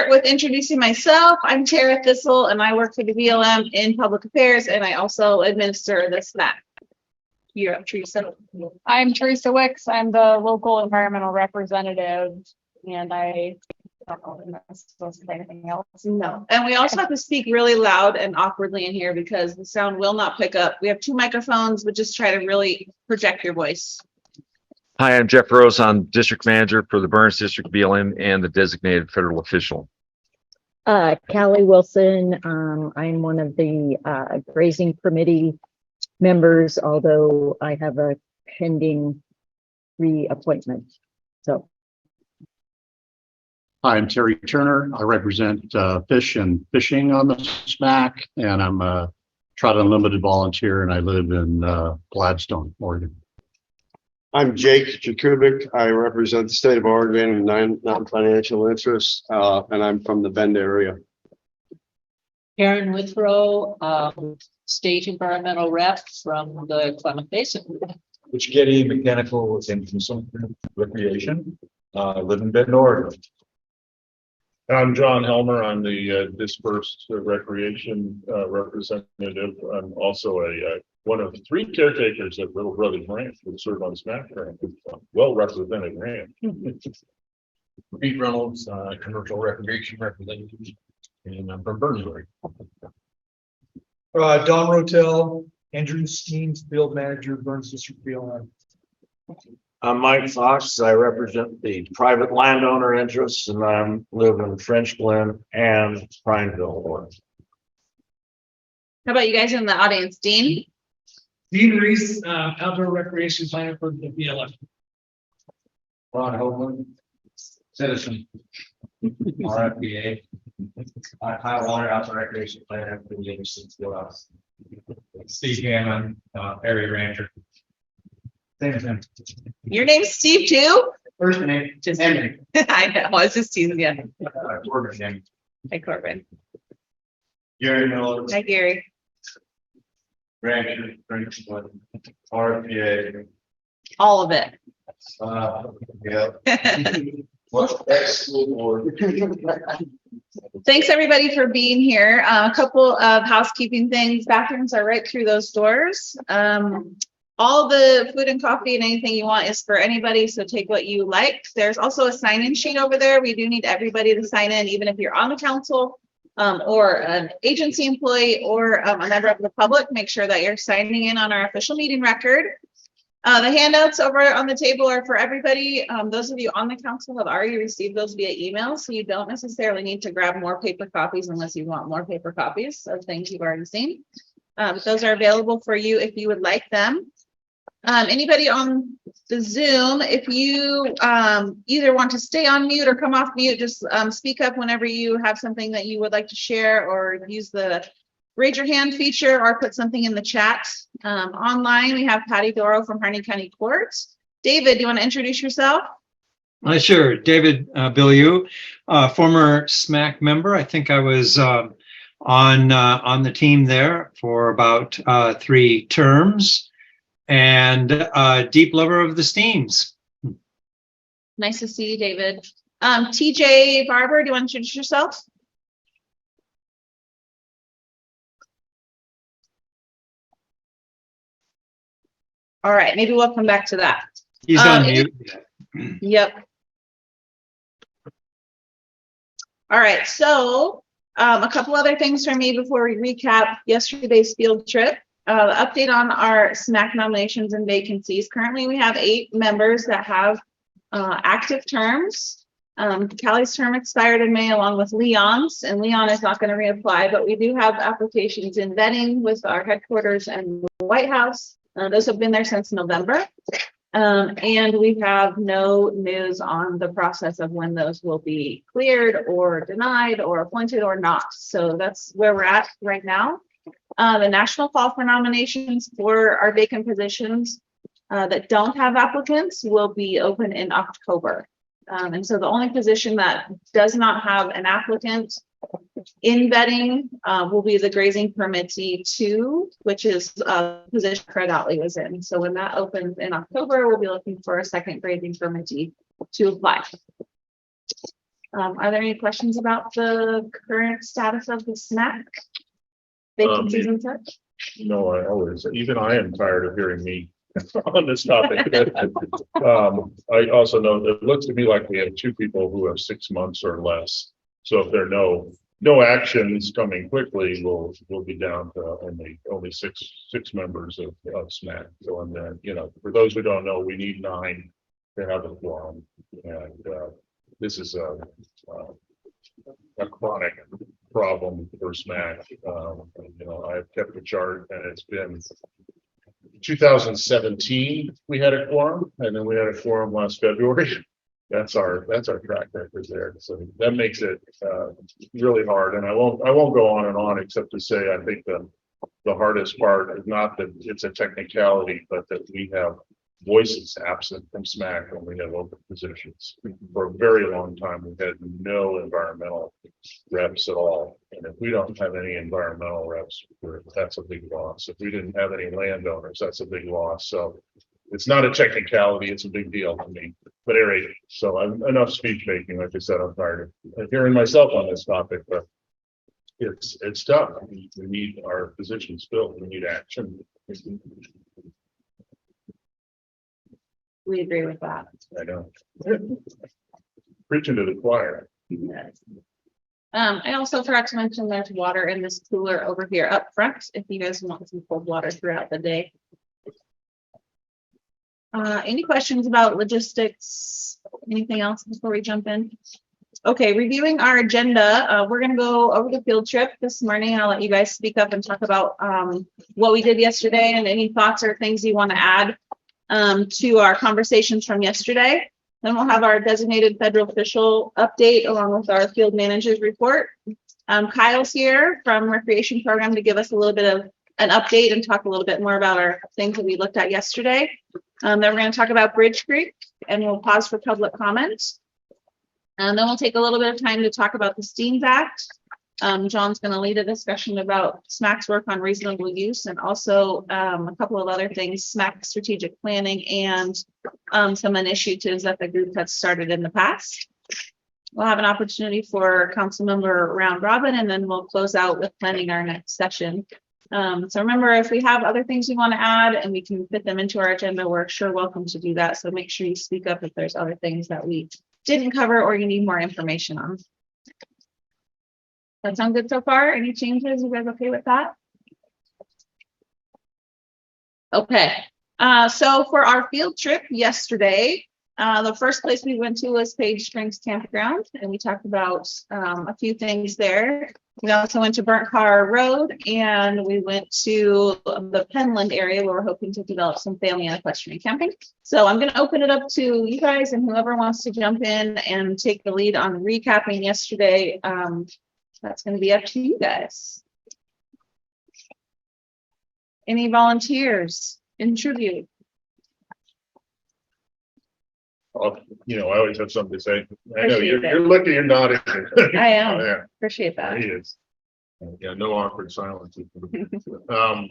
start with introducing myself. I'm Tara Thistle, and I work for the BLM in public affairs, and I also administer the SMAC. You're up, Teresa. I'm Teresa Wicks. I'm the local environmental representative, and I don't know if I'm supposed to say anything else. No. And we also have to speak really loud and awkwardly in here because the sound will not pick up. We have 2 microphones, but just try to really project your voice. Hi, I'm Jeff Rose. I'm district manager for the Burns District BLM and the designated federal official. Callie Wilson. I'm one of the grazing committee members, although I have a pending reappointment. So, hi, I'm Terry Turner. I represent fish and fishing on the SMAC, and I'm a Trout Unlimited volunteer, and I live in Gladstone, Oregon. I'm Jake Jakubik. I represent the state of Oregon and non-financial interests, and I'm from the Bend area. Karen Withrow, state environmental rep from the Klamath Basin. Which Getty Mechanical and Consumption Recreation, live in Bend, Oregon. I'm John Helmer. I'm the dispersed recreation representative. I'm also one of 3 caretakers at Little Brothers Ranch who serve on SMAC Ranch. Well represented ranch. Pete Reynolds, commercial recreation representative, and I'm from Burns, Oregon. Don Rotel, Andrew Steen, field manager, Burns District BLM. I'm Mike Fox. I represent the private landowner interests, and I live in Frenchglen and Prineville, Oregon. How about you guys in the audience? Dean? Dean Reese, outdoor recreation planner for the BLM. Ron Hoagland, citizen, RFBA. High water outdoor recreation planner for the Anderson Fieldhouse. Steve Hammond, area rancher. Your name's Steve too? First name, Just Henry. I know, I was just teasing you. Corbin. Hi, Corbin. Gary Miller, Hi, Gary. rancher, Frenchglen, RFPA. All of it. Yeah. What's next school board? Thanks everybody for being here. A couple of housekeeping things. Bathrooms are right through those doors. All the food and coffee and anything you want is for anybody, so take what you like. There's also a sign-in sheet over there. We do need everybody to sign in, even if you're on the council or an agency employee or a member of the public. Make sure that you're signing in on our official meeting record. The handouts over on the table are for everybody. Those of you on the council have already received those via email, so you don't necessarily need to grab more paper copies unless you want more paper copies of things you've already seen. Those are available for you if you would like them. Anybody on the Zoom, if you either want to stay on mute or come off mute, just speak up whenever you have something that you would like to share, or use the raise your hand feature or put something in the chat. Online, we have Patty Doro from Harney County Court. David, do you want to introduce yourself? Sure. David Billiou, former SMAC member. I think I was on the team there for about 3 terms, and a deep lover of the Steens. Nice to see you, David. TJ Barber, do you want to introduce yourself? All right, maybe we'll come back to that. He's on mute. Yep. All right, so a couple other things from me before we recap yesterday's field trip. Update on our SMAC nominations and vacancies. Currently, we have 8 members that have active terms. Callie's term expired in May along with Leon's, and Leon is not going to reapply, but we do have applications in vetting with our headquarters and the White House. Those have been there since November. And we have no news on the process of when those will be cleared or denied or appointed or not. So that's where we're at right now. The national call for nominations for our vacant positions that don't have applicants will be open in October. And so the only position that does not have an applicant in vetting will be the grazing permittee 2, which is a position Fred Otley was in. So when that opens in October, we'll be looking for a second grazing permittee to apply. Are there any questions about the current status of the SMAC? Vacancies and such? No, even I am tired of hearing me on this topic. I also know that it looks to me like we have 2 people who have 6 months or less. So if there are no actions coming quickly, we'll be down to only six members of SMAC. So, and then, for those who don't know, we need 9 to have a quorum. And this is a chronic problem for SMAC. I've kept a chart, and it's been 2017 we had a quorum, and then we had a quorum last February. That's our track record there. So that makes it really hard. And I won't go on and on, except to say I think the hardest part is not that it's a technicality, but that we have voices absent from SMAC when we have open positions. For a very long time, we've had no environmental reps at all. And if we don't have any environmental reps, that's a big loss. If we didn't have any landowners, that's a big loss. So it's not a technicality, it's a big deal to me. But anyway, so enough speech making. Like I said, I'm tired of hearing myself on this topic, but it's tough. We need our positions filled. We need action. We agree with that. I know. Preaching to the choir. Yes. I also forgot to mention there's water in this cooler over here up front if you guys want some cold water throughout the day. Any questions about logistics? Anything else before we jump in? Okay, reviewing our agenda, we're going to go over the field trip this morning. I'll let you guys speak up and talk about what we did yesterday and any thoughts or things you want to add to our conversations from yesterday. Then we'll have our designated federal official update along with our field manager's report. Kyle's here from Recreation Program to give us a little bit of an update and talk a little bit more about our things that we looked at yesterday. Then we're going to talk about Bridge Creek, and we'll pause for public comments. And then we'll take a little bit of time to talk about the Steen Act. John's going to lead a discussion about SMAC's work on reasonable use, and also a couple of other things, SMAC strategic planning, and some initiatives that the group has started in the past. We'll have an opportunity for council member round robin, and then we'll close out with planning our next session. So remember, if we have other things we want to add and we can fit them into our agenda, we're sure welcome to do that. So make sure you speak up if there's other things that we didn't cover or you need more information on. That sound good so far? Any changes? You guys okay with that? Okay. So for our field trip yesterday, the first place we went to was Page Springs Campground, and we talked about a few things there. We also went to Burnt Car Road, and we went to the Penland area where we're hoping to develop some family and equestrian camping. So I'm going to open it up to you guys, and whoever wants to jump in and take the lead on recapping yesterday, that's going to be up to you guys. Any volunteers in tribute? I always have something to say. I know you're looking, you're nodding. I am. Yeah. Appreciate that. He is. Yeah, no awkward silence. I thought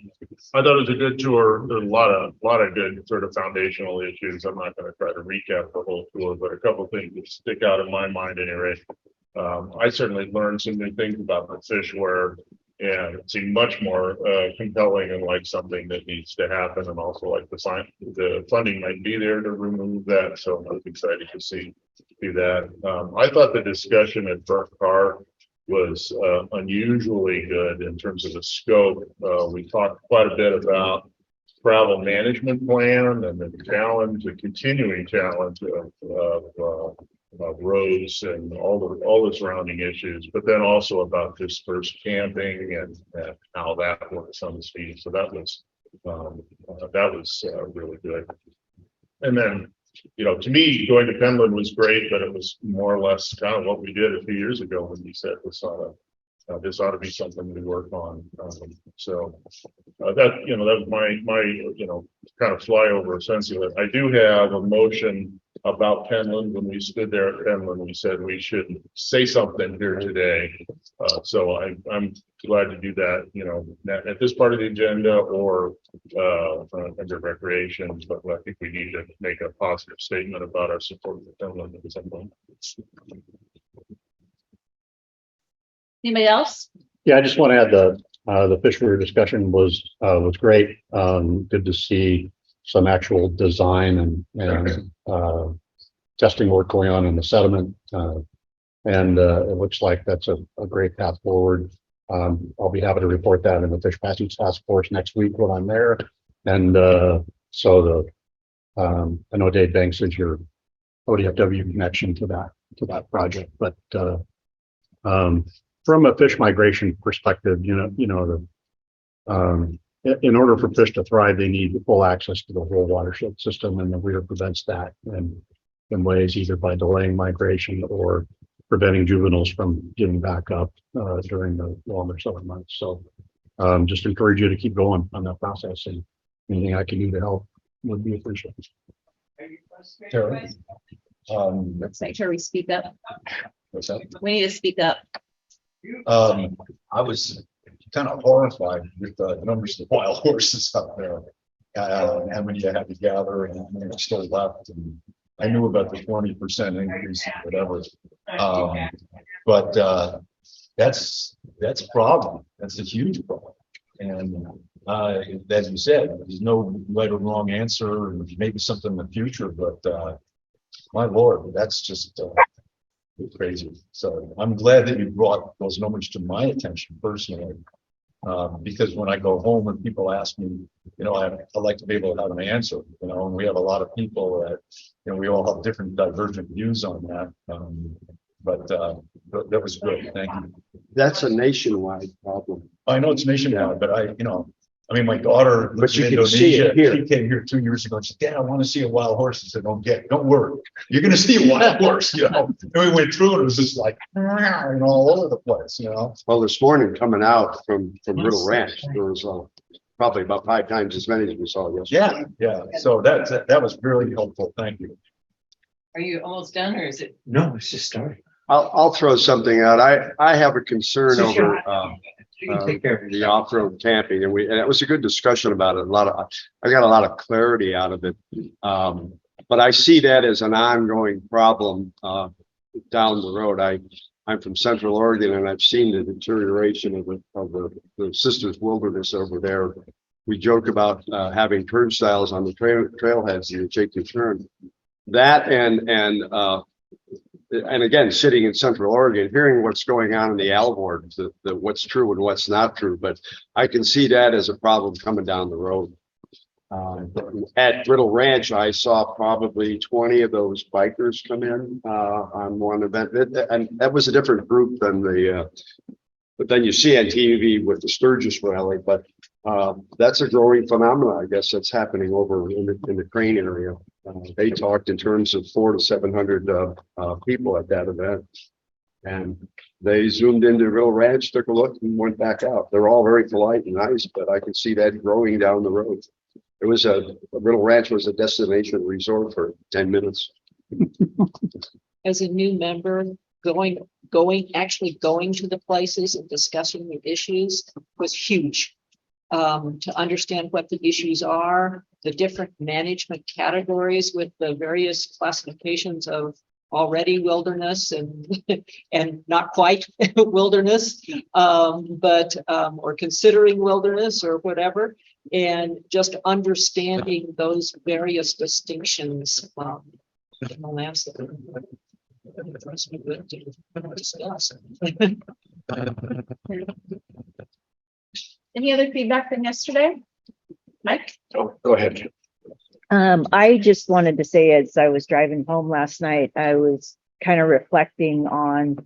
it was a good tour. There's a lot of good sort of foundational issues. I'm not going to try to recap the whole tour, but a couple of things that stick out in my mind anyway. I certainly learned some new things about the fish where, and it seemed much more compelling and like something that needs to happen, and also like the funding might be there to remove that. So I was excited to see that. I thought the discussion at Burnt Car was unusually good in terms of the scope. We talked quite a bit about travel management plan and the continuing challenge of roads and all the surrounding issues, but then also about dispersed camping and how that works on the Steen. So that was really good. And then, to me, going to Penland was great, but it was more or less kind of what we did a few years ago when we said this ought to be something we work on. So that was my kind of flyover essentially. I do have a motion about Penland. When we stood there at Penland, we said we should say something here today. So I'm glad to do that, you know, at this part of the agenda or under recreation, but I think we need to make a positive statement about our support for Penland at some point. Anybody else? Yeah, I just want to add the fishery discussion was great. Good to see some actual design and testing work going on in the sediment. And it looks like that's a great path forward. I'll be happy to report that in the Fish Passage Task Force next week when I'm there. And so I know Dave Banks is your ODFW connection to that project, but from a fish migration perspective, in order for fish to thrive, they need full access to the whole watershed system, and the weir prevents that in ways either by delaying migration or preventing juveniles from getting back up during the longer summer months. So just encourage you to keep going on that process, and anything I can do to help would be appreciated. Let's make sure we speak up. What's that? We need to speak up. I was kind of horrified with the numbers of wild horses out there. How many you had to gather and how many are still left. And I knew about the 20% increase, whatever. But that's a problem. That's a huge problem. And as you said, there's no right or wrong answer, and maybe something in the future, but my Lord, that's just crazy. So I'm glad that you brought those numbers to my attention personally, because when I go home and people ask me, I like to be able to have an answer, and we have a lot of people that, we all have different divergent views on that. But that was good. Thank you. That's a nationwide problem. I know it's nationwide, but my daughter lives in Indonesia. She came here 2 years ago and said, "Dad, I want to see a wild horse." I said, "Don't worry. You're going to see a wild horse." And we went through it. It was just like, all over the place, Well, this morning coming out from Riddle Ranch, there was probably about 5 times as many as we saw yesterday. Yeah. So that was really helpful. Thank you. Are you almost done or is it? No, it's just starting. I'll throw something out. I have a concern over the off-road camping, and it was a good discussion about it. I got a lot of clarity out of it, but I see that as an ongoing problem down the road. I'm from Central Oregon, and I've seen the deterioration of the Sisters Wilderness over there. We joke about having turnstiles on the trailheads and you take your turn. That and again, sitting in Central Oregon, hearing what's going on in the Alvord, what's true and what's not true, but I can see that as a problem coming down the road. At Riddle Ranch, I saw probably 20 of those bikers come in on one event, and that was a different group than but then you see on TV with the Sturgis rally. But that's a growing phenomenon, I guess, that's happening over in the Crane area. They talked in terms of 400 to 700 people at that event, and they zoomed into Riddle Ranch, took a look, and went back out. They're all very polite and nice, but I can see that growing down the road. It was Riddle Ranch was a destination resort for 10 minutes. As a new member, actually going to the places and discussing the issues was huge. To understand what the issues are, the different management categories with the various classifications of already wilderness and not quite wilderness, but or considering wilderness or whatever, and just understanding those various distinctions. Any other feedback from yesterday? Mike? Oh, go ahead. I just wanted to say, as I was driving home last night, I was kind of reflecting on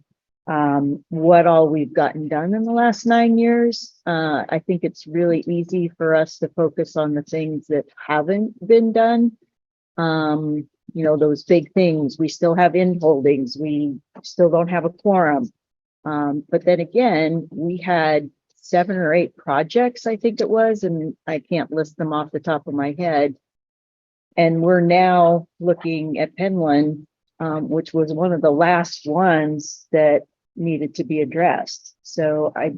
what all we've gotten done in the last 9 years. I think it's really easy for us to focus on the things that haven't been done. Those big things. We still have in holdings. We still don't have a quorum. But then again, we had 7 or 8 projects, I think it was, and I can't list them off the top of my head, And we're now looking at Penland, which was one of the last ones that needed to be addressed. So I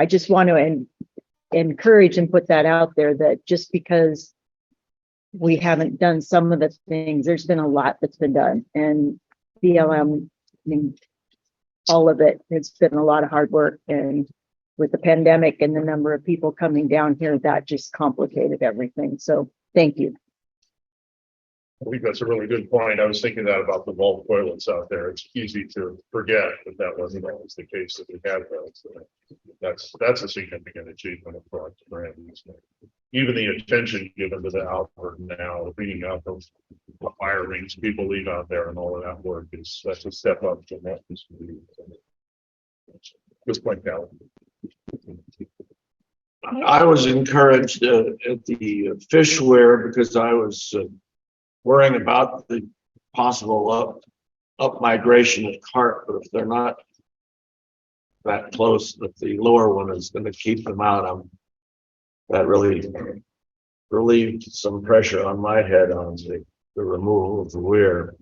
just want to encourage and put that out there, that just because we haven't done some of the things, there's been a lot that's been done, and BLM, I mean, all of it, it's been a lot of hard work, and with the pandemic and the number of people coming down here, that just complicated everything. So thank you. I think that's a really good point. I was thinking that about the vault toilets out there. It's easy to forget that that wasn't always the case, that we had those. That's a significant achievement for the brand. Even the attention given to the outward now, being out those fire rings people leave out there and all of that work that's a step up from that. Just point out. I was encouraged at the fish weir because I was worrying about the possible up migration of carp, but if they're not that close, that the lower one is going to keep them out, that really relieved some pressure on my head on the removal of the weir.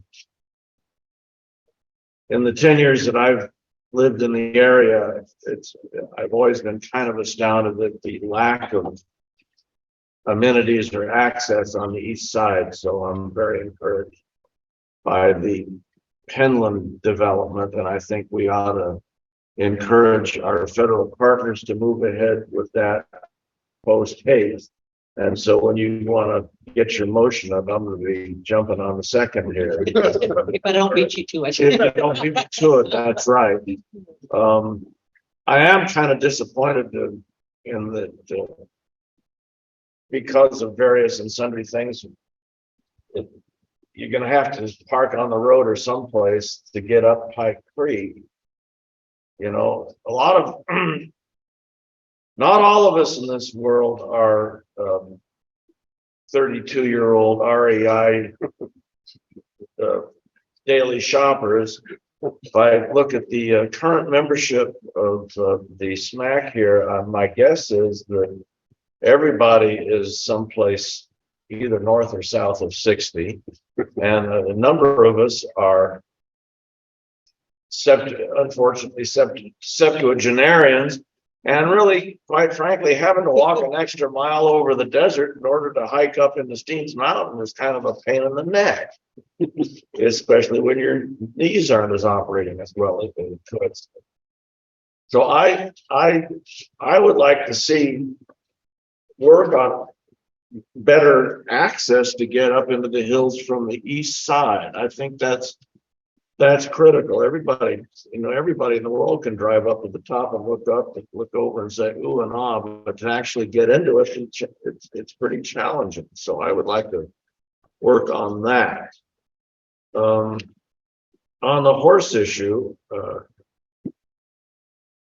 In the 10 years that I've lived in the area, I've always been kind of astounded at the lack of amenities or access on the east side. So I'm very encouraged by the Penland development, and I think we ought to encourage our federal partners to move ahead with that post haste. And so when you want to get your motion up, I'm going to be jumping on the second here. If I don't beat you to it. If you don't beat me to it, that's right. I am kind of disappointed in that because of various and sundry things, you're going to have to park on the road or someplace to get up Pike Creek. You know, a lot of, not all of us in this world are 32-year-old REI daily shoppers. If I look at the current membership of the SMAC here, my guess is that everybody is someplace either north or south of 60, and a number of us are unfortunately septuagenarians, and really, quite frankly, having to walk an extra mile over the desert in order to hike up into Steen's Mountain is kind of a pain in the neck, especially when your knees aren't as operating as well as they could. So I would like to see work on better access to get up into the hills from the east side. I think that's critical. Everybody in the world can drive up to the top and look over and say ooh and ah, but to actually get into it, it's pretty challenging. So I would like to work on that. On the horse issue,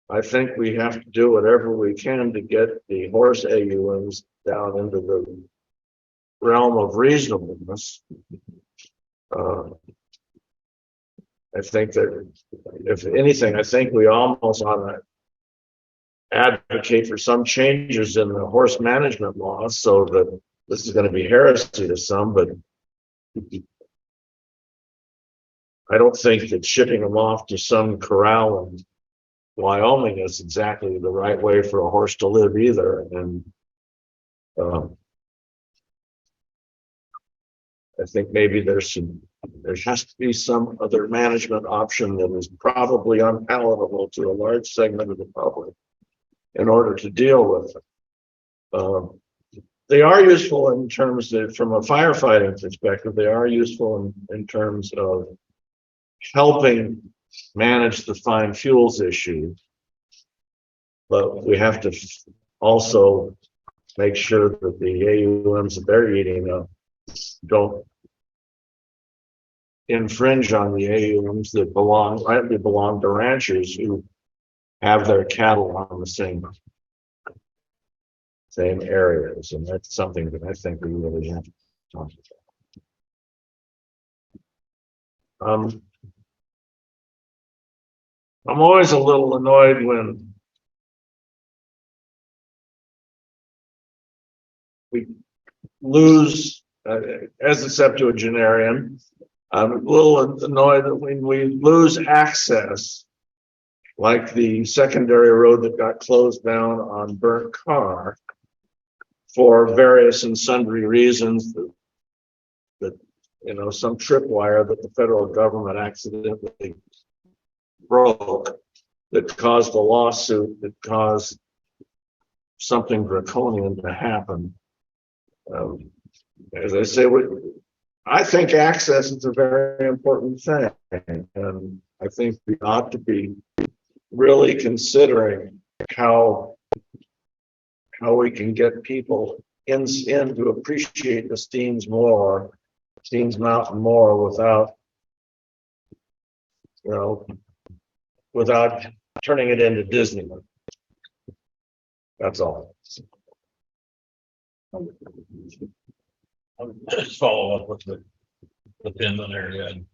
I think we have to do whatever we can to get the horse AUMs down into the realm of reasonableness. I think that if anything, I think we almost ought to advocate for some changes in the horse management laws, so that this is going to be heresy to some, but I don't think that shipping them off to some corral in Wyoming is exactly the right way for a horse to live either. And I think maybe there has to be some other management option that is probably unpalatable to a large segment of the public in order to deal with it. They are useful in terms of, from a firefighting perspective, they are useful in terms of helping manage the fine fuels issue. But we have to also make sure that the AUMs that they're eating don't infringe on the AUMs that rightly belong to ranchers who have their cattle on the same areas, and that's something that I think we really have to talk about. I'm always a little annoyed when we lose as a septuagenarian, I'm a little annoyed that when we lose access, like the secondary road that got closed down on Burnt Car for various and sundry reasons that some tripwire that the federal government accidentally broke that caused a lawsuit that caused something draconian to happen. As I say, I think access is a very important thing, and I think we ought to be really considering how we can get people in to appreciate the Steens Mountain more without turning it into Disneyland. That's all. I'll just follow up with the Finland area and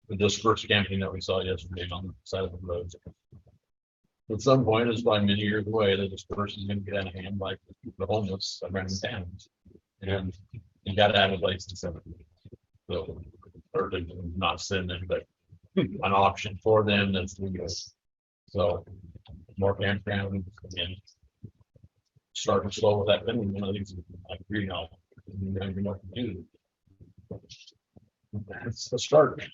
the dispersed camping that we saw yesterday on the side of the roads. At some point, it's probably many years away, the dispersed is going to get out of hand like the homeless around towns. And you got to have a place to send them. So, or to not send them, but an option for them that's legal. So, more campgrounds and starting slow with that Finland. One of these, I agree now. You don't even know what to do. It's the start.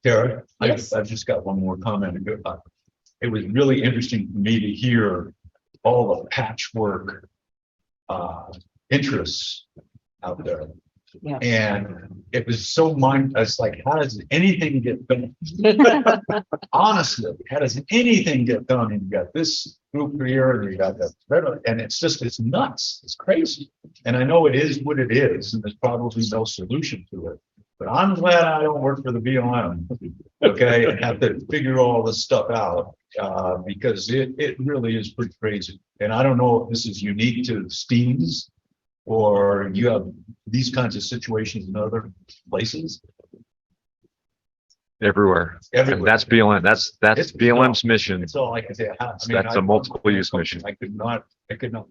Tara, Yes. I've just got one more comment. It was really interesting for me to hear all the patchwork interests out there. Yeah. And it was so it's like, how does anything get done? Honestly, how does anything get done? And you got this group here, and you got that, and it's nuts. It's crazy. And I know it is what it is, and there's probably no solution to it. But I'm glad I don't work for the BLM, okay, and have to figure all this stuff out, because it really is pretty crazy. And I don't know if this is unique to Steen's, or you have these kinds of situations in other places. Everywhere. Everywhere. And that's BLM. That's It's- BLM's mission. That's all I can say. That's a multiple use mission. I could not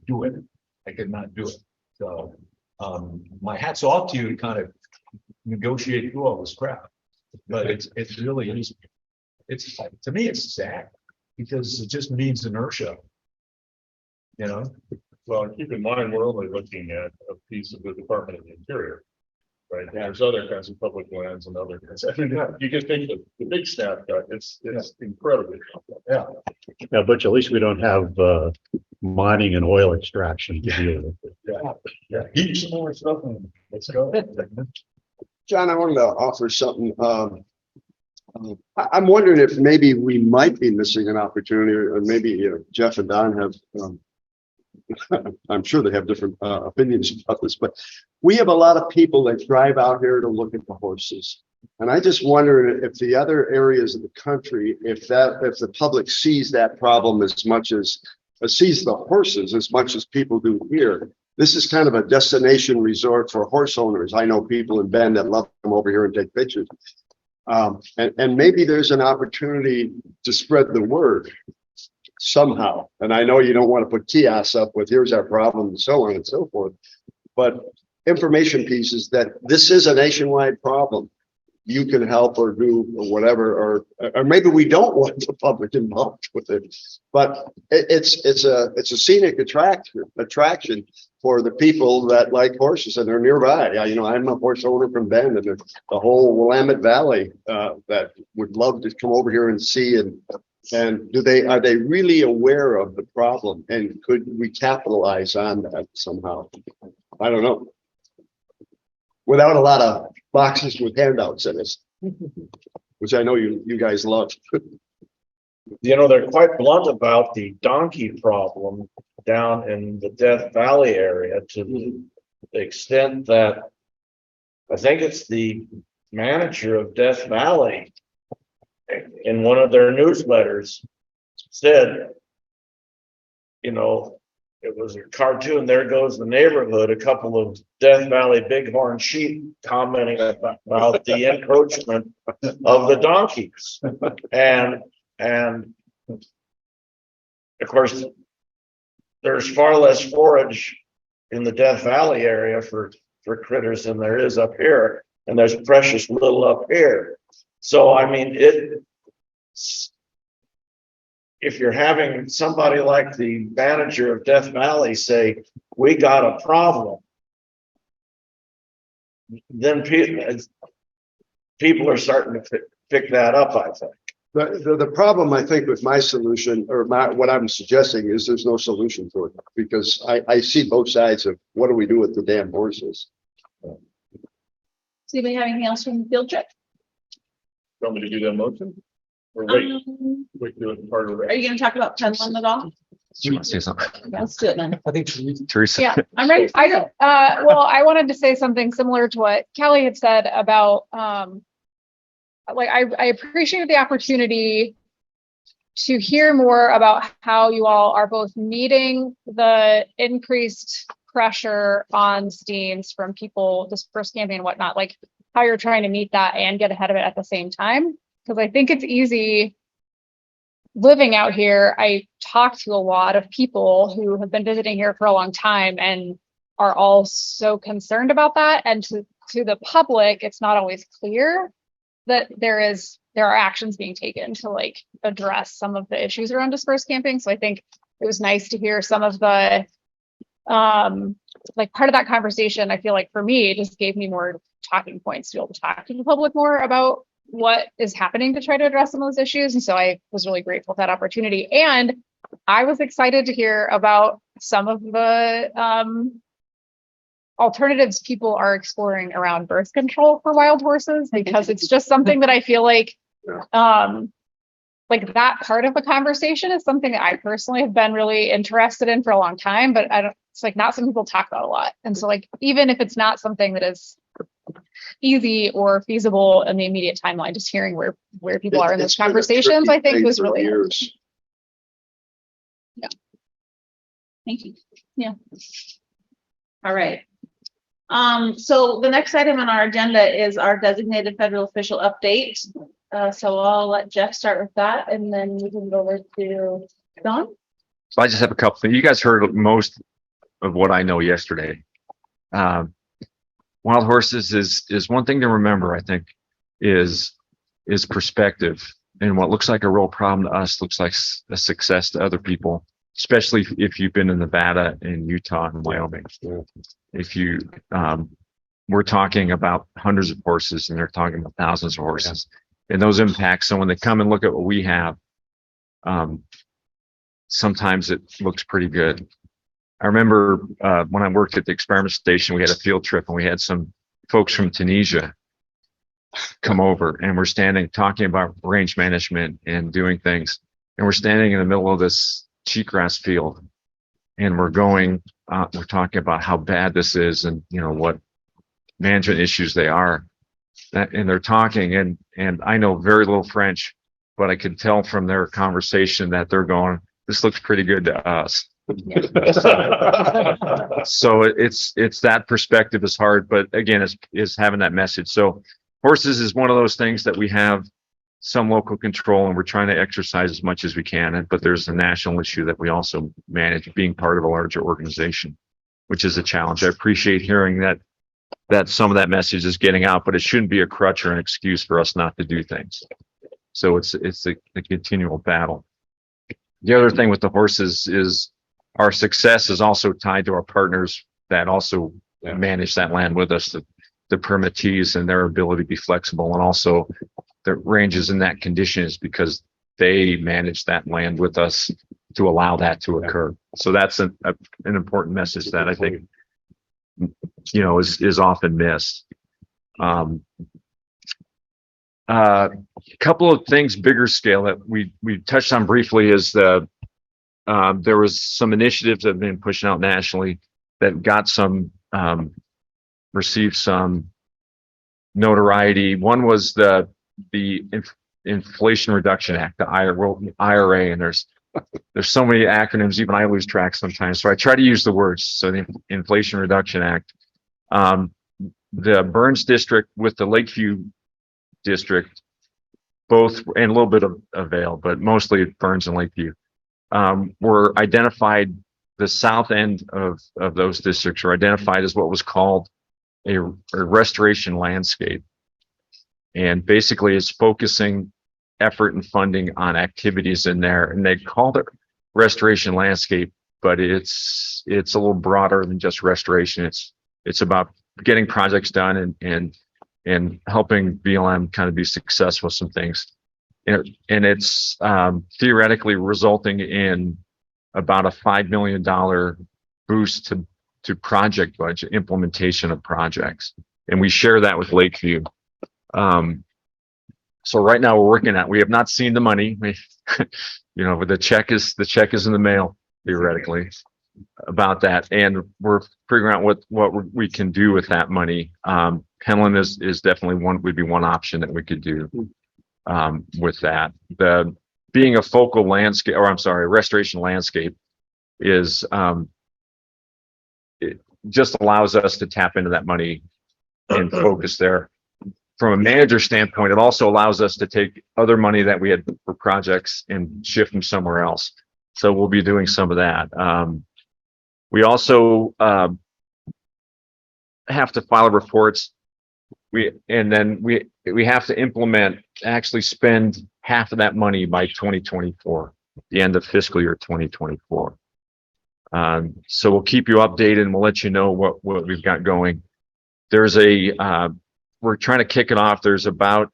do it. I could not do it. So, my hat's off to you to kind of negotiate through all this crap. But it's really, to me, it's sad because it just means inertia. Well, keep in mind, we're only looking at a piece of the Department of the Interior. Right, there's other kinds of public lands and other kinds. I mean, you can take the big snapshot, it's incredibly complex. Yeah, but at least we don't have mining and oil extraction to deal with. Yeah. Heat some more stuff in. Let's go. John, I wanted to offer something. I'm wondering if maybe we might be missing an opportunity, or maybe Jeff and Don have. I'm sure they have different opinions about this, but we have a lot of people that drive out here to look at the horses. And I just wonder if the other areas of the country, if the public sees that problem as much as sees the horses as much as people do here. This is kind of a destination resort for horse owners. I know people in Bend that love to come over here and take pictures. And maybe there's an opportunity to spread the word somehow. And I know you don't want to put kiosks up with here's our problem and so on and so forth, but information pieces that this is a nationwide problem. You can help or do or whatever, or maybe we don't want the public involved with it, but it's a scenic attraction for the people that like horses and are nearby. I'm a horse owner from Bend, and the whole Willamette Valley that would love to come over here and see. And are they really aware of the problem? And could we capitalize on that somehow? I don't know. Without a lot of boxes with handouts in it, which I know you guys love. They're quite blunt about the donkey problem down in the Death Valley area to the extent that I think it's the manager of Death Valley in one of their newsletters said, it was a cartoon, there goes the neighborhood, a couple of Death Valley bighorn sheep commenting about the encroachment of the donkeys. And of course, there's far less forage in the Death Valley area for for critters than there is up here, and there's precious little up here. So, I mean, if you're having somebody like the manager of Death Valley say, we got a problem, then people are starting to pick that up, I think. The problem, I think, with my solution or what I'm suggesting is there's no solution to it because I see both sides of what do we do with the damn horses? Does anybody have anything else from the field trip? Want me to do that motion? Or wait, do it part of Are it? you gonna talk about Penland at all? You want to say something? Let's do it then. I think Teresa? Yeah, I'm ready. Well, I wanted to say something similar to what Kelly had said about, like, I appreciate the opportunity to hear more about how you all are both meeting the increased pressure on Steens from people dispersed camping and whatnot, like how you're trying to meet that and get ahead of it at the same time. Because I think it's easy living out here. I talk to a lot of people who have been visiting here for a long time and are all so concerned about that. And to the public, it's not always clear that there are actions being taken to like address some of the issues around dispersed camping. So I think it was nice to hear some of the like part of that conversation. I feel like for me, it just gave me more talking points to be able to talk to the public more about what is happening to try to address some of those issues. And so I was really grateful for that opportunity. And I was excited to hear about some of the alternatives people are exploring around birth control for wild horses, because it's just something that I feel like that part of the conversation is something that I personally have been really interested in for a long time, but it's like not something people talk about a lot. And so like, even if it's not something that is easy or feasible in the immediate timeline, just hearing where people are in those conversations, I think was really years. Yeah. Thank you. Yeah. All right. So the next item on our agenda is our designated federal official update. So I'll let Jeff start with that, and then we can go over to Don. So I just have a couple things. You guys heard most of what I know yesterday. Wild horses is one thing to remember, I think, is perspective. And what looks like a real problem to us looks like a success to other people, especially if you've been in Nevada and Utah and Wyoming. If you, we're talking about hundreds of horses and they're talking about thousands of horses, and those impacts. So when they come and look at what we have, sometimes it looks pretty good. I remember when I worked at the experiment station, we had a field trip and we had some folks from Tunisia come over, and we're standing talking about range management and doing things. And we're standing in the middle of this cheatgrass field, and we're talking about how bad this is and, you know, what management issues they are. And they're talking, and I know very little French, but I could tell from their conversation that they're going, this looks pretty good to us. So it's that perspective is hard, but again, is having that message. So horses is one of those things that we have some local control, and we're trying to exercise as much as we can. But there's a national issue that we also manage, being part of a larger organization, which is a challenge. I appreciate hearing that some of that message is getting out, but it shouldn't be a crutch or an excuse for us not to do things. So it's a continual battle. The other thing with the horses is our success is also tied to our partners that also manage that land with us, the permittees and their ability to be flexible, and also the ranges in that condition is because they manage that land with us to allow that to occur. So that's an important message that I think, you know, is often missed. A couple of things bigger scale that we touched on briefly is there was some initiatives that have been pushing out nationally that got received some notoriety. One was the Inflation Reduction Act, the IRA, and there's so many acronyms, even I lose track sometimes. So I try to use the words. So the Inflation Reduction Act, the Burns District with the Lakeview District, both, and a little bit of Vail, but mostly Burns and Lakeview, were identified. The south end of those districts were identified as what was called a restoration landscape. And basically it's focusing effort and funding on activities in there. And they called it restoration landscape, but it's a little broader than just restoration. It's about getting projects done and helping BLM kind of be successful with some things. And it's theoretically resulting in about a $5 million boost to project budget implementation of projects. And we share that with Lakeview. So right now we have not seen the money. But the check is in the mail, theoretically, about that. And we're figuring out what we can do with that money. Penland is definitely would be one option that we could do, with that. Being a focal landscape, or I'm sorry, restoration landscape is, it just allows us to tap into that money and focus there. From a manager standpoint, it also allows us to take other money that we had for projects and shift them somewhere else. So we'll be doing some of that. We also have to file reports. We have to actually spend half of that money by 2024, the end of fiscal year 2024. So we'll keep you updated and we'll let you know what we've got going. There's we're trying to kick it off. There's about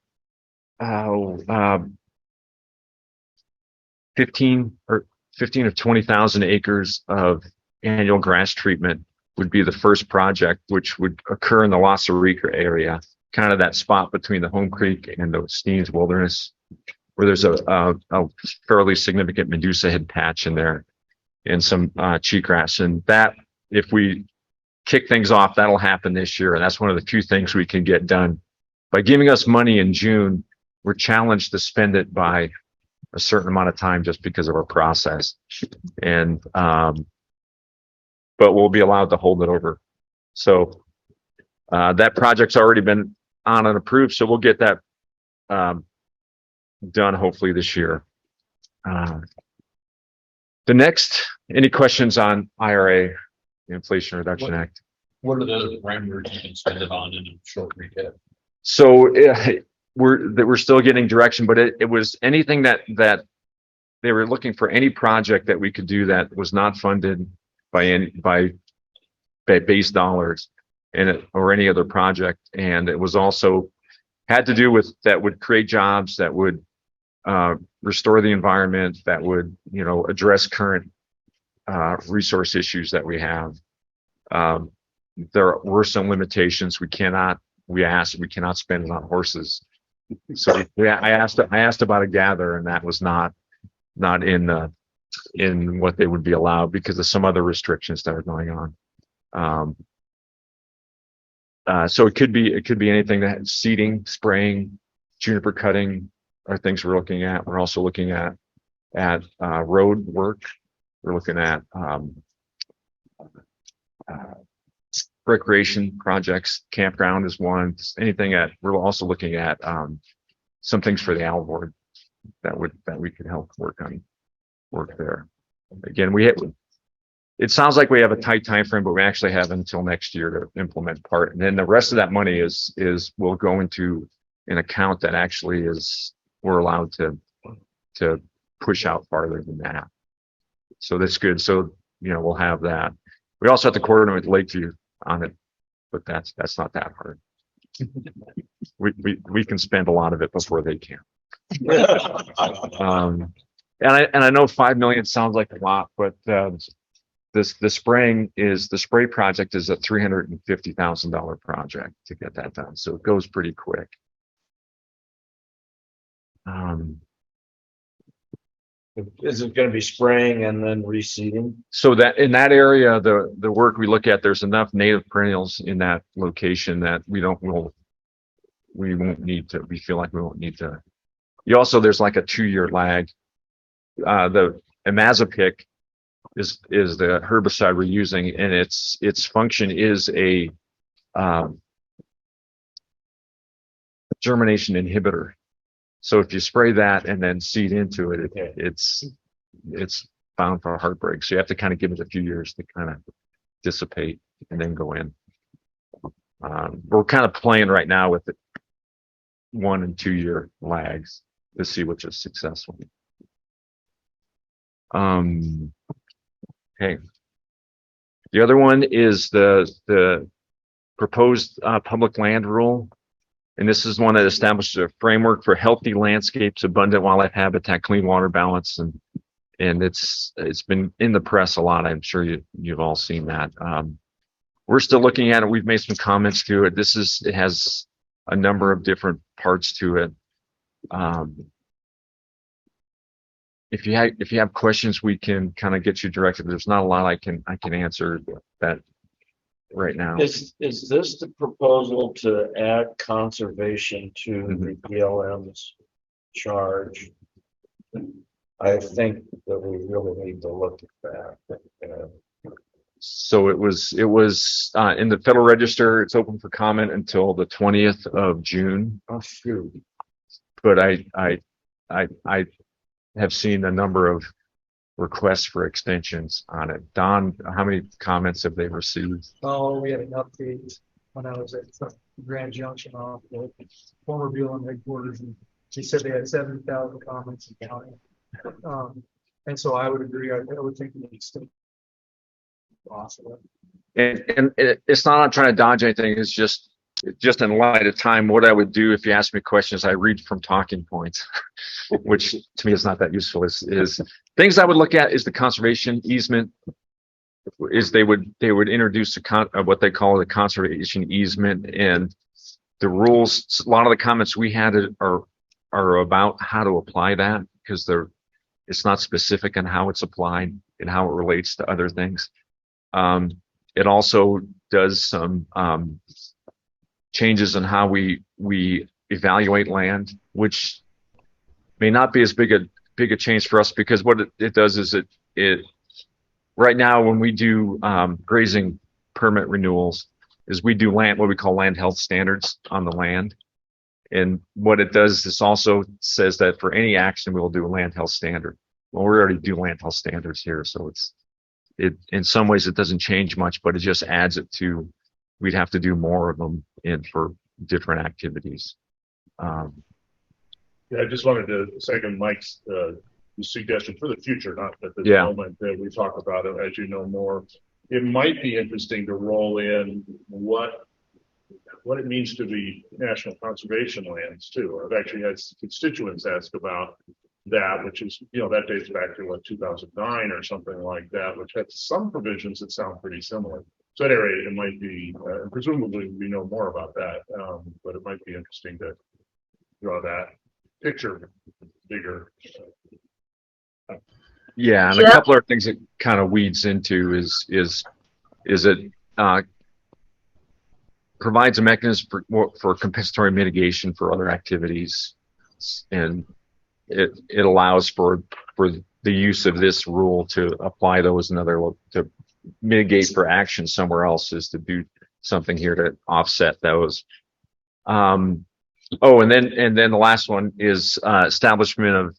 15 or 20,000 acres of annual grass treatment would be the first project, which would occur in the Wassareeka area, kind of that spot between the Home Creek and the Steen's Wilderness, where there's a fairly significant Medusa head patch in there and some cheatgrass. And that, if we kick things off, that'll happen this year. And that's one of the few things we can get done. By giving us money in June, we're challenged to spend it by a certain amount of time just because of our process. And, but we'll be allowed to hold it over. So that project's already been on and approved. So we'll get that done hopefully this year. Any questions on IRA? Inflation Reduction Act. What are the other parameters you can spend it on in a short recap? So we're still getting direction, but it was anything that they were looking for, any project that we could do that was not funded by base dollars or any other project. And it was also had to do with that would create jobs, that would restore the environment, that would address current resource issues that we have. There were some limitations. We cannot spend it on horses. So I asked about a gather, and that was not in what they would be allowed because of some other restrictions that are going on. So it could be anything that seeding, spraying, juniper cutting are things we're looking at. We're also looking at road work. We're looking at recreation projects. Campground is one. We're also looking at some things for the owl board that we could help work there. Again, it sounds like we have a tight time frame, but we actually have until next year to implement part. And then the rest of that money will go into an account that actually we're allowed to push out farther than that. So that's good. So, we'll have that. We also have to coordinate with Lakeview on it, but that's not that hard. We can spend a lot of it before they can. And I know 5 million sounds like a lot, but the spray project is a $350,000 project to get that done. So it goes pretty quick. Is it gonna be spraying and then reseeding? So that in that area, the work we look at, there's enough native perennials in that location that we feel like we won't need to. There's like a 2-year lag. The imazapic is the herbicide we're using, and its function is a germination inhibitor. So if you spray that and then seed into it, it's bound for heartbreak. So you have to kind of give it a few years to kind of dissipate and then go in. We're kind of playing right now with the 1 and 2 year lags to see which is successful. Okay. The other one is the proposed public land rule. And this is one that establishes a framework for healthy landscapes, abundant wildlife habitat, clean water balance, and it's been in the press a lot. I'm sure you've all seen that. We're still looking at it. We've made some comments to it. It has a number of different parts to it. If you have questions, we can kind of get you directed. There's not a lot I can answer that right now. Is this the proposal to add conservation to the BLM's charge? I think that we really need to look at that. So it was in the Federal Register. It's open for comment until the 20th of June. Oh, shoot. But I have seen a number of requests for extensions on it. Don, how many comments have they received? Oh, we had an update when I was at Grand Junction off the former BLM headquarters, and she said they had 70,000 comments in county. And so I would agree. I would think we extend. Possible. And it's not I'm trying to dodge anything. It's just in light of time. What I would do if you ask me questions, I read from talking points, which to me is not that useful. Is things I would look at is the conservation easement. Is they would introduce what they call the conservation easement, and the rules. A lot of the comments we had are about how to apply that, because it's not specific on how it's applied and how it relates to other things. It also does some changes in how we evaluate land, which may not be as big a change for us, because what it does is it right now when we do grazing permit renewals is we do what we call land health standards on the land. And what it does is also says that for any action, we will do a land health standard. Well, we already do land health standards here, so it in some ways it doesn't change much, but it just adds it to, we'd have to do more of them for different activities. Yeah, I just wanted to second Mike's suggestion for the future, not at this moment that we talk about it. As you know more, it might be interesting to roll in what it means to be national conservation lands too. I've actually had constituents ask about that, which is, that dates back to 2009 or something like that, which had some provisions that sound pretty similar. So at any rate, it might be, presumably we know more about that, but it might be interesting to draw that picture bigger. Yeah, and a couple of things it kind of weeds into is it provides a mechanism for compensatory mitigation for other activities, and it allows for the use of this rule to apply those to mitigate for action somewhere else, is to do something here to offset those. And then the last one is establishment of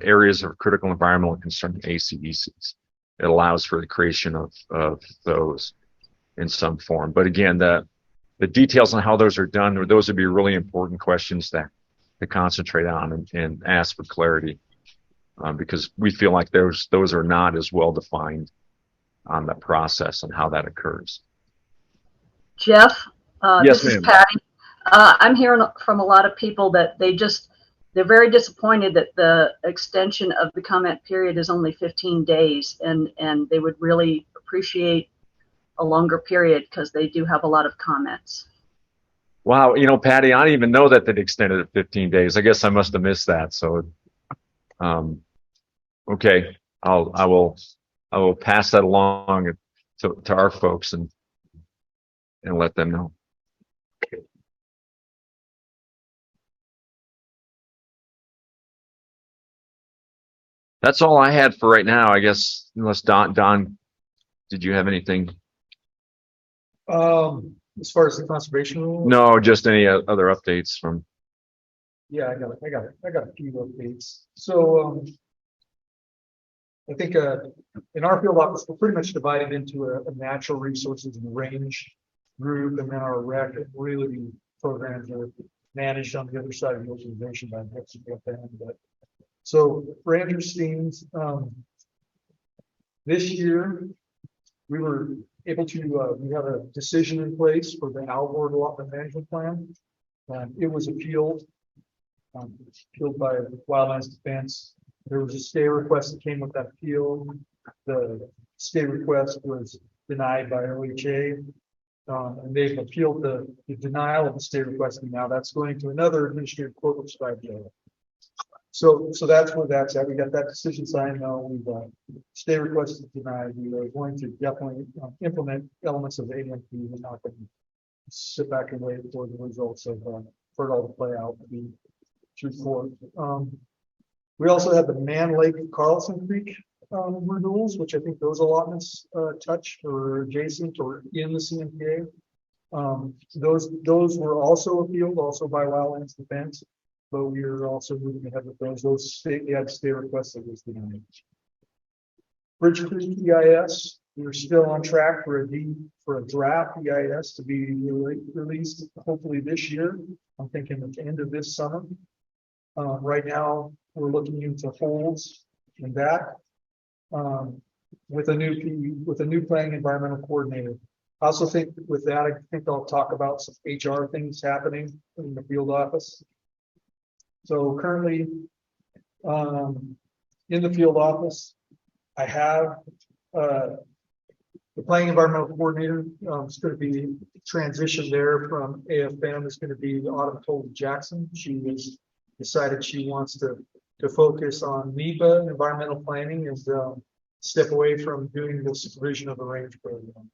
areas of critical environmental concern, ACECs. It allows for the creation of those in some form. But again, the details on how those are done, those would be really important questions to concentrate on and ask for clarity, because we feel like those are not as well defined on the process and how that occurs. Jeff, Yes, this is ma'am. Patty. I'm hearing from a lot of people that they're very disappointed that the extension of the comment period is only 15 days, and they would really appreciate a longer period because they do have a lot of comments. Wow, Patty, I didn't even know that they'd extended it 15 days. I guess I must have missed that. So, okay, I will pass that along to our folks and let them know. That's all I had for right now, I guess, unless Don, did you have anything? As far as the conservation rule? No, just any other updates from. Yeah, I got a few updates. So, I think, in our field office, we're pretty much divided into a natural resources and range group, and then our rec really programs are managed on the other side of the organization by Mexico. But so Ranger Steens, this year we were able to, we have a decision in place for the outboard allotment management plan. It was appealed by Wildlands Defense. There was a stay request that came with that appeal. The stay request was denied by OHA. And they've appealed the denial of the stay request, and now that's going to another administrative court which I know. So that's where that's at. We got that decision signed now. We've stay request is denied. We are going to definitely implement elements of AMP. We're not going to sit back and wait for the results of for it all to play out through court. We also have the Man Lake Carlson Creek renewals, which I think those allotments touch or adjacent or in the CMPA. Those were also appealed also by Wildlands Defense, but we are also moving ahead with those. Those they had stay requests that was denied. Bridge Creek EIS, we're still on track for a draft EIS to be released hopefully this year. I'm thinking at the end of this summer. Right now we're looking into holds in that. With a new planning environmental coordinator. I also think with that, I think I'll talk about some HR things happening in the field office. So currently, in the field office, I have the planning environmental coordinator. It's going to be transitioned there from AFM. It's going to be Autumn Told Jackson. She has decided she wants to focus on NEPA, environmental planning, and step away from doing the supervision of the range program,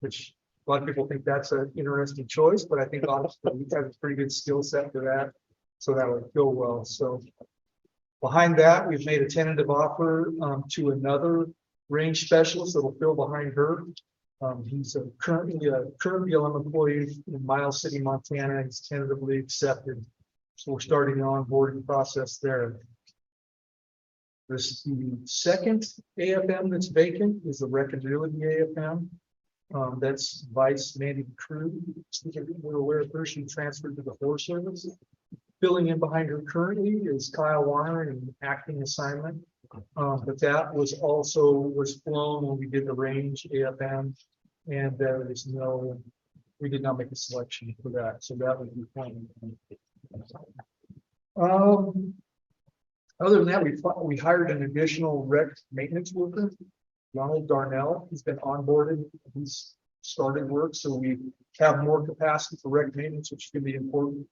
which a lot of people think that's an interesting choice, but I think honestly we have a pretty good skill set for that, so that would go well. So behind that, we've made a tentative offer to another range specialist that will fill behind her. He's currently a BLM employee in Miles City, Montana. He's tentatively accepted, so we're starting the onboarding process there. The second AFM that's vacant is the Recognizability AFM. That's Vice Mandy Crew. We're aware of her. She transferred to the Forest Service. Filling in behind her currently is Kyle Warner in an acting assignment. But that was flown when we did the range AFM, and there is we did not make a selection for that. So that would be fine. Other than that, we hired an additional rec maintenance worker, Ronald Darnell. He's been onboarded. He's started work, so we have more capacity for rec maintenance, which can be important.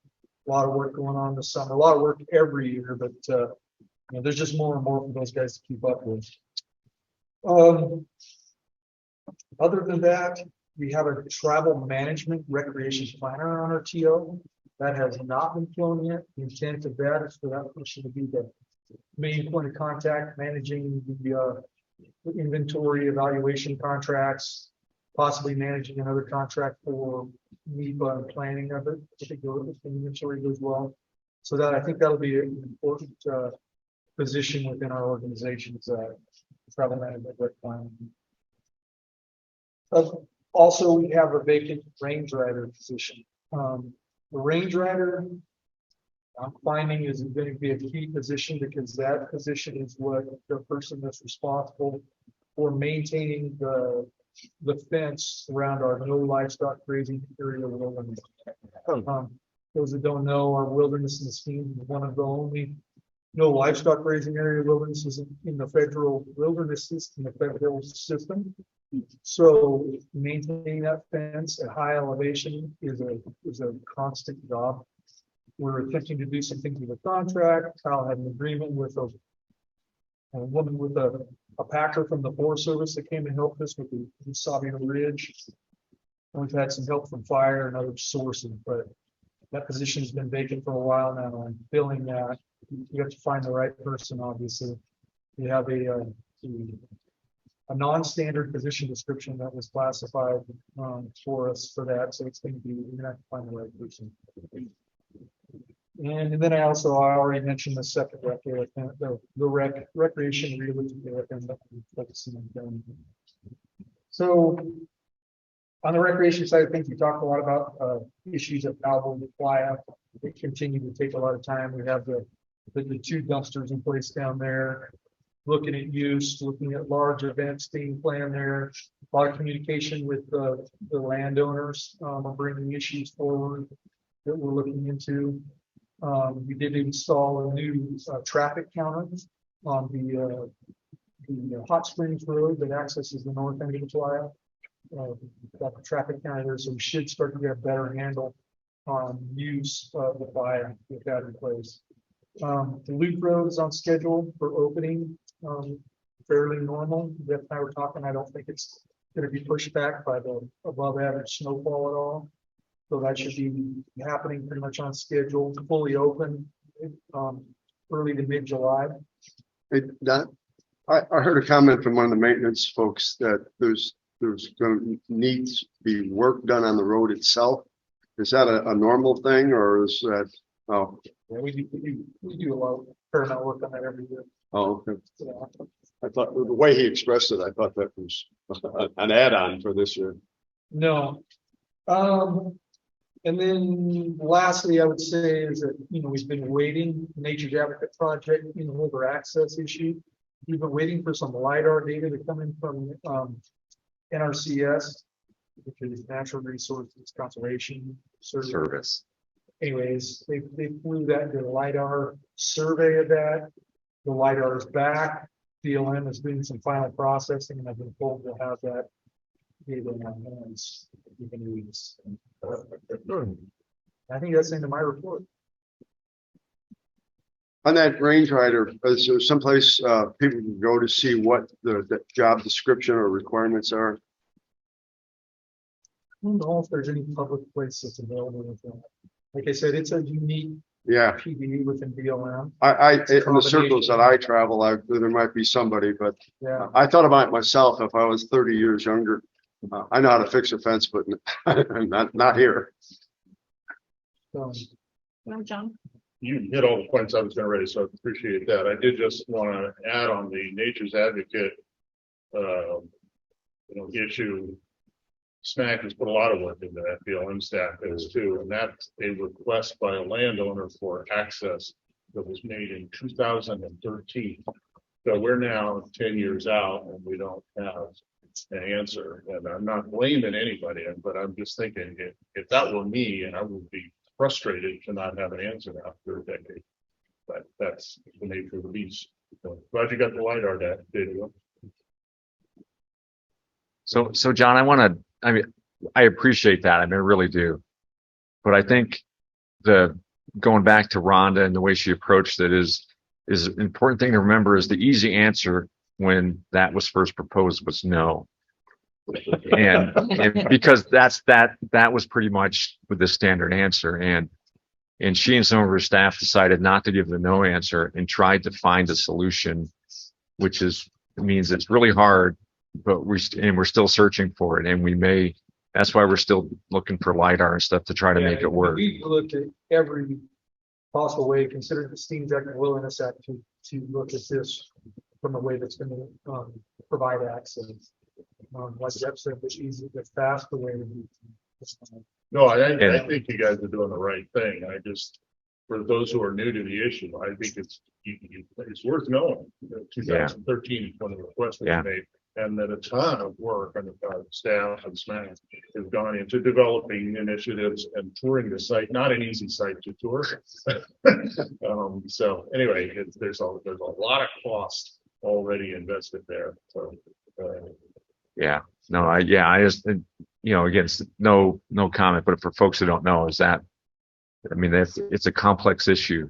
A lot of work going on this summer. A lot of work every year, but there's just more and more for those guys to keep up with. Other than that, we have a travel management recreation planner on our TO. That has not been flown yet. The intent of that is for that person to be the main point of contact, managing the inventory evaluation contracts, possibly managing another contract for NEPA and planning of it. I think the inventory goes well. So that I think that'll be an important position within our organization's travel management planning. Also, we have a vacant range rider position. The range rider, I'm finding, is going to be a key position because that position is what the person that's responsible for maintaining the fence around our no livestock grazing area wilderness. Those that don't know, our wilderness in Steen is one of the only no livestock grazing area wildernesses in the federal wilderness system, the federal system. So maintaining that fence at high elevation is a constant job. We're attempting to do some things with a contract. Kyle had an agreement with a woman with a packer from the Forest Service that came and helped us with the Sabino Ridge. And we've had some help from fire and other sources, but that position has been vacant for a while now. And filling that, you have to find the right person. Obviously, we have a non-standard position description that was classified for us for that. So it's going to be, we're going to have to find the right person. And then I already mentioned the second rec, the recreation realism that we're focusing on. So On the recreation side of things, we talked a lot about issues at Alvin and Playa. They continue to take a lot of time. We have the two dumpsters in place down there. Looking at use, looking at large events being planned there. A lot of communication with the landowners on bringing issues forward that we're looking into. We did install a new traffic counter on the Hot Springs Road that accesses the north end of the Playa. Got the traffic counter there, so we should start to get a better handle on use of the Playa with that in place. The loop road is on schedule for opening, fairly normal. Jeff and I were talking, I don't think it's going to be pushed back by the above average snowfall at all. So that should be happening pretty much on schedule, fully open, early to mid-July. Hey, Don, I heard a comment from one of the maintenance folks that there's going to need to be work done on the road itself. Is that a normal thing, or is that, oh, Yeah, we do a lot of fair amount of work on that every year. oh, okay. Yeah. I thought the way he expressed it, I thought that was an add-on for this year. No. And then lastly, I would say is that, we've been waiting, Nature's Advocate Project, over access issue. We've been waiting for some LiDAR data to come in from NRCS, which is Natural Resources Conservation Service. Anyways, they flew that, did a LiDAR survey of that. The LiDAR is back. BLM is doing some final processing, and I've been told to have that data in our hands within weeks. I think that's the end of my report. On that Range Rider, is there someplace people can go to see what the job description or requirements are? I don't know if there's any public place that's available with that. Like I said, it's a unique Yeah, PD within BLM. in the circles that I travel, there might be somebody, but Yeah. I thought about it myself if I was 30 years younger. I know how to fix a fence, but not here. So, Well, John. You hit all the points I was going to raise, so I appreciate that. I did just want to add on the Nature's Advocate, issue. SMAC has put a lot of work into that. BLM staff is too, and that's a request by a landowner for access that was made in 2013. So we're now 10 years out and we don't have an answer. And I'm not blaming anybody, but I'm just thinking if that were me, and I would be frustrated to not have an answer after a decade. But that's the nature of the beast. So glad you got the LiDAR data. So John, I appreciate that. I really do. But I think going back to Rhonda and the way she approached it is an important thing to remember is the easy answer when that was first proposed was no. And because that was pretty much the standard answer. And she and some of her staff decided not to give the no answer and tried to find a solution, which means it's really hard, but we're still searching for it. And that's why we're still looking for LiDAR and stuff to try to make it work. We've looked at every possible way, considering the Steen's Act and Wilderness Act to look at this from a way that's going to provide access. Like Jeff said, the faster way to do it. No, I think you guys are doing the right thing. For those who are new to the issue, I think it's worth knowing. 2013 is when the request was made, and that a ton of work on the staff and SMAC has gone into developing initiatives and touring the site. Not an easy site to tour. So anyway, there's a lot of cost already invested there. So. I just, again, no comment, but for folks who don't know, it's a complex issue.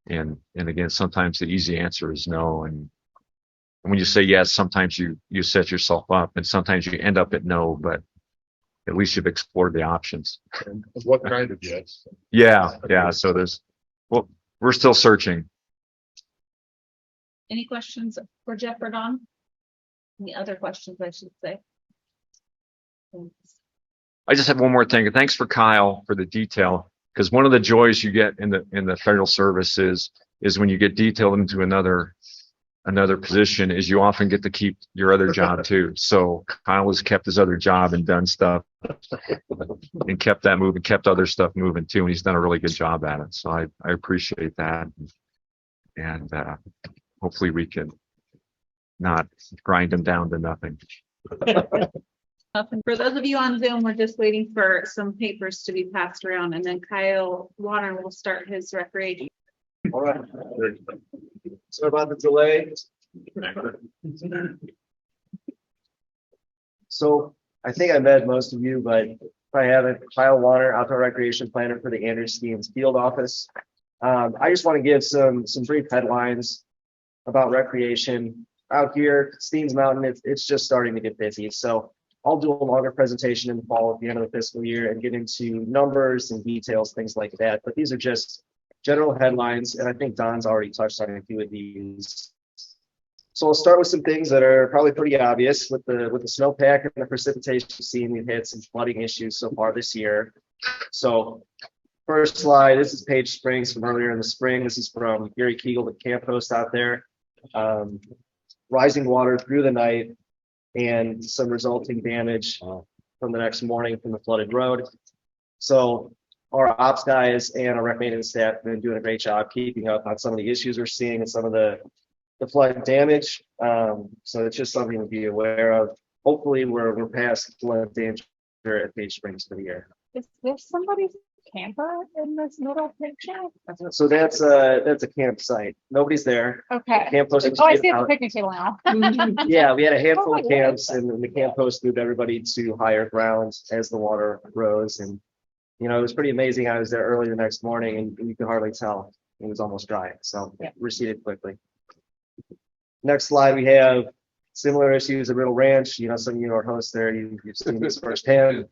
And again, sometimes the easy answer is no. And when you say yes, sometimes you set yourself up and sometimes you end up at no, but at least you've explored the options. And what kind of yes? Yeah. So we're still searching. Any questions for Jeff or Don? Any other questions, I should say? Thanks. I just have one more thing. Thanks for Kyle for the detail, because one of the joys you get in the federal service is when you get detailed into another another position is you often get to keep your other job too. So Kyle has kept his other job and done stuff and kept that moving, kept other stuff moving too. And he's done a really good job at it. So I appreciate that. And hopefully we can not grind him down to nothing. For those of you on Zoom, we're just waiting for some papers to be passed around, and then Kyle Warner will start his recreation. All right. So about the delay. So I think I met most of you, but if I haven't, Kyle Warner, outdoor recreation planner for the Andrew Steens field office. I just want to give some brief headlines about recreation out here. Steens Mountain, it's just starting to get busy. So I'll do a longer presentation in the fall at the end of the fiscal year and get into numbers and details, things like that. But these are just general headlines, and I think Don's already touched on a few of these. So I'll start with some things that are probably pretty obvious with the snowpack and the precipitation we've seen. We've had some flooding issues so far this year. So first slide, this is Page Springs from earlier in the spring. This is from Gary Kegel, the camp host out there. Rising water through the night and some resulting damage from the next morning from the flooded road. So our ops guys and our rec maintenance staff have been doing a great job keeping up on some of the issues we're seeing and some of the flood damage. So it's just something to be aware of. Hopefully we're past flood danger at Page Springs for the year. Is there somebody's camper in this middle picture? So that's a campsite. Nobody's there. Okay. Camp host Oh, I see the picnic table now. Yeah, we had a handful Oh, of camps, and the camp host moved everybody to higher ground as the water rose. And it was pretty amazing. I was there early the next morning, and you could hardly tell it was almost dry. So it receded quickly. Next slide, we have similar issues at Riddle Ranch. Some of you are hosts there. You've seen this firsthand.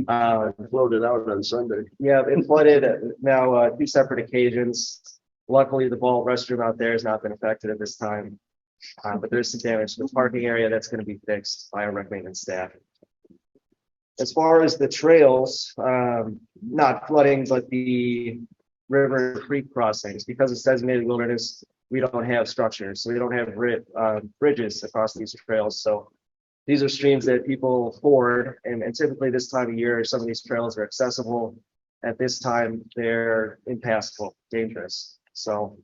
Floated out on Sunday. Yeah, it flooded now 2 separate occasions. Luckily, the vault restroom out there has not been affected at this time, but there's some damage to the parking area that's going to be fixed by our rec maintenance staff. As far as the trails, not flooding, but the river and creek crossings, because it's designated wilderness, we don't have structures, so we don't have bridges across these trails. So these are streams that people ford, and typically this time of year, some of these trails are accessible. At this time, they're impassable, dangerous. So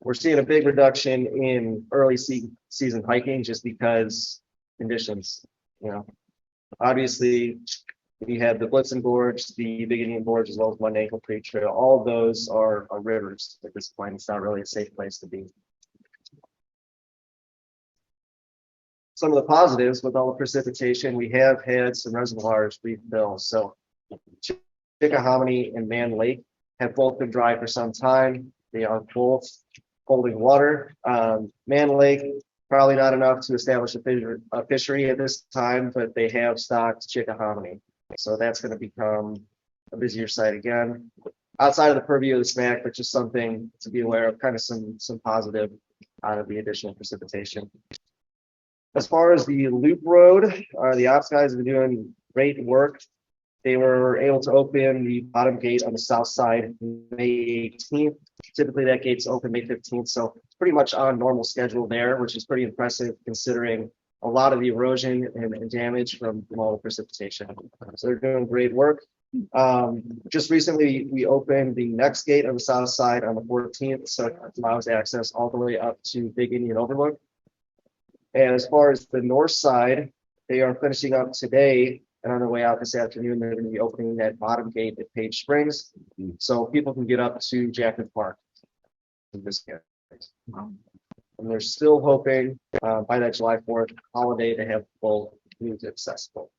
we're seeing a big reduction in early season hiking just because conditions, Obviously, we have the Blitzen Gorge, the Big Indian Gorge, as well as One Ankle Creek Trail. All of those are rivers at this point. It's not really a safe place to be. Some of the positives with all the precipitation, we have had some reservoirs refill. So Chickahominy and Man Lake have both been dry for some time. They are both holding water. Man Lake, probably not enough to establish a fishery at this time, but they have stocked Chickahominy. So that's going to become a busier site again. Outside of the purview of the SMAC, but just something to be aware of, kind of some positive out of the additional precipitation. As far as the loop road, the ops guys have been doing great work. They were able to open the bottom gate on the south side May 18th. Typically that gate's open May 15th. So pretty much on normal schedule there, which is pretty impressive considering a lot of the erosion and damage from all the precipitation. So they're doing great work. Just recently, we opened the next gate on the south side on the 14th. So it allows access all the way up to Big Indian Overlook. And as far as the north side, they are finishing up today, and on their way out this afternoon, they're going to be opening that bottom gate at Page Springs, so people can get up to Jackman Park. And they're still hoping by that July 4th holiday to have full routes accessible.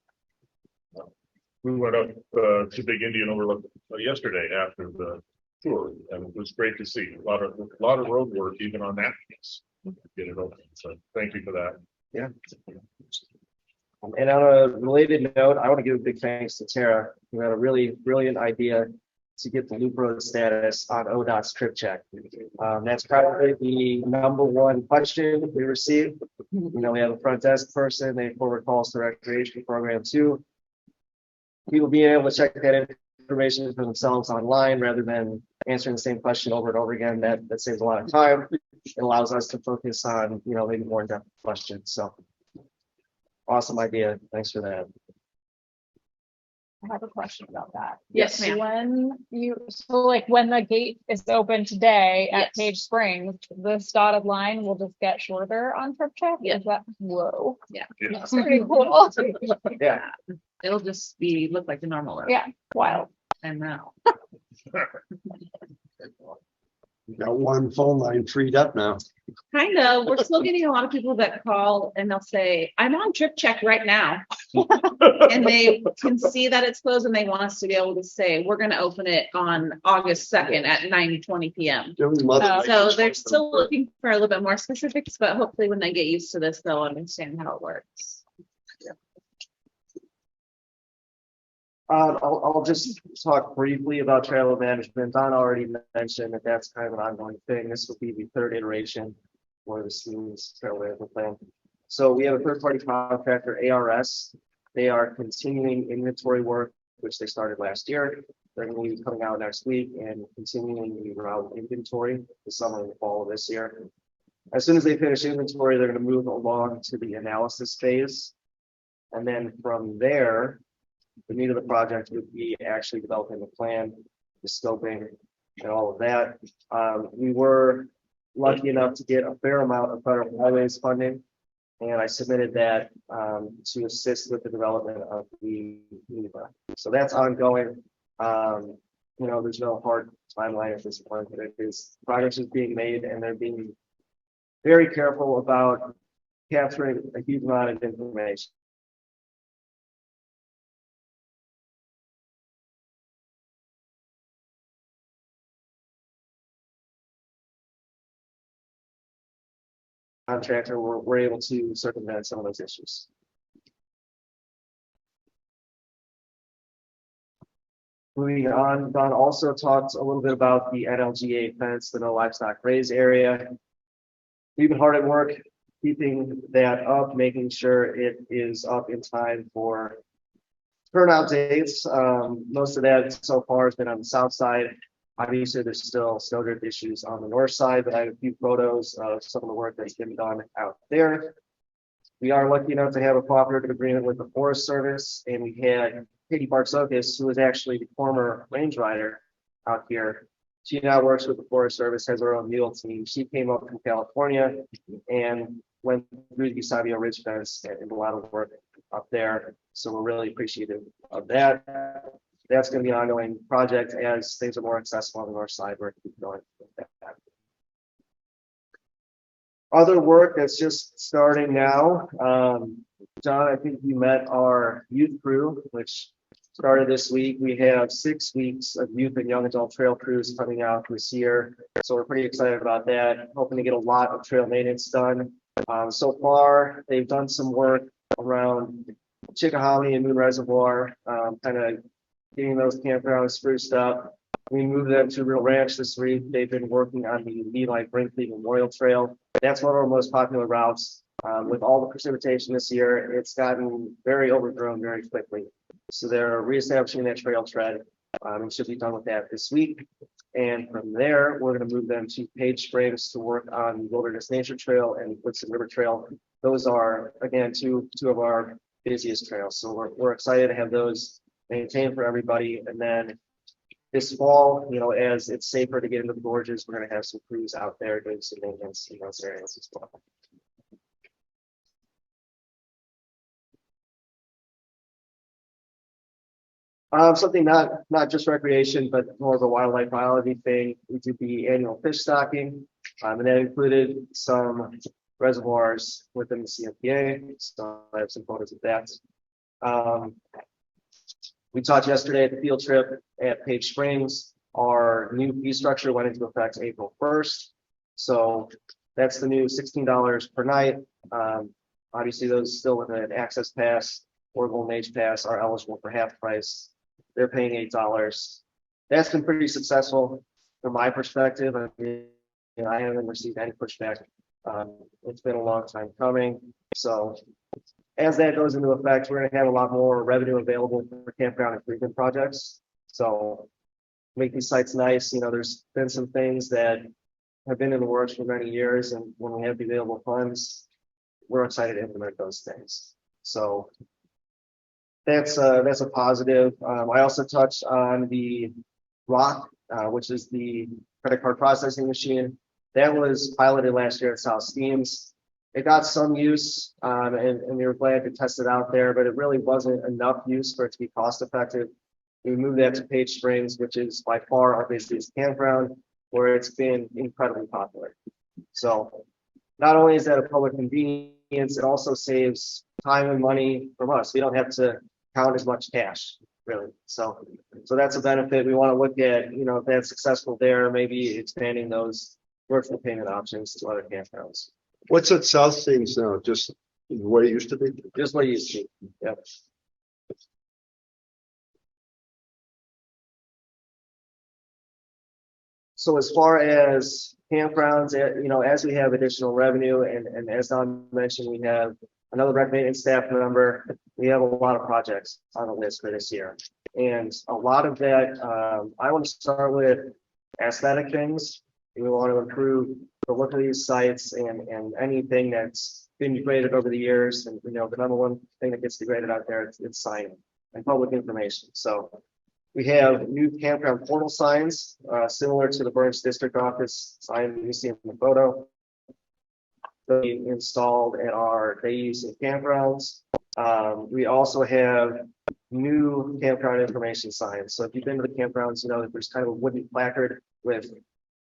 We went up to Big Indian Overlook yesterday after the tour, and it was great to see a lot of road work even on that piece. Get it open. So thank you for that. Yeah. And on a related note, I want to give a big thanks to Tara, who had a really brilliant idea to get the loop road status on ODOT's trip check. That's probably the #1 question we received. We have a front desk person, they forward calls to the recreation program too. People being able to check that information for themselves online rather than answering the same question over and over again, that saves a lot of time. it allows us to focus on, maybe more in-depth questions. So awesome idea. Thanks for that. I have a question about that. Yes, ma'am. When the gate is open today at Yes. Page Springs, this dotted line will just get shorter on Trip Check? Yeah. Is that, whoa. Yeah. That's pretty cool. Yeah. It'll just look like the normal road. Yeah, wild. And now. We got one phone line freed up now. Kind of, we're still getting a lot of people that call and they'll say, I'm on Trip Check right now. And they can see that it's closed and they want us to be able to say, we're gonna open it on August 2nd at 9:20 p.m. So they're still looking for a little bit more specifics, but hopefully when they get used to this, they'll understand how it works. I'll just talk briefly about travel management. Don already mentioned that that's kind of an ongoing thing. This will be the third iteration for the Steen's travel management plan. So we have a third-party contractor, ARS. They are continuing inventory work, which they started last year. They're going to be coming out next week and continuing the route inventory the summer and the fall of this year. As soon as they finish inventory, they're going to move along to the analysis phase. And then from there, the meat of the project would be actually developing the plan, the scoping, and all of that. We were lucky enough to get a fair amount of federal highways funding, and I submitted that to assist with the development of the NEPA. So that's ongoing. There's no hard timeline at this point, but progress is being made, and they're being very careful about capturing a huge amount of information. Contractor, we're able to circumvent some of those issues. Moving on, Don also talked a little bit about the NLGA fence, the no livestock graze area. We've been hard at work keeping that up, making sure it is up in time for turnout dates. Most of that so far has been on the south side. Obviously, there's still snowdrift issues on the north side, but I have a few photos of some of the work that's been done out there. We are lucky enough to have a cooperative agreement with the Forest Service, and we had Katie Bartzokis, who was actually the former range rider out here. She now works with the Forest Service, has her own mule team. She came up from California and went through the Sabio Ridge fence and a lot of work up there. So we're really appreciative of that. That's going to be an ongoing project as things are more accessible on the north side. We're keep going with that. Other work that's just starting now. John, I think you met our youth crew, which started this week. We have 6 weeks of youth and young adult trail crews coming out this year. So we're pretty excited about that. Hoping to get a lot of trail maintenance done. So far, they've done some work around Chickahominy and Moon Reservoir, kind of getting those campgrounds spruced up. We moved them to Real Ranch this week. They've been working on the Levi Brinkley Memorial Trail. That's one of our most popular routes. With all the precipitation this year, it's gotten very overgrown very quickly. So they're reestablishing that trail tread. And should be done with that this week. And from there, we're going to move them to Page Springs to work on the Wilderness Nature Trail and Woodson River Trail. Those are, again, two of our busiest trails. So we're excited to have those maintained for everybody. And then this fall, as it's safer to get into the gorges, we're going to have some crews out there doing some maintenance in those areas as well. Something not just recreation, but more of a wildlife biology thing. We do the annual fish stocking, and that included some reservoirs within the CMPA. So I have some photos of that. We talked yesterday at the field trip at Page Springs. Our new fee structure went into effect April 1st. So that's the new $16 per night. Obviously, those still with an access pass or golden age pass are eligible for half price. They're paying $8. That's been pretty successful from my perspective. I mean, I haven't received any pushback. It's been a long time coming. So as that goes into effect, we're going to have a lot more revenue available for campground improvement projects. So make these sites nice. There's been some things that have been in the works for many years, and when we have the available funds, we're excited to implement those things. So that's a positive. I also touched on the ROC, which is the credit card processing machine. That was piloted last year at South Steens. It got some use, and we were glad to test it out there, but it really wasn't enough use for it to be cost effective. We moved that to Page Springs, which is by far our busiest campground, where it's been incredibly popular. So not only is that a public convenience, it also saves time and money from us. We don't have to count as much cash, really. So that's a benefit. We want to look at, if that's successful there, maybe expanding those virtual payment options to other campgrounds. What's at South Steens now? Just what it used to be? Just what it used to be. Yep. So as far as campgrounds, as we have additional revenue, and as Don mentioned, we have another rec maintenance staff member. We have a lot of projects on the list for this year. And a lot of that, I want to start with aesthetic things. We want to improve the look of these sites and anything that's been degraded over the years. And, the number one thing that gets degraded out there, it's sign and public information. So we have new campground portal signs, similar to the Burns District Office sign you see in the photo. They installed at our day use in campgrounds. We also have new campground information signs. So if you've been to the campgrounds, that there's kind of a wooden placard with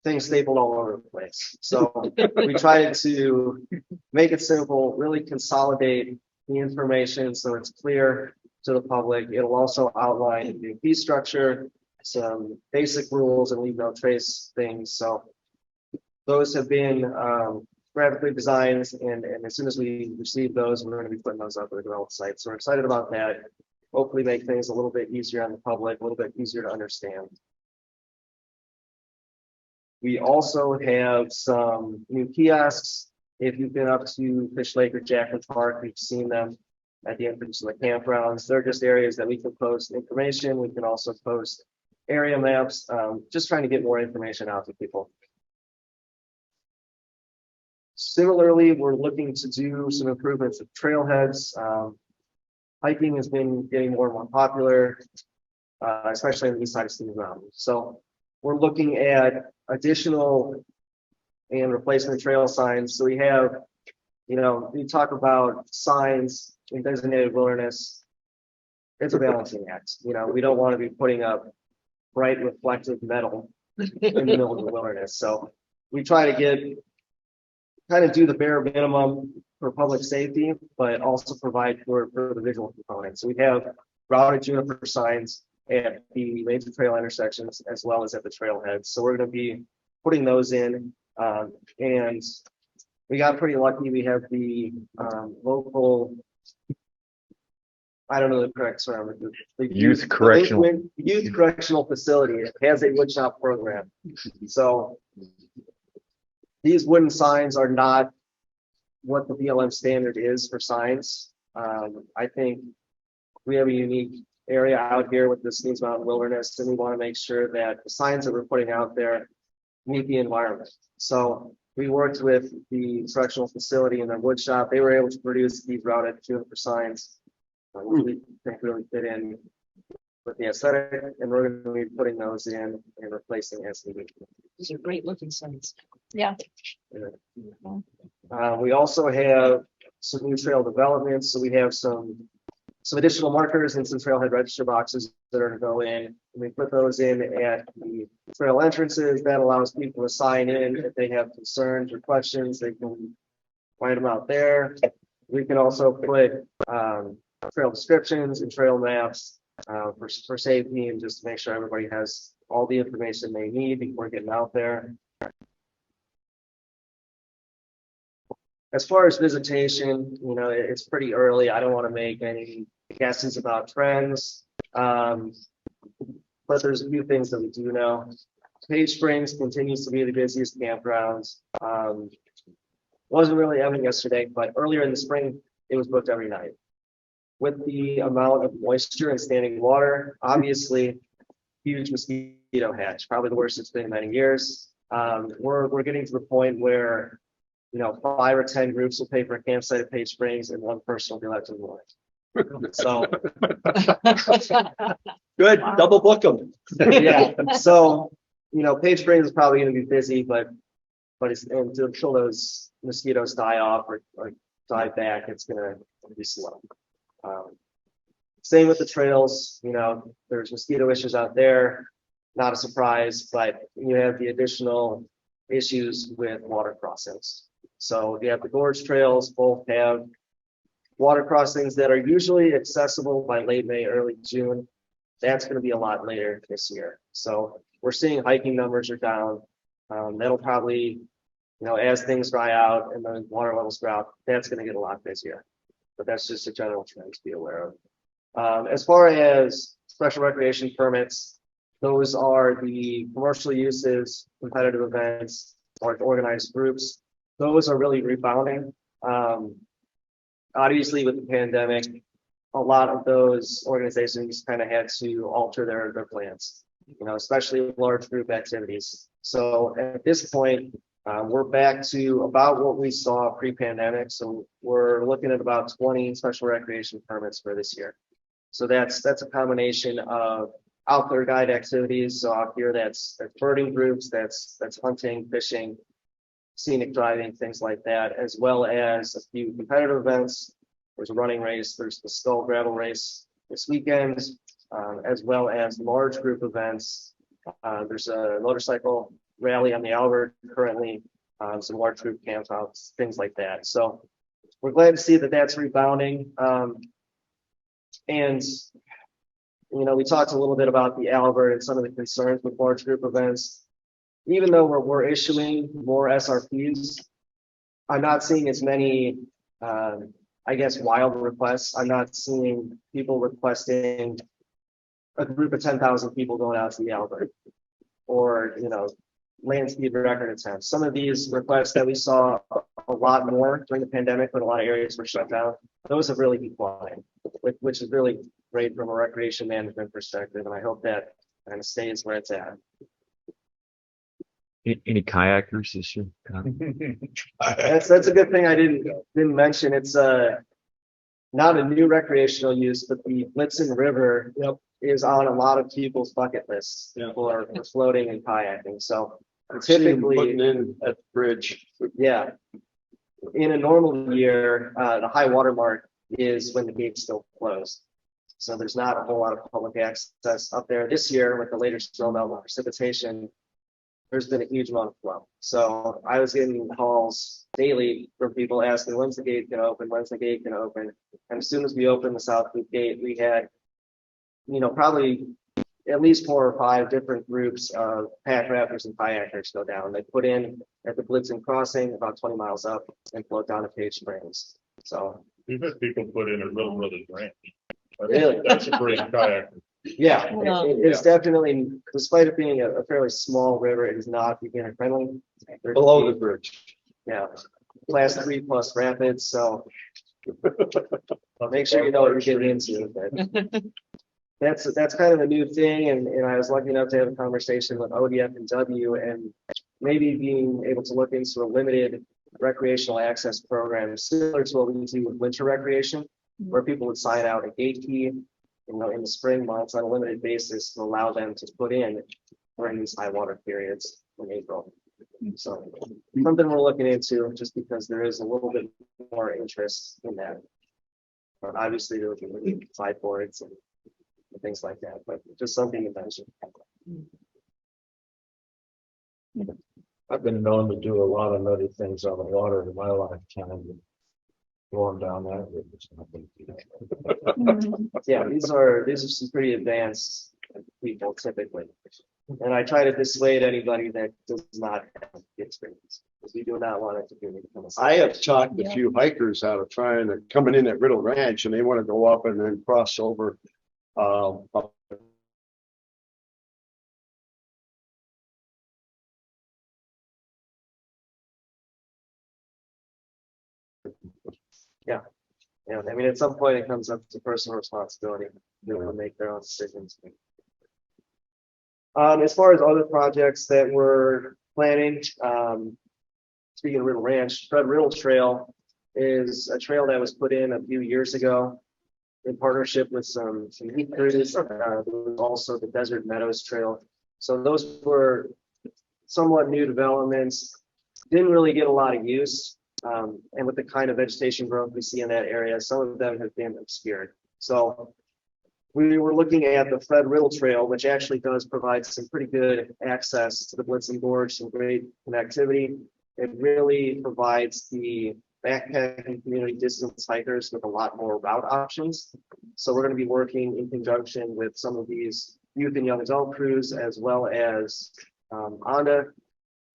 things stapled all over the place. So we tried to make it simple, really consolidate the information so it's clear to the public. It'll also outline the fee structure, some basic rules, and leave no trace things. So those have been graphically designed, and as soon as we receive those, we're going to be putting those up on the developed site. So we're excited about that. Hopefully make things a little bit easier on the public, a little bit easier to understand. We also have some new kiosks. If you've been up to Fish Lake or Jackman Park, you've seen them at the entrance of the campgrounds. They're just areas that we can post information. We can also post area maps, just trying to get more information out to people. Similarly, we're looking to do some improvements of trailheads. Hiking has been getting more and more popular, especially on the east side of Steen Mountain. So we're looking at additional and replacement trail signs. So we have, we talk about signs in designated wilderness. It's a balancing act. We don't want to be putting up bright reflective metal in the middle of the wilderness. So we try to do the bare minimum for public safety, but also provide for the visual component. So we have routed juniper signs at the major trail intersections as well as at the trailheads. So we're going to be putting those in, and we got pretty lucky. We have the local, I don't know the correct term, the Youth correctional. youth correctional facility. It has a woodshop program. So these wooden signs are not what the BLM standard is for signs. I think we have a unique area out here with the Steens Mountain Wilderness, and we want to make sure that the signs that we're putting out there meet the environment. So we worked with the correctional facility in their wood shop. They were able to produce these routed juniper signs, which we think really fit in with the aesthetic, and we're going to be putting those in and replacing as needed. These are great looking signs. Yeah. We also have some new trail developments. So we have some additional markers and some trailhead register boxes that are to go in. And we put those in at the trail entrances. That allows people to sign in if they have concerns or questions. They can find them out there. We can also put trail descriptions and trail maps for safety and just to make sure everybody has all the information they need before getting out there. As far as visitation, it's pretty early. I don't want to make any guesses about trends, but there's a few things that we do know. Page Springs continues to be the busiest campgrounds. Wasn't really evident yesterday, but earlier in the spring, it was booked every night. With the amount of moisture and standing water, obviously, huge mosquito hatch, probably the worst it's been in many years. We're getting to the point where, 5 or 10 groups will pay for a campsite at Page Springs and one person will be allowed to move. So, Good, double book them. yeah, so, Page Springs is probably gonna be busy, but it's, until those mosquitoes die off or die back, it's gonna be slow. Same with the trails, there's mosquito issues out there, not a surprise, but you have the additional issues with water crossings. So you have the gorge trails, both have water crossings that are usually accessible by late May, early June. That's going to be a lot later this year. So we're seeing hiking numbers are down. That'll probably, as things dry out and the water levels drop, that's going to get a lot busier. But that's just a general trend to be aware of. As far as special recreation permits, those are the commercial uses, competitive events, or organized groups. Those are really rebounding. Obviously, with the pandemic, a lot of those organizations kind of had to alter their plans, especially with large group activities. So at this point, we're back to about what we saw pre-pandemic. So we're looking at about 20 special recreation permits for this year. So that's a combination of outdoor guide activities. So out here, that's birding groups, that's hunting, fishing, scenic driving, things like that, as well as a few competitive events. There's a running race, there's the Skull Gravel race this weekend, as well as large group events. There's a motorcycle rally on the Albert currently, some large group campouts, things like that. So we're glad to see that that's rebounding. And we talked a little bit about the Albert and some of the concerns with large group events. Even though we're issuing more SRPs, I'm not seeing as many, wild requests. I'm not seeing people requesting a group of 10,000 people going out to the Albert or, land speed record attempts. Some of these requests that we saw a lot more during the pandemic when a lot of areas were shut down, those have really declined, which is really great from a recreation management perspective. And I hope that kind of stays where it's at. Any kayakers this year? That's a good thing I didn't mention. It's not a new recreational use, but the Blitzen River is on a lot of people's bucket lists for floating and kayaking. So typically Putting in at the bridge. Yeah. In a normal year, the high water mark is when the gate's still closed. So there's not a whole lot of public access up there. This year with the later snowmelt and precipitation, there's been a huge amount of flow. So I was getting calls daily from people asking, when's the gate going to open? When's the gate going to open? And as soon as we opened the South Loop gate, we had, probably at least 4 or 5 different groups of pack rafters and kayakers go down. They put in at the Blitzen crossing about 20 miles up and float down to Page Springs. So We've had people put in a Little Brothers Ranch. Really? That's a great kayak. yeah, it's definitely, despite it being a fairly small river, it is not beginner friendly. Below the bridge. Yeah, class 3 plus rapids. So make sure you know what you're getting into. But that's kind of a new thing, and I was lucky enough to have a conversation with ODF and W, and maybe being able to look into a limited recreational access program similar to what we do with winter recreation, where people would sign out a gate key, in the spring months on a limited basis to allow them to put in during these high water periods in April. So something we're looking into, just because there is a little bit more interest in that. But obviously, there would be sideboards and things like that, but just something to mention. I've been known to do a lot of nutty things on the water in my lifetime. Going down that river is not gonna be that. Yeah, these are some pretty advanced people typically. And I try to dissuade anybody that does not have the experience, because we do not want it to be. I have talked a few hikers out of coming in at Riddle Ranch, and they want to go up and then cross over. Yeah. I mean, at some point it comes up to personal responsibility. To make their own decisions. As far as other projects that we're planning. Speaking of Riddle Ranch, Fred Riddle Trail is a trail that was put in a few years ago in partnership with some heat crews. There was also the Desert Meadows Trail. So those were somewhat new developments, didn't really get a lot of use. And with the kind of vegetation growth we see in that area, some of them have been obscured. So we were looking at the Fred Riddle Trail, which actually does provide some pretty good access to the Blitzen Gorge, some great connectivity. It really provides the backpacking community distance hikers with a lot more route options. So we're going to be working in conjunction with some of these youth and young adult crews, as well as ONDA.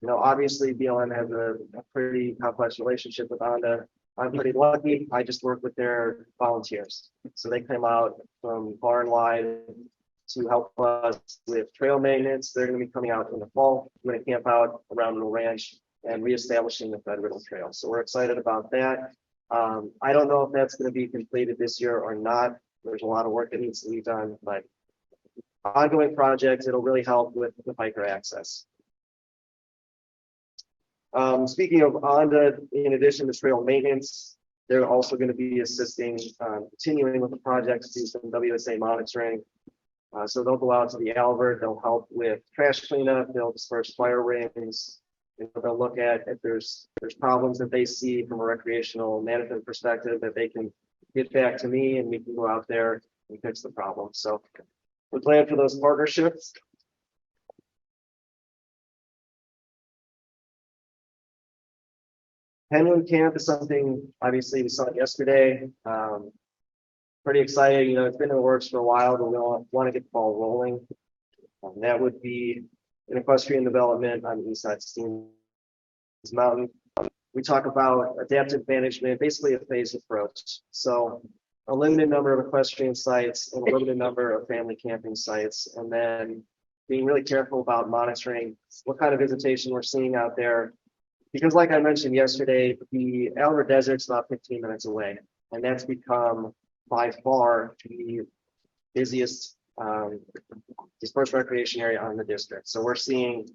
You know, obviously BLM has a pretty complex relationship with ONDA. I'm pretty lucky. I just work with their volunteers. So they came out from far and wide to help us with trail maintenance. They're going to be coming out in the fall. We're going to camp out around the ranch and reestablishing the Fred Riddle Trail. So we're excited about that. I don't know if that's going to be completed this year or not. There's a lot of work that needs to be done, but ongoing projects, it'll really help with hiker access. Speaking of ONDA, in addition to trail maintenance, they're also going to be assisting, continuing with the project to do some WSA monitoring. So they'll go out to the Albert, they'll help with trash cleanup, they'll disperse fire rings, and they'll look at if there's problems that they see from a recreational management perspective that they can get back to me and we can go out there and fix the problem. So we plan for those partnerships. Penguin Camp is something, obviously, we saw it yesterday. Pretty exciting. You know, it's been in the works for a while, but we want to get the ball rolling. That would be an equestrian development on the east side of Steen Mountain. We talk about adaptive management, basically a phased approach. So a limited number of equestrian sites and a limited number of family camping sites, and then being really careful about monitoring what kind of visitation we're seeing out there. Because like I mentioned yesterday, the Albert Desert's about 15 minutes away, and that's become by far the busiest dispersed recreation area on the district. So we're seeing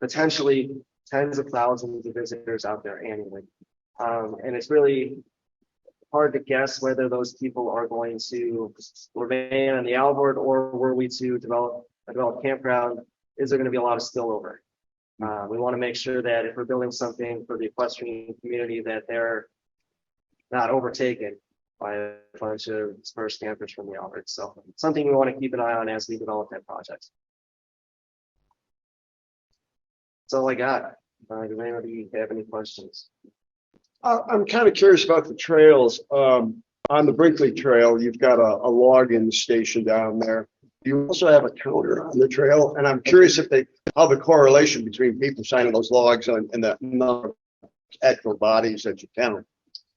potentially tens of thousands of visitors out there annually. And it's really hard to guess whether those people are going to remain on the Albert, or were we to develop a campground, is there going to be a lot of spillover? We want to make sure that if we're building something for the equestrian community, that they're not overtaken by a bunch of dispersed campers from the Albert. So something we want to keep an eye on as we develop that project. That's all I got. Does anybody have any questions? I'm kind of curious about the trails. On the Brinkley Trail, you've got a log-in station down there. You also have a counter on the trail, and I'm curious if how the correlation between people signing those logs and the number of actual bodies that you count.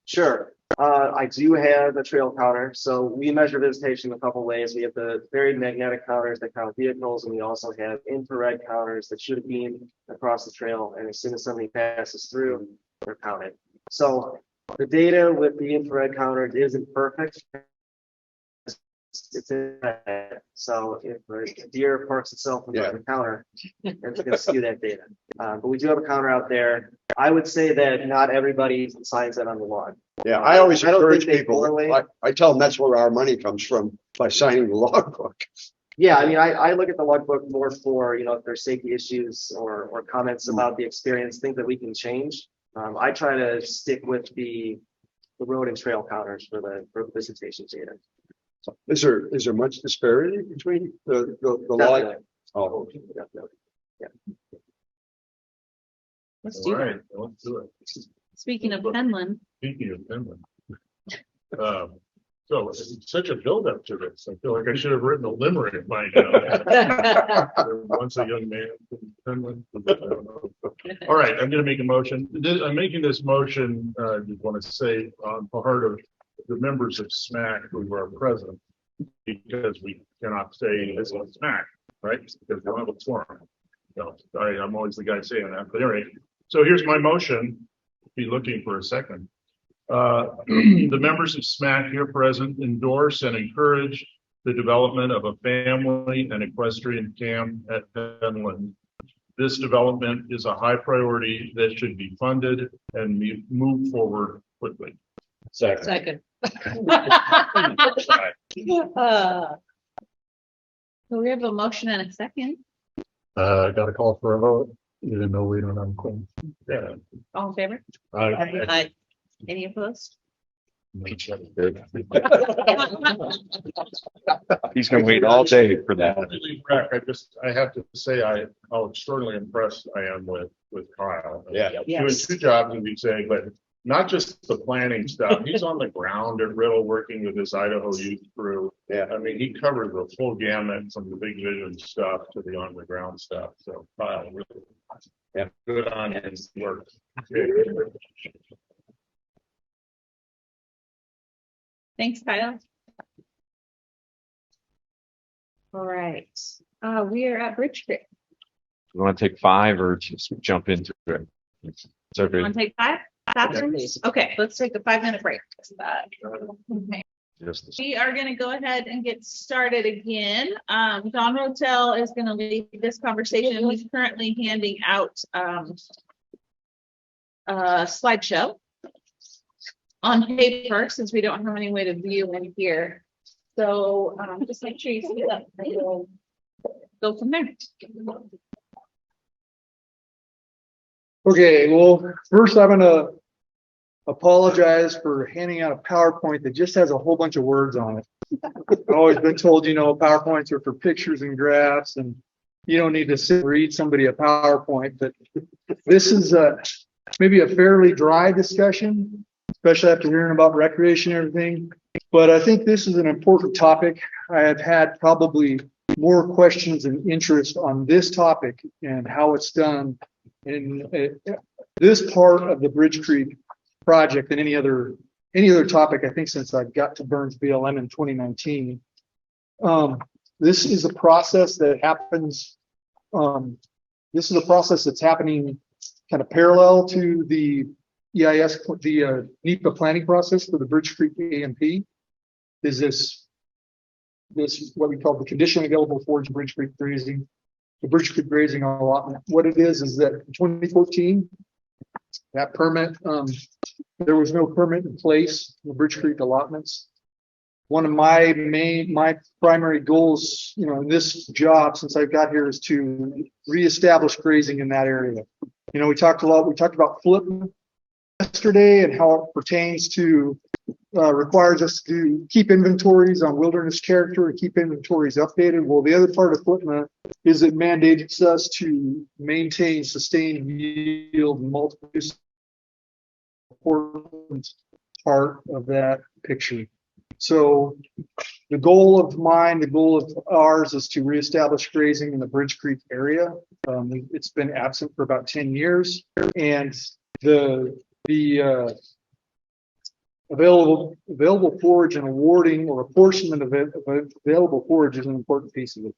Sure. I do have a trail counter. So we measure visitation a couple ways. We have the very magnetic counters that count vehicles, and we also have infrared counters that shoot a beam across the trail. And as soon as somebody passes through, they're counted. So the data with the infrared counter isn't perfect. It's in that. So if a deer parks itself in front of the counter, it's going to skew that data. But we do have a counter out there. I would say that not everybody signs that on the log. Yeah, I always encourage people. I tell them that's where our money comes from, by signing the logbook. Yeah, I mean, I look at the logbook more for, you know, if there's safety issues or comments about the experience, things that we can change. I try to stick with the road and trail counters for the visitation data. Is there much disparity between the log? Oh, definitely. Yeah. Let's All do right, that. let's do it. Speaking of Penland, Speaking of Finland. So it's such a buildup to this. I feel like I should have written a limerick by now. Once a young man from Finland. I don't know. All right, I'm going to make a motion. I'm making this motion, I just want to say, on part of the members of SMAC who are present, because we cannot say this on SMAC, right? Because we don't have a forum. No, I'm always the guy saying that. But anyway, so here's my motion. Be looking for a second. The members of SMAC here present endorse and encourage the development of a family and equestrian camp at Penland this development is a high priority that should be funded and move forward quickly. Second. Second. So we have a motion and a second. Got a call for a vote, even though we don't have a quorum. Yeah. All in favor? I- Any opposed? He's gonna wait all day for that. I have to say, how extraordinarily impressed I am with Kyle. Yeah. Doing Yes. 2 jobs, as we say, but not just the planning stuff. He's on the ground at Riddle working with his Idaho youth crew. Yeah. I mean, he covers the full gamut from the big vision stuff to the on the ground stuff. So Kyle, really, Yeah. good on his work. Thanks, Kyle. All right, we are at Bridge Creek. You want to take 5 or just jump into it? It's You okay. want to take 5? Bathrooms? Okay, let's take a 5-minute break. Okay. Just- We are going to go ahead and get started again. Don Rotel is going to lead this conversation. He's currently handing out a slideshow on paper since we don't have any way to view in here. So just make sure you see that. We'll go from there. Okay, well, first I'm gonna apologize for handing out a PowerPoint that just has a whole bunch of words on it. I've always been told, PowerPoints are for pictures and graphs, and you don't need to sit and read somebody a PowerPoint, but this is maybe a fairly dry discussion, especially after hearing about recreation and everything. But I think this is an important topic. I have had probably more questions and interest on this topic and how it's done in this part of the Bridge Creek project than any other topic, I think, since I got to Burns BLM in 2019. This is a process that happens. This is a process that's happening kind of parallel to the EIS, the NEPA planning process for the Bridge Creek AMP. Is this what we call the condition available forage Bridge Creek grazing, the Bridge Creek grazing allotment. What it is that in 2014, that permit, there was no permit in place for Bridge Creek allotments. One of my primary goals, in this job since I got here is to reestablish grazing in that area. We talked about flipping yesterday and how it pertains to requires us to keep inventories on wilderness character and keep inventories updated. Well, the other part of FLIPMA is it mandates us to maintain sustained yield and multiple use. Important part of that picture. So the goal of ours is to reestablish grazing in the Bridge Creek area. It's been absent for about 10 years, and the available forage and awarding or apportionment of available forage is an important piece of it.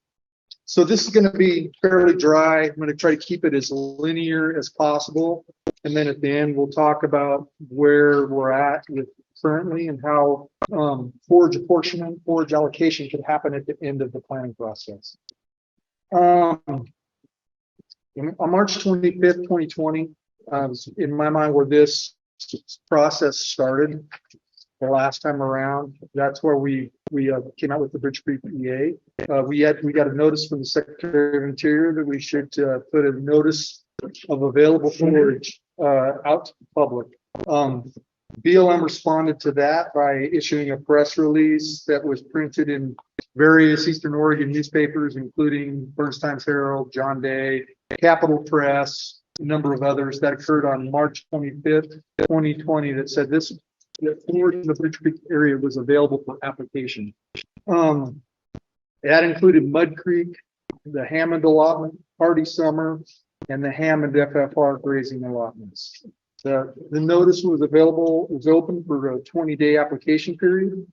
So this is going to be fairly dry. I'm going to try to keep it as linear as possible. And then at the end, we'll talk about where we're at with currently and how forage apportionment, forage allocation can happen at the end of the planning process. On March 25th, 2020, in my mind, where this process started the last time around, that's where we came out with the Bridge Creek EA. We got a notice from the Secretary of Interior that we should put a notice of available forage out to the public. BLM responded to that by issuing a press release that was printed in various Eastern Oregon newspapers, including Burns Times Herald, John Day, Capital Press, a number of others. That occurred on March 25th, 2020, that said that forage in the Bridge Creek area was available for application. That included Mud Creek, the Hammond allotment, Hardy Summer, and the Hammond FFR grazing allotments. The notice was open for a 20-day application period.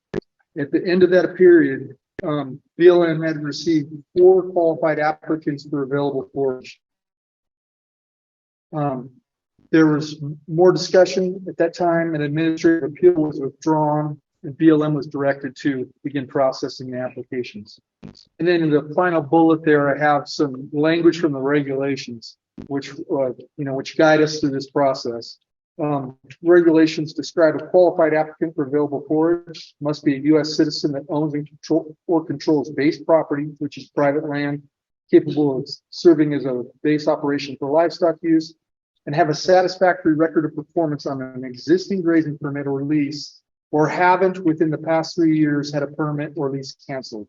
At the end of that period, BLM had received 4 qualified applicants for available forage. There was more discussion at that time. An administrative appeal was withdrawn, and BLM was directed to begin processing the applications. And then in the final bullet there, I have some language from the regulations, which, which guide us through this process. Regulations describe a qualified applicant for available forage must be a U.S. citizen that owns and controls base property, which is private land, capable of serving as a base operation for livestock use, and have a satisfactory record of performance on an existing grazing permit or lease, or haven't within the past 3 years had a permit or lease canceled.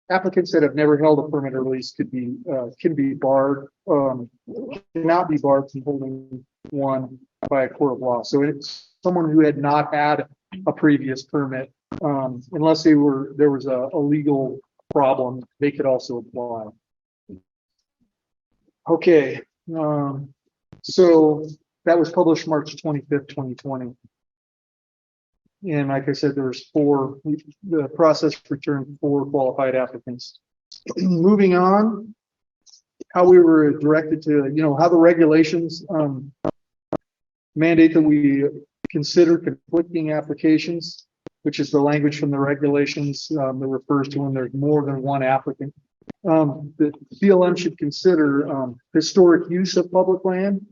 Applicants that have never held a permit or lease can be barred, cannot be barred from holding one by a court of law. So it's someone who had not had a previous permit, unless there was a legal problem, they could also apply. Okay, so that was published March 25th, 2020. And like I said, there was the process returned 4 qualified applicants. Moving on, how we were directed to, how the regulations mandate that we consider conflicting applications, which is the language from the regulations that refers to when there's more than one applicant. The BLM should consider historic use of public land,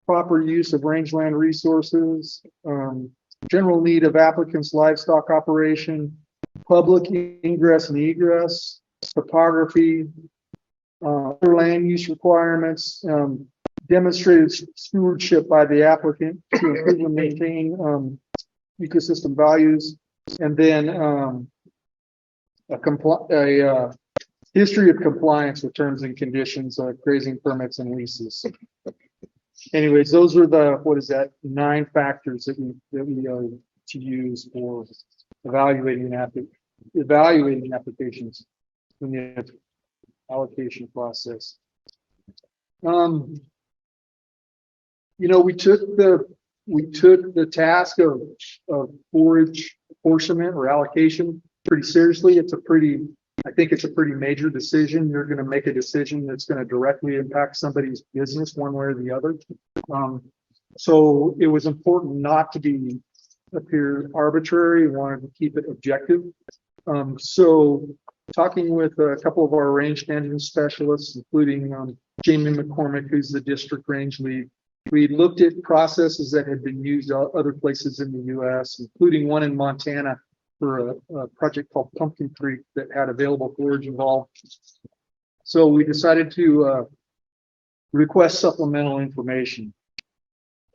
proper use of rangeland resources, general need of applicants' livestock operation, public ingress and egress, topography, land use requirements, demonstrated stewardship by the applicant to improve and maintain ecosystem values, and then a history of compliance with terms and conditions of grazing permits and leases. Anyways, those are the 9 factors that we are to use for evaluating applications in the allocation process. We took the task of forage apportionment or allocation pretty seriously. I think it's a pretty major decision. You're going to make a decision that's going to directly impact somebody's business one way or the other. So it was important not to appear arbitrary. We wanted to keep it objective. So talking with a couple of our range management specialists, including Jamie McCormick, who's the district range lead, we looked at processes that had been used other places in the U.S., including one in Montana for a project called Pumpkin Creek that had available forage involved. So we decided to request supplemental information.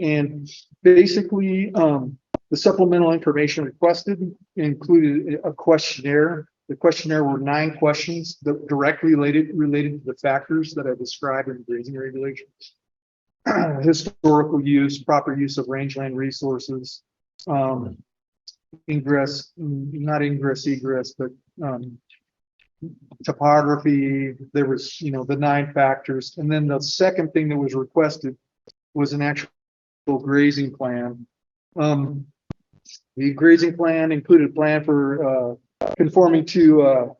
And basically, the supplemental information requested included a questionnaire. The questionnaire were 9 questions that directly related to the factors that I described in the grazing regulations. Historical use, proper use of rangeland resources, egress, but topography. There was, the 9 factors. And then the second thing that was requested was an actual grazing plan. The grazing plan included a plan for conforming to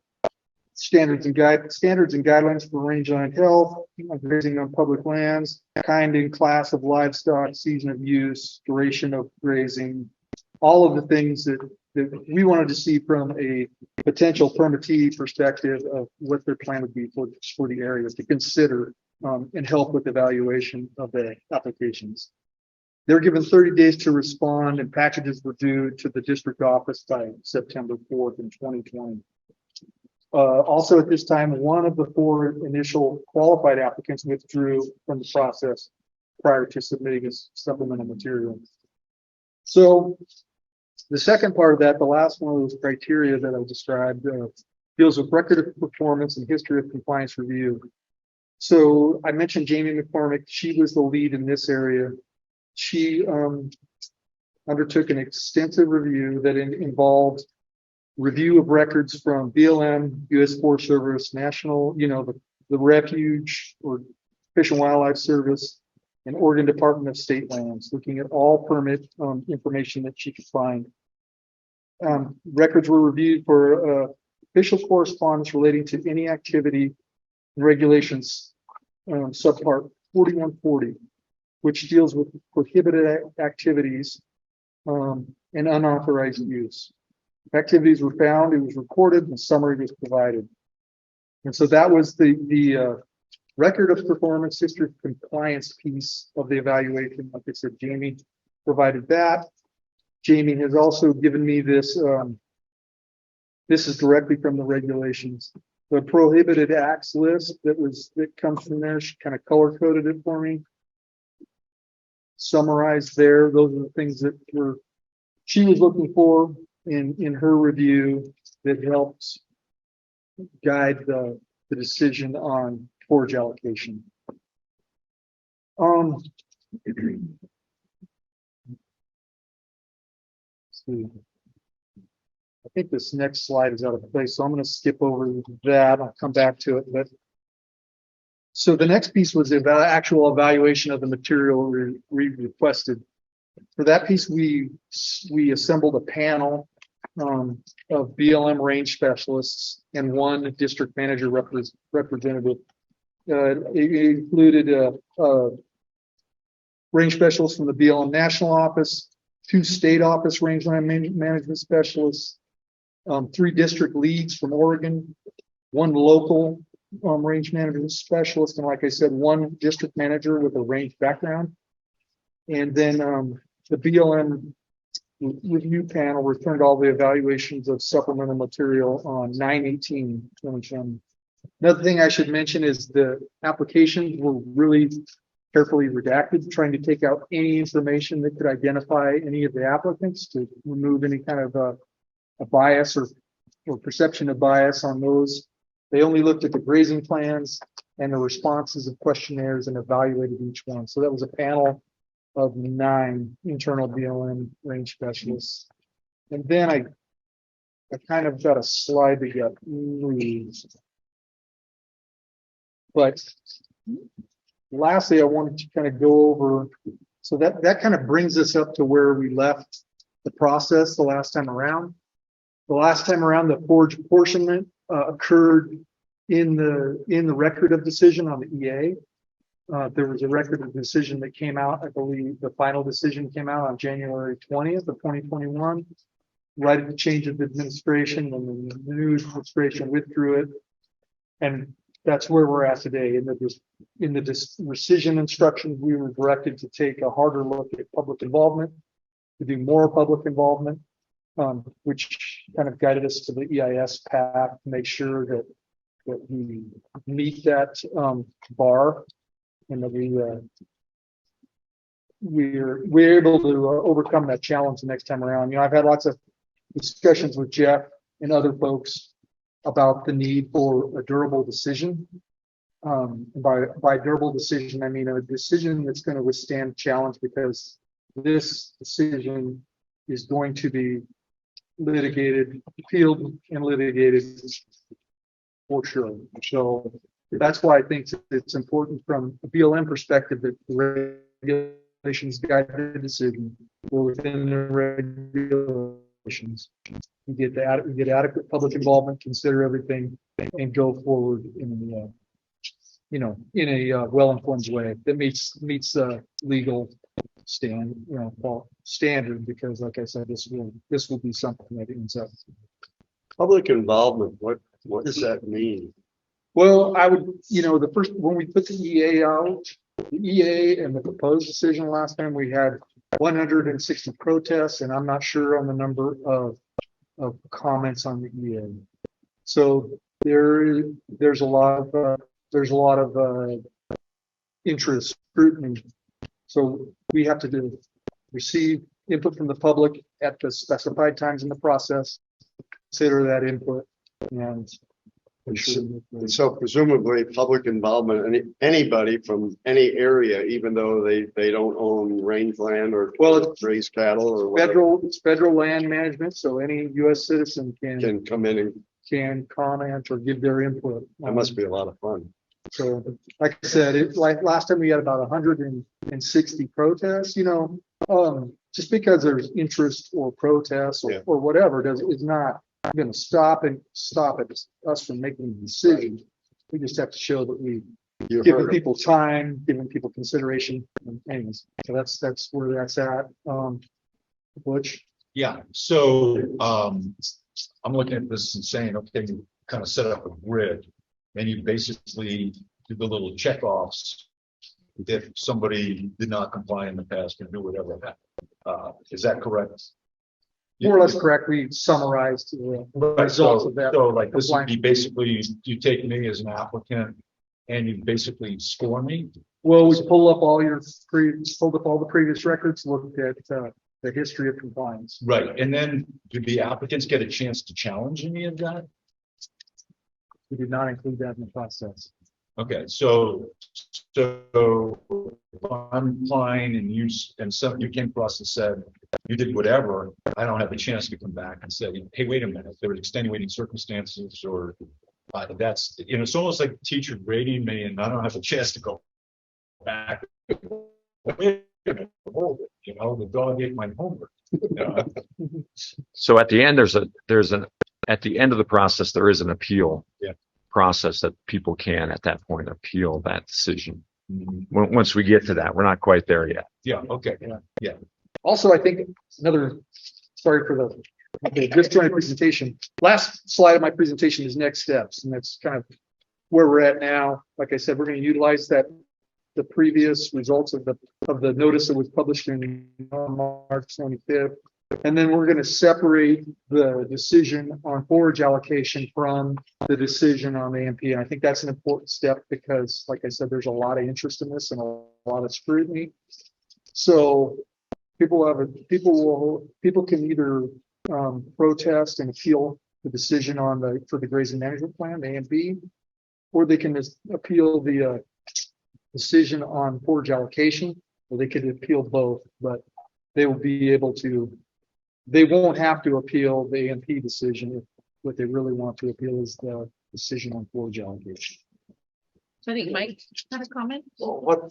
standards and guidelines for rangeland health, grazing on public lands, kind and class of livestock, season of use, duration of grazing, all of the things that we wanted to see from a potential permittee perspective of what their plan would be for the area to consider and help with evaluation of the applications. They were given 30 days to respond, and packages were due to the district office by September 4th in 2020. Also at this time, one of the 4 initial qualified applicants withdrew from the process prior to submitting his supplemental material. So the second part of that, the last one of those criteria that I described, deals with record of performance and history of compliance review. So I mentioned Jamie McCormick. She was the lead in this area. She undertook an extensive review that involved review of records from BLM, U.S. Forest Service, National, the Refuge or Fish and Wildlife Service, and Oregon Department of State Lands, looking at all permit information that she could find. Records were reviewed for official correspondence relating to any activity and regulations, subpart 4140, which deals with prohibited activities and unauthorized use. Activities were found, it was recorded, and a summary was provided. And so that was the record of performance, history of compliance piece of the evaluation. Like I said, Jamie provided that. Jamie has also given me this, this is directly from the regulations. The prohibited acts list that comes from there, she kind of color coded it for me. Summarized there, those are the things that she was looking for in her review that helps guide the decision on forage allocation. Let's see. I think this next slide is out of place, so I'm going to skip over that. I'll come back to it. But so the next piece was the actual evaluation of the material we requested. For that piece, we assembled a panel of BLM range specialists and one district manager representative. It included range specialists from the BLM National Office, 2 state office rangeland management specialists, 3 district leads from Oregon, 1 local range management specialist, and like I said, 1 district manager with a range background. And then the BLM review panel returned all the evaluations of supplemental material on 9/18/2020. Another thing I should mention is the applications were really carefully redacted, trying to take out any information that could identify any of the applicants to remove any kind of a bias or perception of bias on those. They only looked at the grazing plans and the responses of questionnaires and evaluated each one. So that was a panel of 9 internal BLM range specialists. And then I kind of got a slide that got moved. But lastly, I wanted to kind of go over, so that kind of brings us up to where we left the process the last time around. The last time around, the forage apportionment occurred in the record of decision on the EA. There was a record of decision that came out, I believe the final decision came out on January 20th of 2021, right at the change of administration, and the new administration withdrew it. And that's where we're at today. In the rescission instructions, we were directed to take a harder look at public involvement, to do more public involvement, which kind of guided us to the EIS path to make sure that we meet that bar, and that we're able to overcome that challenge the next time around. You know, I've had lots of discussions with Jeff and other folks about the need for a durable decision. By durable decision, I mean a decision that's going to withstand challenge, because this decision is going to be litigated, appealed and litigated for sure. So that's why I think it's important from a BLM perspective that the regulations guide the decision. We're within the regulations. We get adequate public involvement, consider everything, and go forward in a well-informed way that meets legal standard. Because, like I said, this will be something that ends up. Public involvement, what does that mean? Well, I would, the first, when we put the EA out, the EA and the proposed decision last time, we had 160 protests, and I'm not sure on the number of comments on the EA. So there's a lot of interest, scrutiny. So we have to receive input from the public at the specified times in the process, consider that input, and so presumably public involvement, anybody from any area, even though they don't own rangeland or raise cattle or whatever. It's federal land management, so any U.S. citizen can come in and can comment or give their input. That must be a lot of fun. So, like I said, like last time we had about 160 protests. Just because there's interest or protests or whatever is not going to stop us from making a decision. We just have to show that we giving people time, giving people consideration. Anyways, so that's where that's at. Butch. Yeah, so, I'm looking at this and saying, okay, you kind of set up a grid. And you basically do the little checkoffs. If somebody did not comply in the past and do whatever. Is that correct? More or less correct. We summarized the Right, results so, of that. so like this would be compliance. basically, you take me as an applicant and you basically score me? Well, we pulled up all the previous records, looked at, the history of compliance. Right, and then do the applicants get a chance to challenge any of that? We did not include that in the process. Okay, so if I'm applying and you came across and said, you did whatever, I don't have a chance to come back and say, hey, wait a minute, there were extenuating circumstances or that's, it's almost like the teacher grading me and I don't have a chance to go back. Wait a minute, hold it, the dog ate my homework. So at the end, at the end of the process, there is an appeal. Yeah. Process that people can at that point appeal that decision. Once we get to that, we're not quite there yet. Yeah, okay, yeah. Also, I think sorry for the disjointed presentation. Last slide of my presentation is next steps, and that's kind of where we're at now. Like I said, we're going to utilize the previous results of the notice that was published in March 25th. And then we're going to separate the decision on forage allocation from the decision on the AMP. And I think that's an important step because, like I said, there's a lot of interest in this and a lot of scrutiny. So people can either protest and appeal the decision for the grazing management plan, the AMP, or they can just appeal the decision on forage allocation, or they could appeal both, but they will be able to. They won't have to appeal the AMP decision if what they really want to appeal is the decision on forage allocation. So I think Mike had a comment. Well, what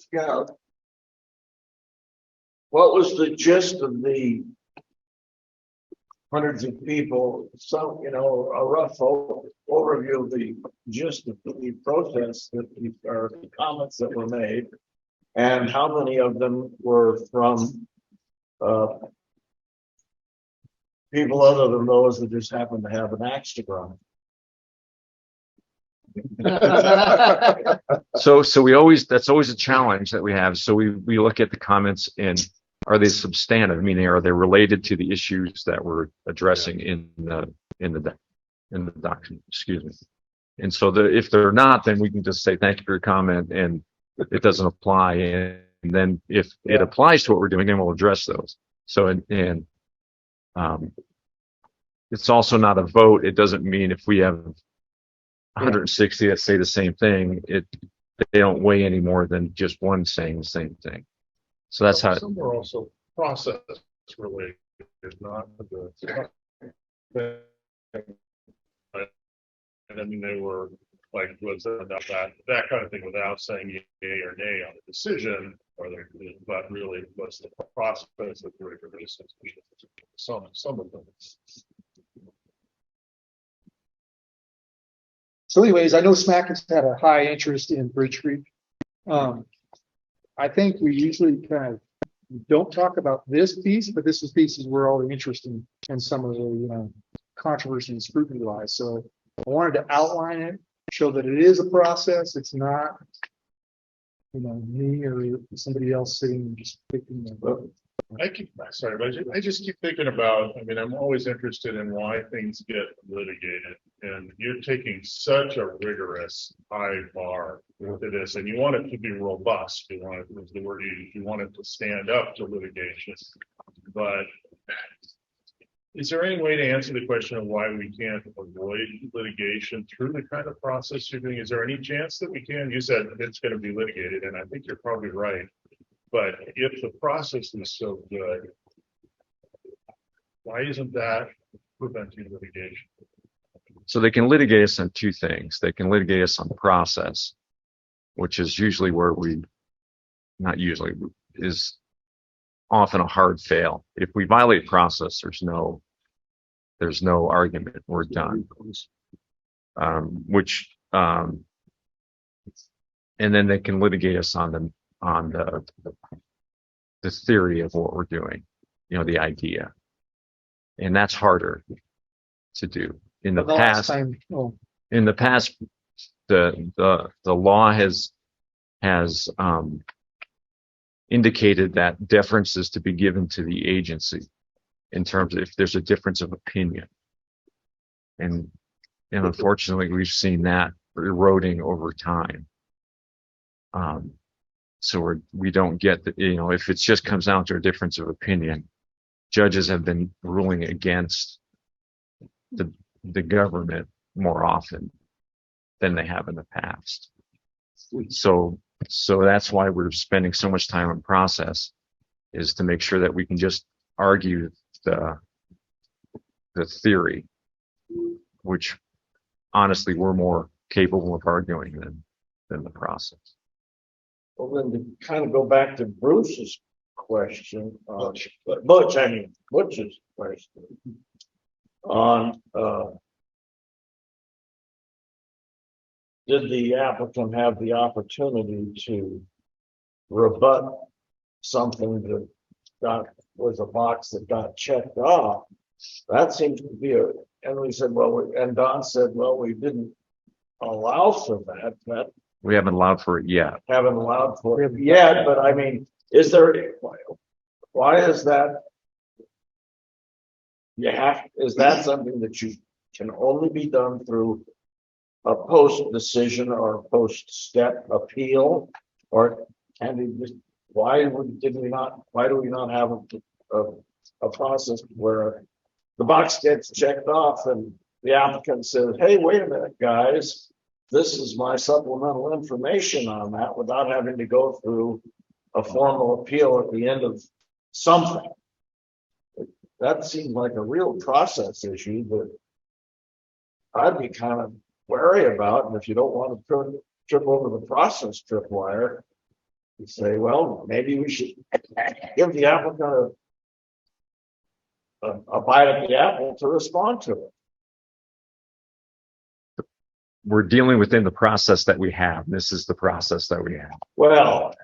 was the gist of the hundreds of people? So, a rough overview of the gist of the process or the comments that were made, and how many of them were from people other than those that just happen to have an axe to grind. So that's always a challenge that we have. So we look at the comments and are they substantive, meaning are they related to the issues that we're addressing in the document, excuse me. And so if they're not, then we can just say, thank you for your comment and it doesn't apply. And then if it applies to what we're doing, then we'll address those. So, it's also not a vote. It doesn't mean if we have 160 that say the same thing, they don't weigh any more than just one saying the same thing. So that's how. Some are also process related, not the. And I mean, they were like, was that kind of thing without saying yay or nay on the decision, but really what's the process of some of them. So anyways, I know SMAC has had a high interest in Bridge Creek. I think we usually kind of don't talk about this piece, but this is pieces where all the interest in some of the controversy and scrutiny lies. So I wanted to outline it, show that it is a process. It's not, me or somebody else sitting and just picking the vote. I just keep thinking about, I'm always interested in why things get litigated, and you're taking such a rigorous high bar to this, and you want it to be robust. You want it, was the word you want it to stand up to litigation. But is there any way to answer the question of why we can't avoid litigation through the kind of process you're doing? Is there any chance that we can? You said it's going to be litigated, and I think you're probably right. But if the process is so good, why isn't that preventing litigation? So they can litigate us on two things. They can litigate us on the process, which is usually where is often a hard fail. If we violate process, there's no argument. We're done. And then they can litigate us on the theory of what we're doing, the idea. And that's harder to do. In the The last past, time, oh, in the past, the law has indicated that deference is to be given to the agency in terms of if there's a difference of opinion. And unfortunately, we've seen that eroding over time. So we don't get the, if it just comes down to a difference of opinion, judges have been ruling against the government more often than they have in the past. So that's why we're spending so much time on process, is to make sure that we can just argue the theory, which honestly we're more capable of arguing than the process. Well, then to kind of go back to Bruce's question, Butch's question on, did the applicant have the opportunity to rebut something that was a box that got checked off? That seems to be and we said, and Don said, well, we didn't allow for that. We haven't allowed for it yet. Haven't allowed for it yet, but I mean, why is that? Is that something that you can only be done through a post decision or a post step appeal? Or why do we not have a process where the box gets checked off and the applicant says, hey, wait a minute, guys, this is my supplemental information on that, without having to go through a formal appeal at the end of something? That seems like a real process issue that I'd be kind of wary about. And if you don't want to trip over the process tripwire, you say, well, maybe we should give the applicant a bite at the apple to respond to it. We're dealing within the process that we have. This is the process that we have. Well,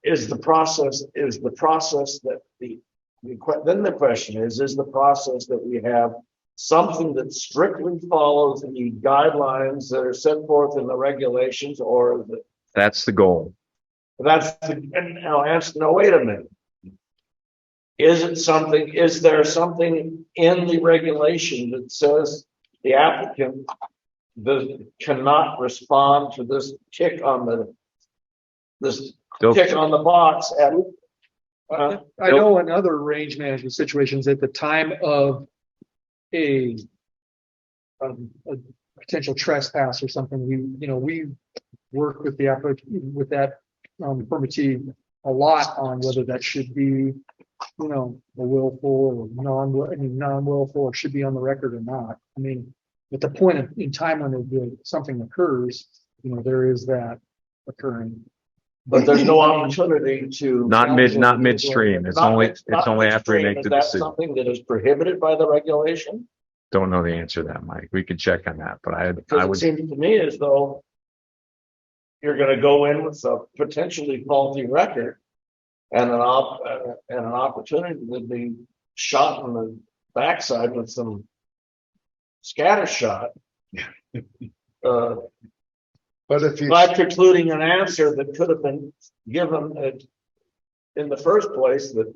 is the process that then the question is the process that we have something that strictly follows the guidelines that are set forth in the regulations, or that's the goal? No, wait a minute. Is there something in the regulation that says the applicant cannot respond to this tick on the box I know in other range management situations, at the time of a potential trespass or something, we work with the applicant with that permittee a lot on whether that should be, a willful or non-willful, or should be on the record or not. I mean, at the point in time when something occurs, there is that occurring. But there's no opportunity to not midstream. It's only after we make the decision. Is that something that is prohibited by the regulation? Don't know the answer to that, Mike. We can check on that, but I would. It seems to me as though you're going to go in with a potentially faulty record and an opportunity to be shot in the backside with some scatter shot. But if you by precluding an answer that could have been given in the first place, that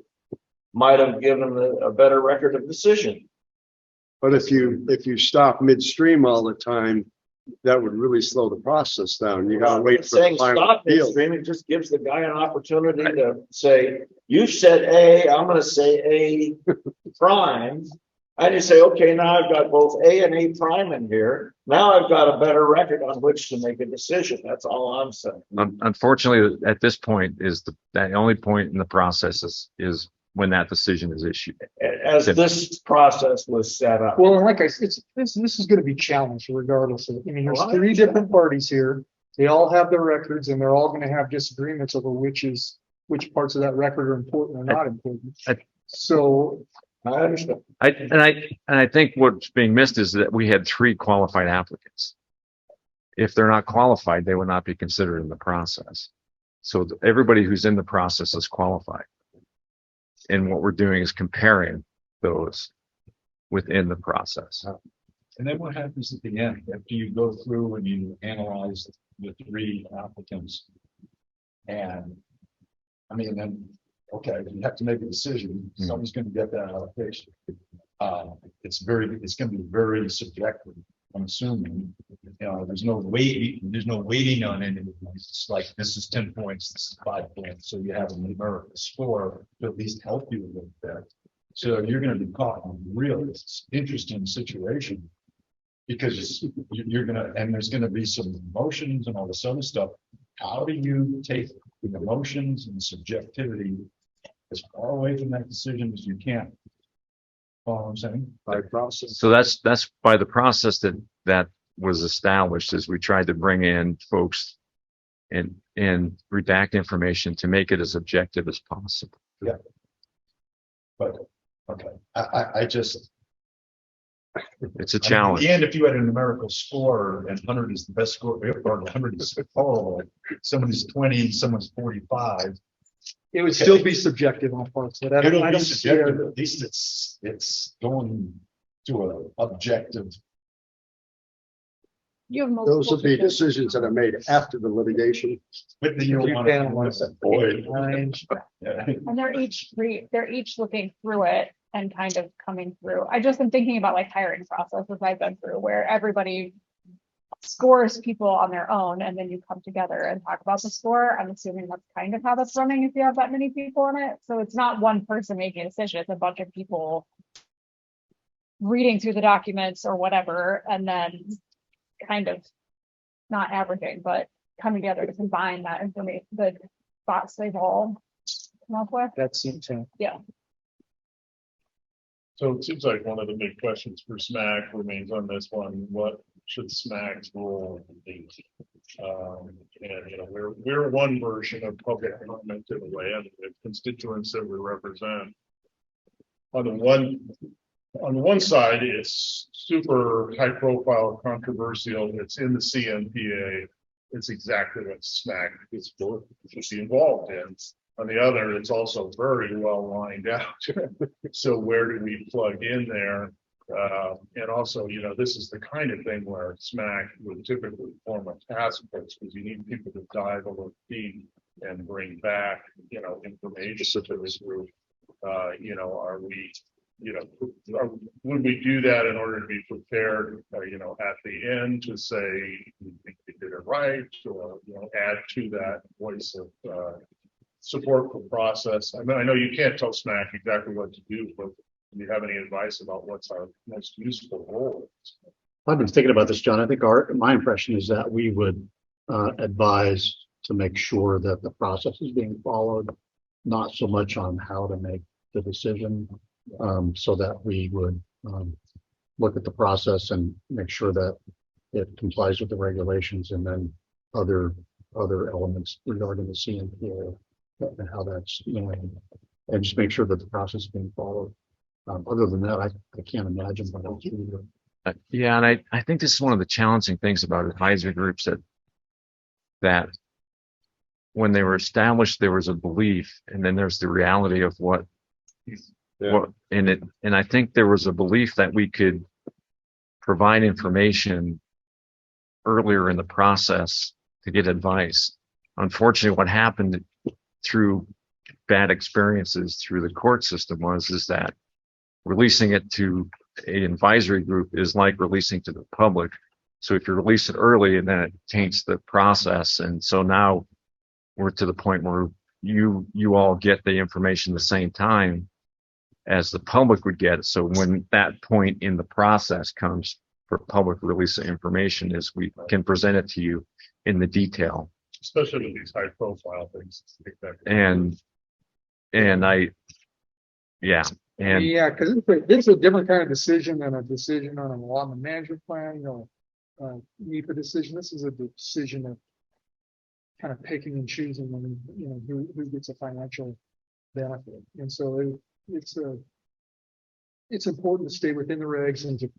might have given a better record of decision. But if you stop midstream all the time, that would really slow the process down. You gotta wait for the final stop appeal. midstream. It just gives the guy an opportunity to say, you said A, I'm going to say A prime. And you say, okay, now I've got both A and A prime in here. Now I've got a better record on which to make a decision. That's all I'm saying. Unfortunately, at this point, the only point in the process is when that decision is issued. As this process was set up. Well, and like I said, this is going to be challenged regardless of. I mean, there's three different parties here. They all have their records, and they're all going to have disagreements over which parts of that record are important or not important. So. I understand. I think what's being missed is that we had 3 qualified applicants. If they're not qualified, they would not be considered in the process. So everybody who's in the process is qualified. And what we're doing is comparing those within the process. And then what happens at the end, after you go through and you analyze the three applicants? And, I mean, then, okay, you have to make a decision, someone's gonna get that allocation. It's gonna be very subjective, I'm assuming. There's no weighting on any of these. It's like, this is 10 points, this is 5 points, so you have a numerical score to at least help you with that. So you're gonna be caught in a really interesting situation. Because you're gonna, and there's gonna be some emotions and all this other stuff. How do you take the emotions and subjectivity as far away from that decision as you can? Follow what I'm saying? By process. So that's by the process that was established, as we tried to bring in folks and redact information to make it as objective as possible. Yeah. But, okay, I just. It's a I mean, challenge. in the end, if you had a numerical score and 100 is the best score, or 100 is horrible, someone's 20, someone's 45. It would still be subjective on parts, but I It'll be don't see subjective, it. at least it's going to an objective. You have multiple. Those would be decisions that are made after the litigation. But then you don't want to avoid. Yeah. And they're each looking through it and kind of coming through. I just am thinking about like hiring processes I've been through where everybody scores people on their own and then you come together and talk about the score. I'm assuming that's kind of how that's running if you have that many people in it. So it's not one person making a decision, it's a bunch of people reading through the documents or whatever, and then kind of not averaging, but coming together to combine that information, the thoughts they've all come up with. That seems to. Yeah. So it seems like one of the big questions for SMAC remains on this one. What should SMAC's role be? And we're one version of public comment in a way, and the constituents that we represent. On the one side, it's super high profile, controversial. It's in the CMPA. It's exactly what SMAC is for, should be involved in. On the other, it's also very well lined out. So where do we plug in there? And also, this is the kind of thing where SMAC would typically form a task force because you need people to dive a little deep and bring back, information to this group. Are we, would we do that in order to be prepared, at the end to say we think we did it right, or add to that voice of support for process? I mean, I know you can't tell SMAC exactly what to do, but do you have any advice about what's our most useful role? I've been thinking about this, John. I think my impression is that we would advise to make sure that the process is being followed, not so much on how to make the decision, so that we would look at the process and make sure that it complies with the regulations, and then other elements regarding the CMPA and how that's, and just make sure that the process is being followed. Other than that, I can't imagine what else we would. Yeah, and I think this is one of the challenging things about advisory groups, that when they were established, there was a belief, and then there's the reality of what in it. And I think there was a belief that we could provide information earlier in the process to get advice. Unfortunately, what happened through bad experiences through the court system is that releasing it to an advisory group is like releasing to the public. So if you release it early, and then it taints the process, and so now we're to the point where you all get the information the same time as the public would get it. So when that point in the process comes for public release of information, is we can present it to you in the detail. Especially with these high profile things. Yeah, because it's a different kind of decision than a decision on an allotment management plan, NEPA decision. This is a decision of kind of picking and choosing when, who gets a financial benefit. And so it's important to stay within the regs and to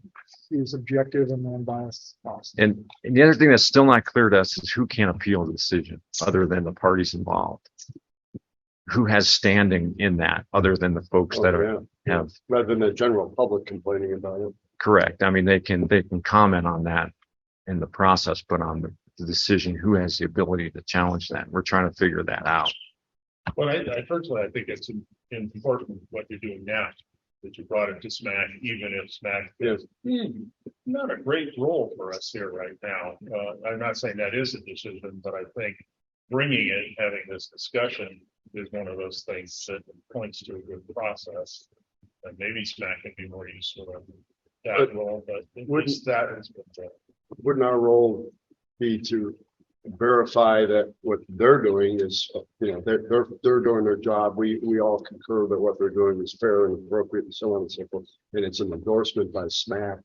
be as objective and non-biased as possible. And the other thing that's still not clear to us is who can appeal the decision other than the parties involved. who has standing in that other than the folks that have. Rather than the general public complaining about it. Correct. I mean, they can comment on that in the process, but on the decision, who has the ability to challenge that? We're trying to figure that out. Well, I personally, I think it's important what you're doing now, that you brought it to SMAC, even if SMAC is not a great role for us here right now. I'm not saying that is a decision, but I think bringing it, having this discussion is one of those things that points to a good process. And maybe SMAC can be more useful in that role, but at least that is what Wouldn't our role be to verify that what they're doing is, they're doing their job. We all concur that what they're doing is fair and appropriate and so on and so forth. And it's an endorsement by SMAC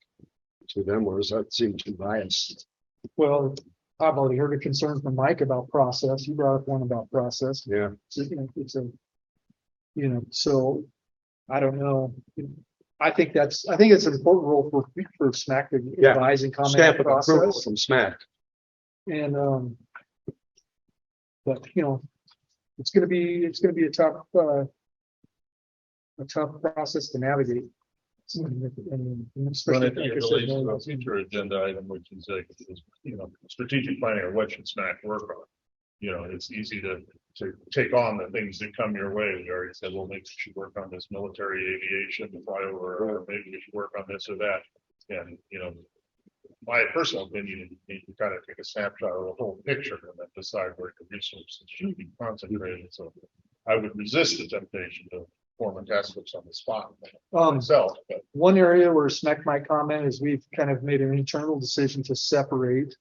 to them, or does that seem too biased? Well, I've already heard a concern from Mike about process. You brought up one about process. Yeah. So, so I don't know. I think it's an important role for SMAC to advise and comment on Stamp the of approval process. from SMAC. And, but it's gonna be a tough process to navigate. And But I especially think it relates to a future agenda item, which is like, strategic planning, or what should SMAC work on? It's easy to take on the things that come your way. We already said, well, maybe we should work on this military aviation flyover, or maybe we should work on this or that. And, my personal opinion, you need to kind of take a snapshot of the whole picture and then decide where the resources should be concentrated. So I would resist the temptation to form a task force on the spot myself. But one area where SMAC might comment is we've kind of made an internal decision to separate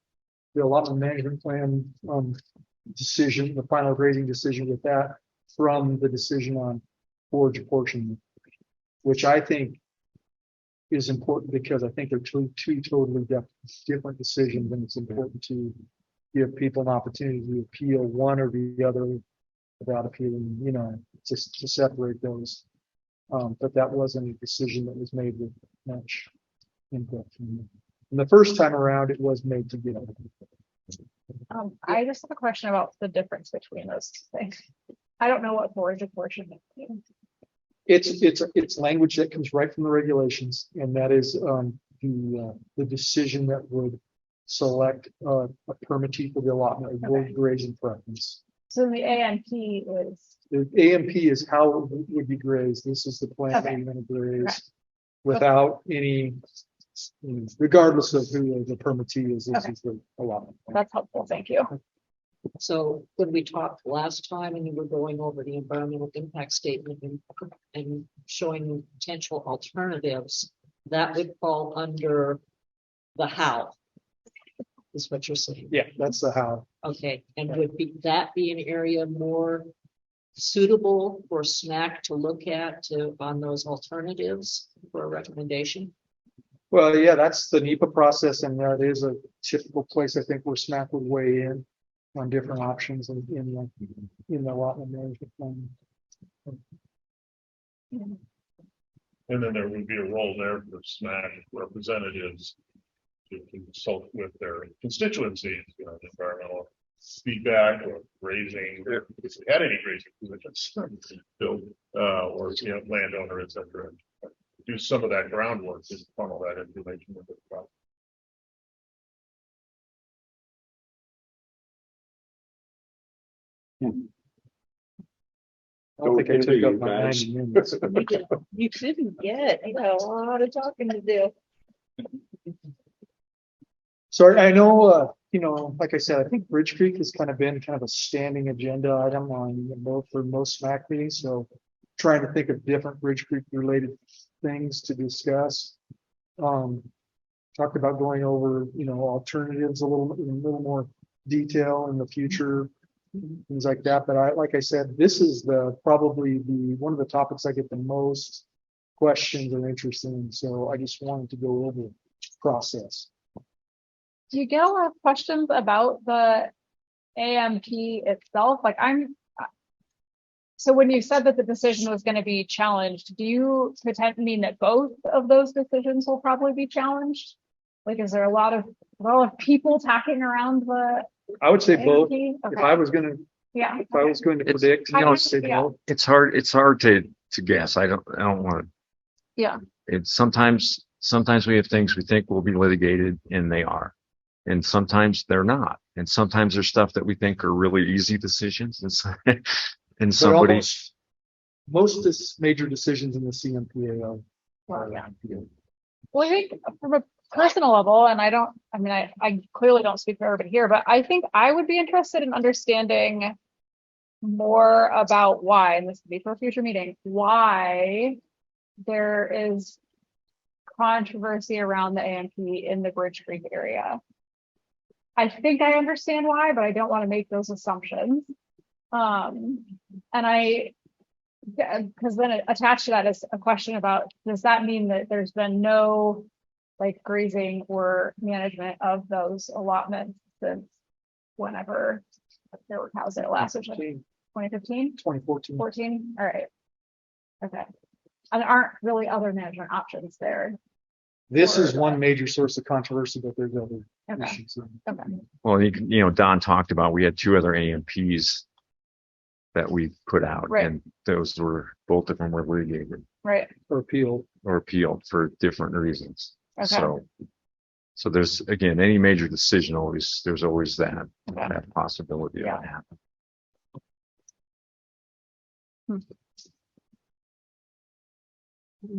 the allotment management plan decision, the final grading decision with that, from the decision on forage apportionment, which I think is important because I think they're two totally different decisions, and it's important to give people an opportunity to appeal one or the other without appealing, just to separate those. But that wasn't a decision that was made with much input from them. And the first time around, it was made together. I just have a question about the difference between those two things. I don't know what forage apportionment means. It's language that comes right from the regulations, and that is the decision that would select a permittee for the allotment of road grazing preference. So the ANP is. The AMP is how it would be grazed. This is the plan that you're going to graze without any, regardless of who the permittee is. This is the allotment. That's helpful. Thank you. So when we talked last time and you were going over the environmental impact statement and showing potential alternatives, that would fall under the how, is what you're saying. Yeah, that's the how. Okay, and would that be an area more suitable for SMAC to look at on those alternatives for a recommendation? Well, yeah, that's the NEPA process, and that is a typical place I think where SMAC would weigh in on different options in the allotment management plan. And then there would be a role there for SMAC representatives to consult with their constituencies, environmental feedback or grazing, if they had any grazing positions, build, or landowner, et cetera. Do some of that groundwork and funnel that information into the process. I don't think I took up my 90 minutes. You didn't get, you got a lot of talking to do. So I know, like I said, I think Bridge Creek has kind of been a standing agenda item on both for most SMAC meetings. So trying to think of different Bridge Creek related things to discuss. Talked about going over, alternatives in a little more detail in the future, things like that. But like I said, this is probably one of the topics I get the most questions or interest in. So I just wanted to go over the process. Do you get a lot of questions about the AMP itself? So when you said that the decision was going to be challenged, do you mean that both of those decisions will probably be challenged? Is there a lot of people tacking around the I would say AMP? both. Okay. If I was going to Yeah. If I was going to It's- predict, I I would- would say yeah. no. It's hard to guess. I don't want to. Yeah. It's sometimes we have things we think will be litigated and they are. And sometimes they're not. And sometimes there's stuff that we think are really easy decisions and But somebody, almost, most of this major decisions in the CMPA are. Well, yeah. Well, I think from a personal level, and I clearly don't speak for everybody here, but I think I would be interested in understanding more about why, and this could be for a future meeting, why there is controversy around the AMP in the Bridge Creek area. I think I understand why, but I don't want to make those assumptions. Because then attached to that is a question about, does that mean that there's been no like grazing or management of those allotments since whenever there were cows there last, which was 2015, 2014. 14? All right. Okay. And there aren't really other management options there. This is one major source of controversy, but there's other Okay. issues. Okay. well, Don talked about, we had 2 other AMPs that we put out Right. and those were, both of them were litigated Right. Or appeal. or appealed for different reasons. Okay. So there's, again, any major decision there's always that Okay. possibility of Yeah. that happening.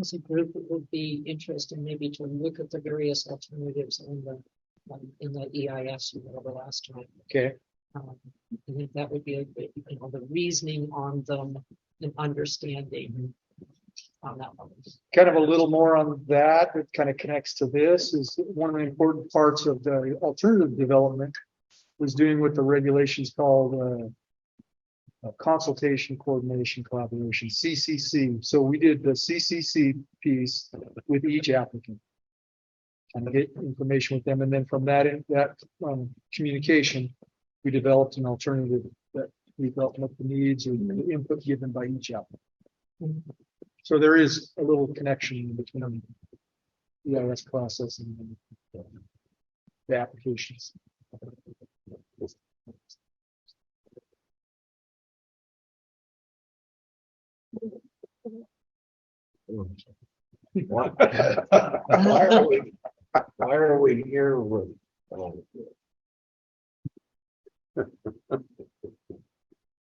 As a group, it would be interesting maybe to look at the various alternatives in the EIS we were last time. Okay. I think that would be the reasoning on them and understanding on that one. Kind of a little more on that, it kind of connects to this, is one of the important parts of the alternative development was doing what the regulations called consultation, coordination, collaboration, CCC. So we did the CCC piece with each applicant and get information with them. And then from that communication, we developed an alternative that we felt met the needs or the input given by each applicant. So there is a little connection between the EIS process and the applications. Why are we here with?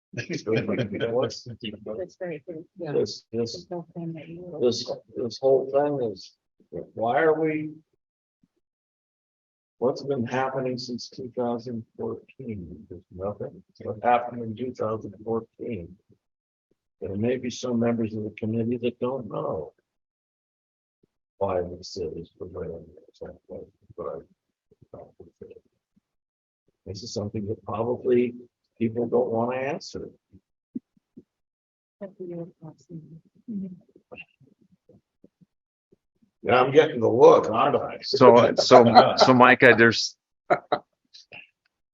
What's That's very good. Yeah. this whole thing is, why are we? What's been happening since 2014? There's nothing. What happened in 2014? There may be some members of the committee that don't know why this is for this is something that probably people don't want to answer. Yeah, I'm getting the look, aren't I? So Micah, there's,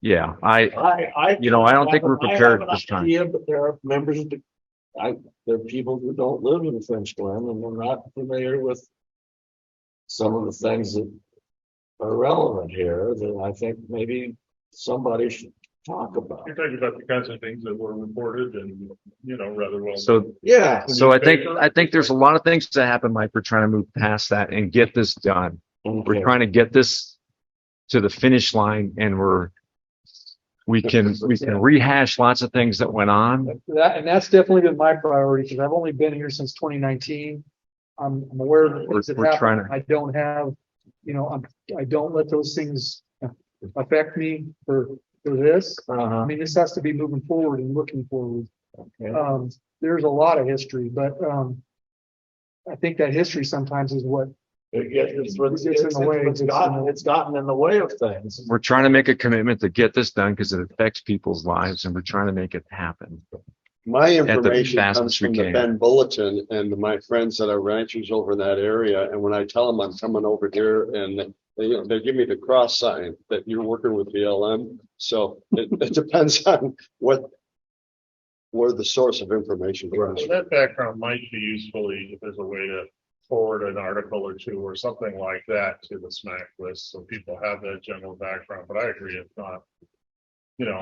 yeah, I don't think we're prepared at this time. Yeah, but there are members of there are people who don't live in Frenchglen and they're not familiar with some of the things that are relevant here that I think maybe somebody should talk about. You're talking about the kinds of things that were reported and, rather well. So, Yeah. so I think there's a lot of things that happen, Mike. We're trying to move past that and get this done. We're trying to get this to the finish line and we can rehash lots of things that went on. That's definitely been my priority because I've only been here since 2019. I'm aware of the things that We're trying happen. I don't have, I don't let those things affect me for this. I mean, this has to be moving forward and looking forward. There's a lot of history, but I think that history sometimes is what it's gotten in the way of things. We're trying to make a commitment to get this done because it affects people's lives and we're trying to make it happen. My At the information comes fastest we from the can. Bend Bulletin and my friends that are ranchers over in that area. And when I tell them I'm coming over here and they give me the cross sign that you're working with BLM. So it depends on where the source of information comes So from. that background might be useful if there's a way to forward an article or two or something like that to the SMAC list so people have that general background. But I agree, it's not,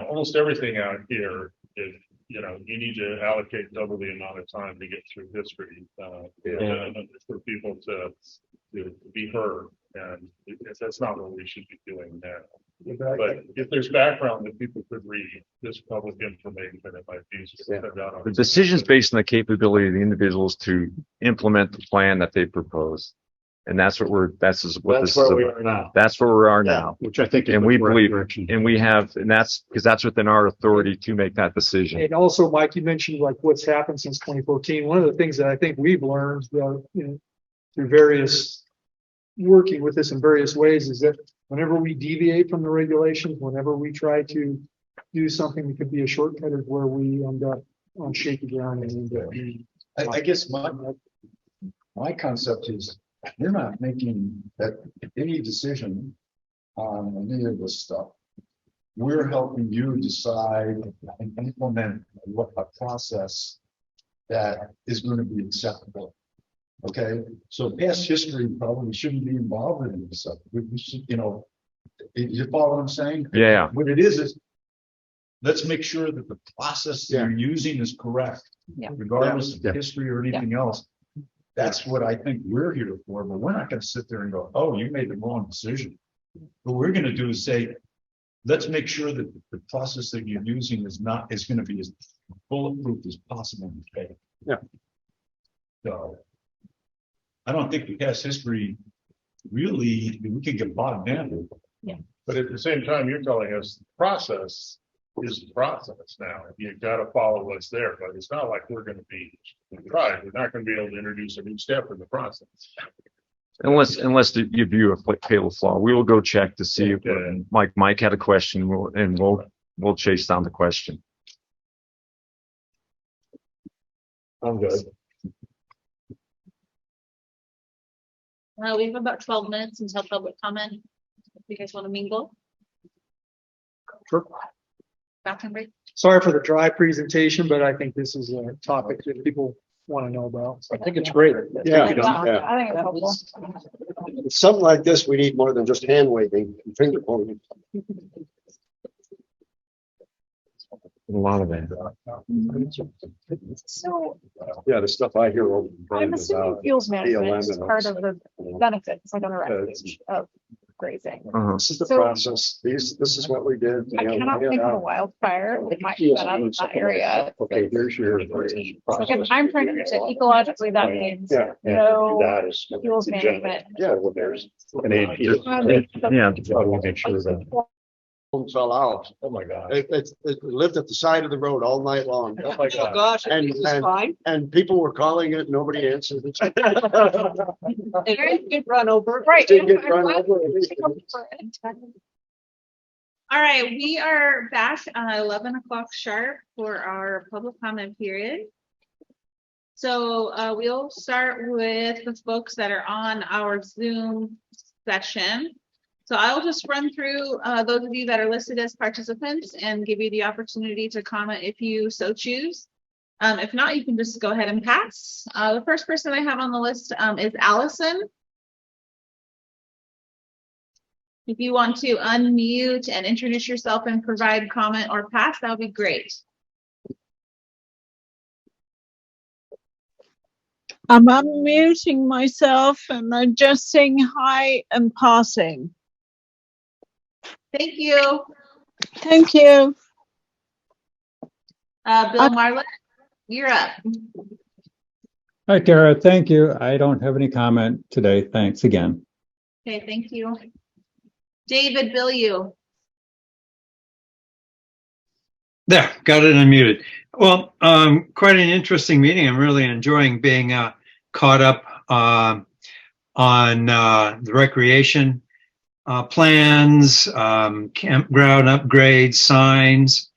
almost everything out here if, you need to allocate double the amount of time to get through history, and for people to be heard. And that's not what we should be doing now. But if there's background that people could read, this public information, it might be easier to send out on. The decision's based on the capability of the individuals to implement the plan that they propose. And that's what this is where we about. are now. That's where we are now. Which I think is And the we correct believe, direction. and that's because that's within our authority to make that decision. And also, Mike, you mentioned like what's happened since 2014. One of the things that I think we've learned, through various working with this in various ways, is that whenever we deviate from the regulations, whenever we try to do something that could be a shortcut, is where we end up on shaky ground. And I guess my concept is we're not making any decision on any of this stuff. We're helping you decide and implement what a process that is going to be acceptable. Okay, so past history probably shouldn't be involved in this stuff. We should, you follow what I'm saying? Yeah. What it is let's make sure that the process that you're using is correct, regardless of history or anything else. That's what I think we're here for, but we're not going to sit there and go, oh, you made the wrong decision. What we're going to do is say, let's make sure that the process that you're using is going to be as bulletproof as possible. Okay. Yeah. So I don't think the past history really, we can get bogged down with. Yeah. But at the same time, you're telling us the process is the process now. You've got to follow what's there, but it's not like we're going to be tried. We're not going to be able to introduce a new step in the process. Unless you view a fatal flaw, we will go check to see if Mike had a question, we'll chase down the question. I'm good. We have about 12 minutes until public comment. If you guys want to mingle. Sure. Bathroom break. sorry for the dry presentation, but I think this is a topic that people want to know about. So I think it's great. Yeah. I think it's helpful. It's something like this, we need more than just hand waving and finger pointing. A lot of that. So Yeah, the stuff I hear over. I'm assuming fuels management is part of the benefits, like on the refuge of grazing. This is the So- process. This is what we did. I cannot think of a wildfire that might set up in that area. Okay, here's your. So if I'm trying to understand ecologically, that means Yeah. no That is. fuels management. Yeah, well, there's. An AP. Yeah. I will make sure that. Homes fell out. Oh, my God. It lived at the side of the road all night long. Oh, my Oh, God. gosh, And- it was fine. And people were calling it, nobody answered. It didn't get run over. Right. Didn't get I'm run glad over. you picked up for it. All right, we are back at 11 o'clock sharp for our public comment period. So we'll start with the folks that are on our Zoom session. So I'll just run through those of you that are listed as participants and give you the opportunity to comment if you so choose. If not, you can just go ahead and pass. The first person I have on the list is Allison. If you want to unmute and introduce yourself and provide comment or pass, that would be great. I'm unmuting myself and I'm just saying hi and passing. Thank you. Thank you. Bill Marlett, you're up. Hi, Tara. Thank you. I don't have any comment today. Thanks again. Okay, thank you. David Billiou. There, got it unmuted. Well, quite an interesting meeting. I'm really enjoying being caught up on the recreation plans, campground upgrades, signs.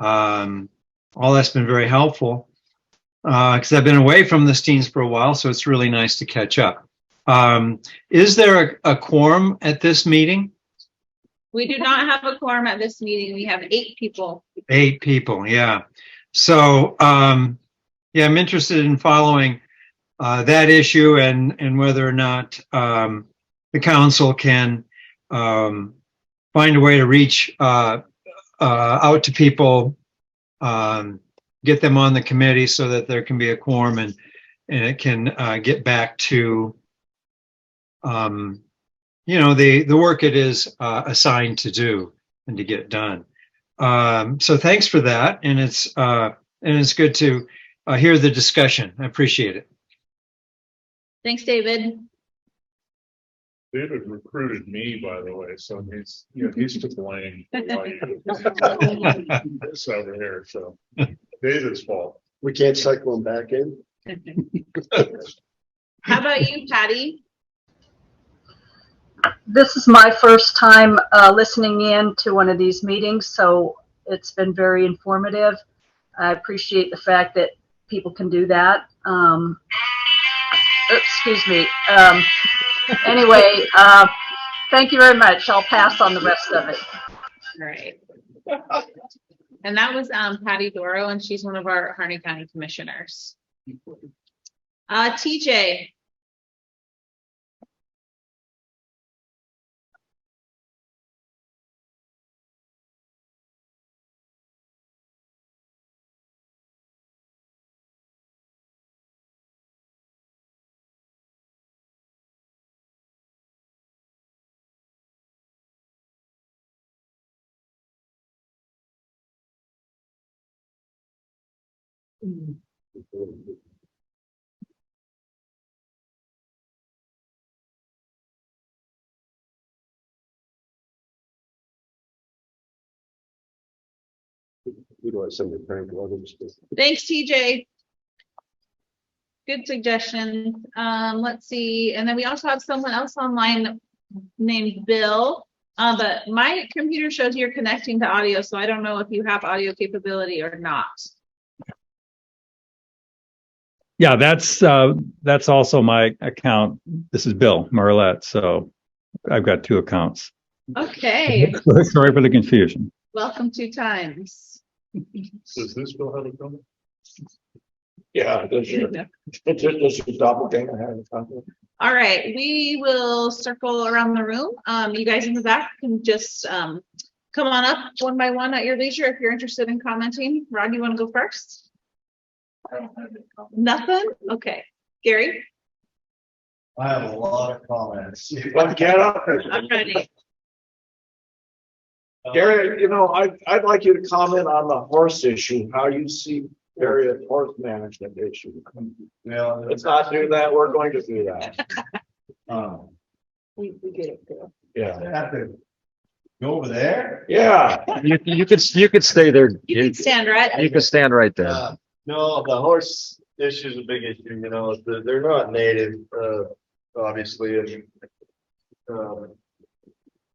All that's been very helpful because I've been away from the Steens for a while, so it's really nice to catch up. Is there a quorum at this meeting? We do not have a quorum at this meeting. We have 8 people. 8 people, yeah. So, yeah, I'm interested in following that issue and whether or not the council can find a way to reach out to people get them on the committee so that there can be a quorum and it can get back to the work it is assigned to do and to get done. So thanks for that, and it's good to hear the discussion. I appreciate it. Thanks, David. David recruited me, by the way, so he's to blame for why you this over here, so David's fault. We can't cycle them back in. How about you, Patty? This is my first time listening in to one of these meetings, so it's been very informative. I appreciate the fact that people can do that. Excuse me. Anyway, thank you very much. I'll pass on the rest of it. All right. And that was Patty Doro, and she's one of our Harney County commissioners. TJ. Who do I send the parent others to? Thanks, TJ. Good suggestion. Let's see. And then we also have someone else online named Bill. But my computer shows you're connecting to audio, so I don't know if you have audio capability or not. Yeah, that's also my account. This is Bill Marlette, so I've got two accounts. Okay. Sorry for the confusion. Welcome 2 times. Does this bill have a comment? Yeah, does your doppelganger have a comment? All right, we will circle around the room. You guys in the back can just come on up one by one at your leisure if you're interested in commenting. Rod, you want to go first? Nothing? Okay. Gary? I have a lot of comments. Let's get up. I'm ready. Gary, I'd like you to comment on the horse issue, how you see area horse management issue. Well, let's not do that. We're going to do that. We get it, too. Yeah. Go over there? Yeah. You could stay there. You can stand right. You can stand right there. No, the horse issue is a big issue, they're not native, obviously, and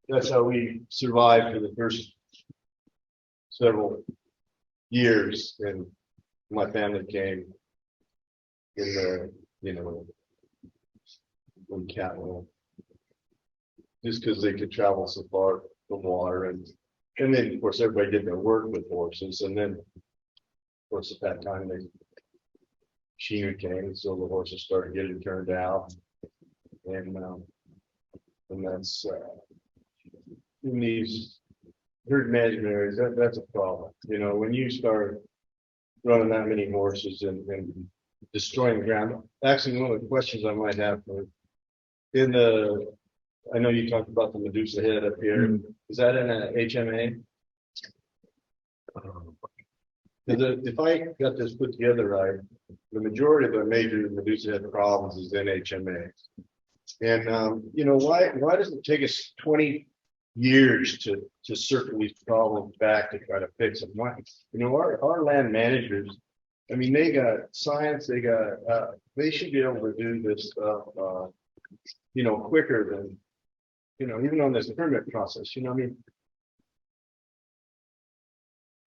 that's how we survived for the first several years, and my family came in when cattle, just because they could travel so far from water, and then of course everybody did their work with horses, and then of course at that time machinery came, so the horses started getting turned out, and that's in these herd management areas, that's a problem. When you start running that many horses and destroying the ground. Actually, one of the questions I might have I know you talked about the Medusa head up here. Is that in a HMA? If I got this put together right, the majority of the major Medusa head problems is in HMA. And why does it take us 20 years to circle these problems back to try to fix them? Our land managers, they got science, they should be able to do this stuff quicker than even on this permit process.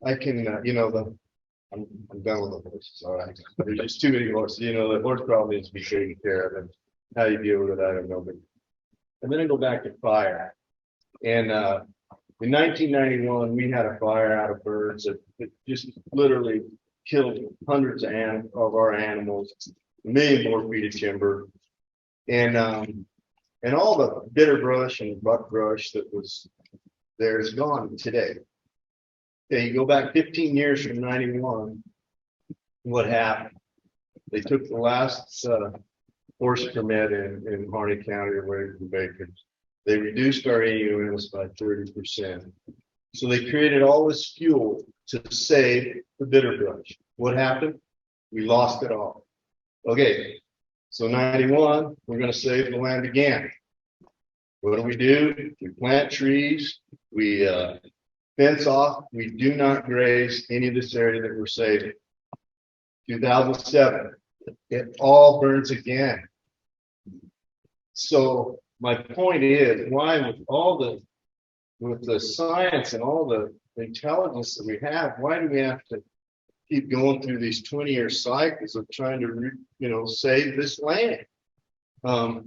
I can I'm done with the horses. All right, there's just too many horses. The horse problem needs to be taken care of, and how you deal with it, I don't know. But and then I go back to fire, and in 1991 we had a fire out of birds that just literally killed hundreds of our animals, a million more feet of timber, and all the bitter brush and buck brush that was there is gone today. Okay, you go back 15 years from 91. What happened? They took the last horse permit in Harney County away from Baker. They reduced our AUMs by 30%. So they created all this fuel to save the bitter brush. What happened? We lost it all. Okay, so 91, we're going to save the land again. What do? We plant trees, we fence off, we do not graze any of this area that we're saving. 2007, it all burns again. So my point is, why with the science and all the intelligence that we have, why do we have to keep going through these 20-year cycles of trying to, save this land? Thought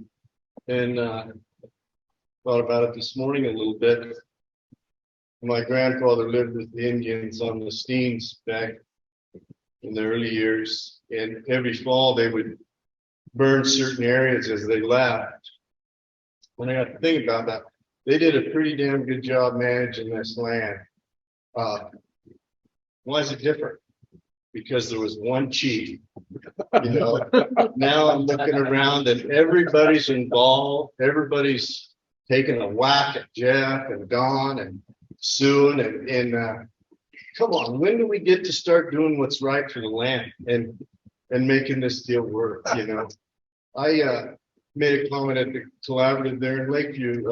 about it this morning a little bit. My grandfather lived with the Indians on the Steens back in the early years, and every fall they would burn certain areas as they left. When I got to think about that, they did a pretty damn good job managing this land. Why is it different? Because there was one chief. Now I'm looking around and everybody's involved. Everybody's taking a whack at Jeff and Don and Sue and come on, when do we get to start doing what's right for the land and making this deal work? I made a comment at the collaborative there in Lakeview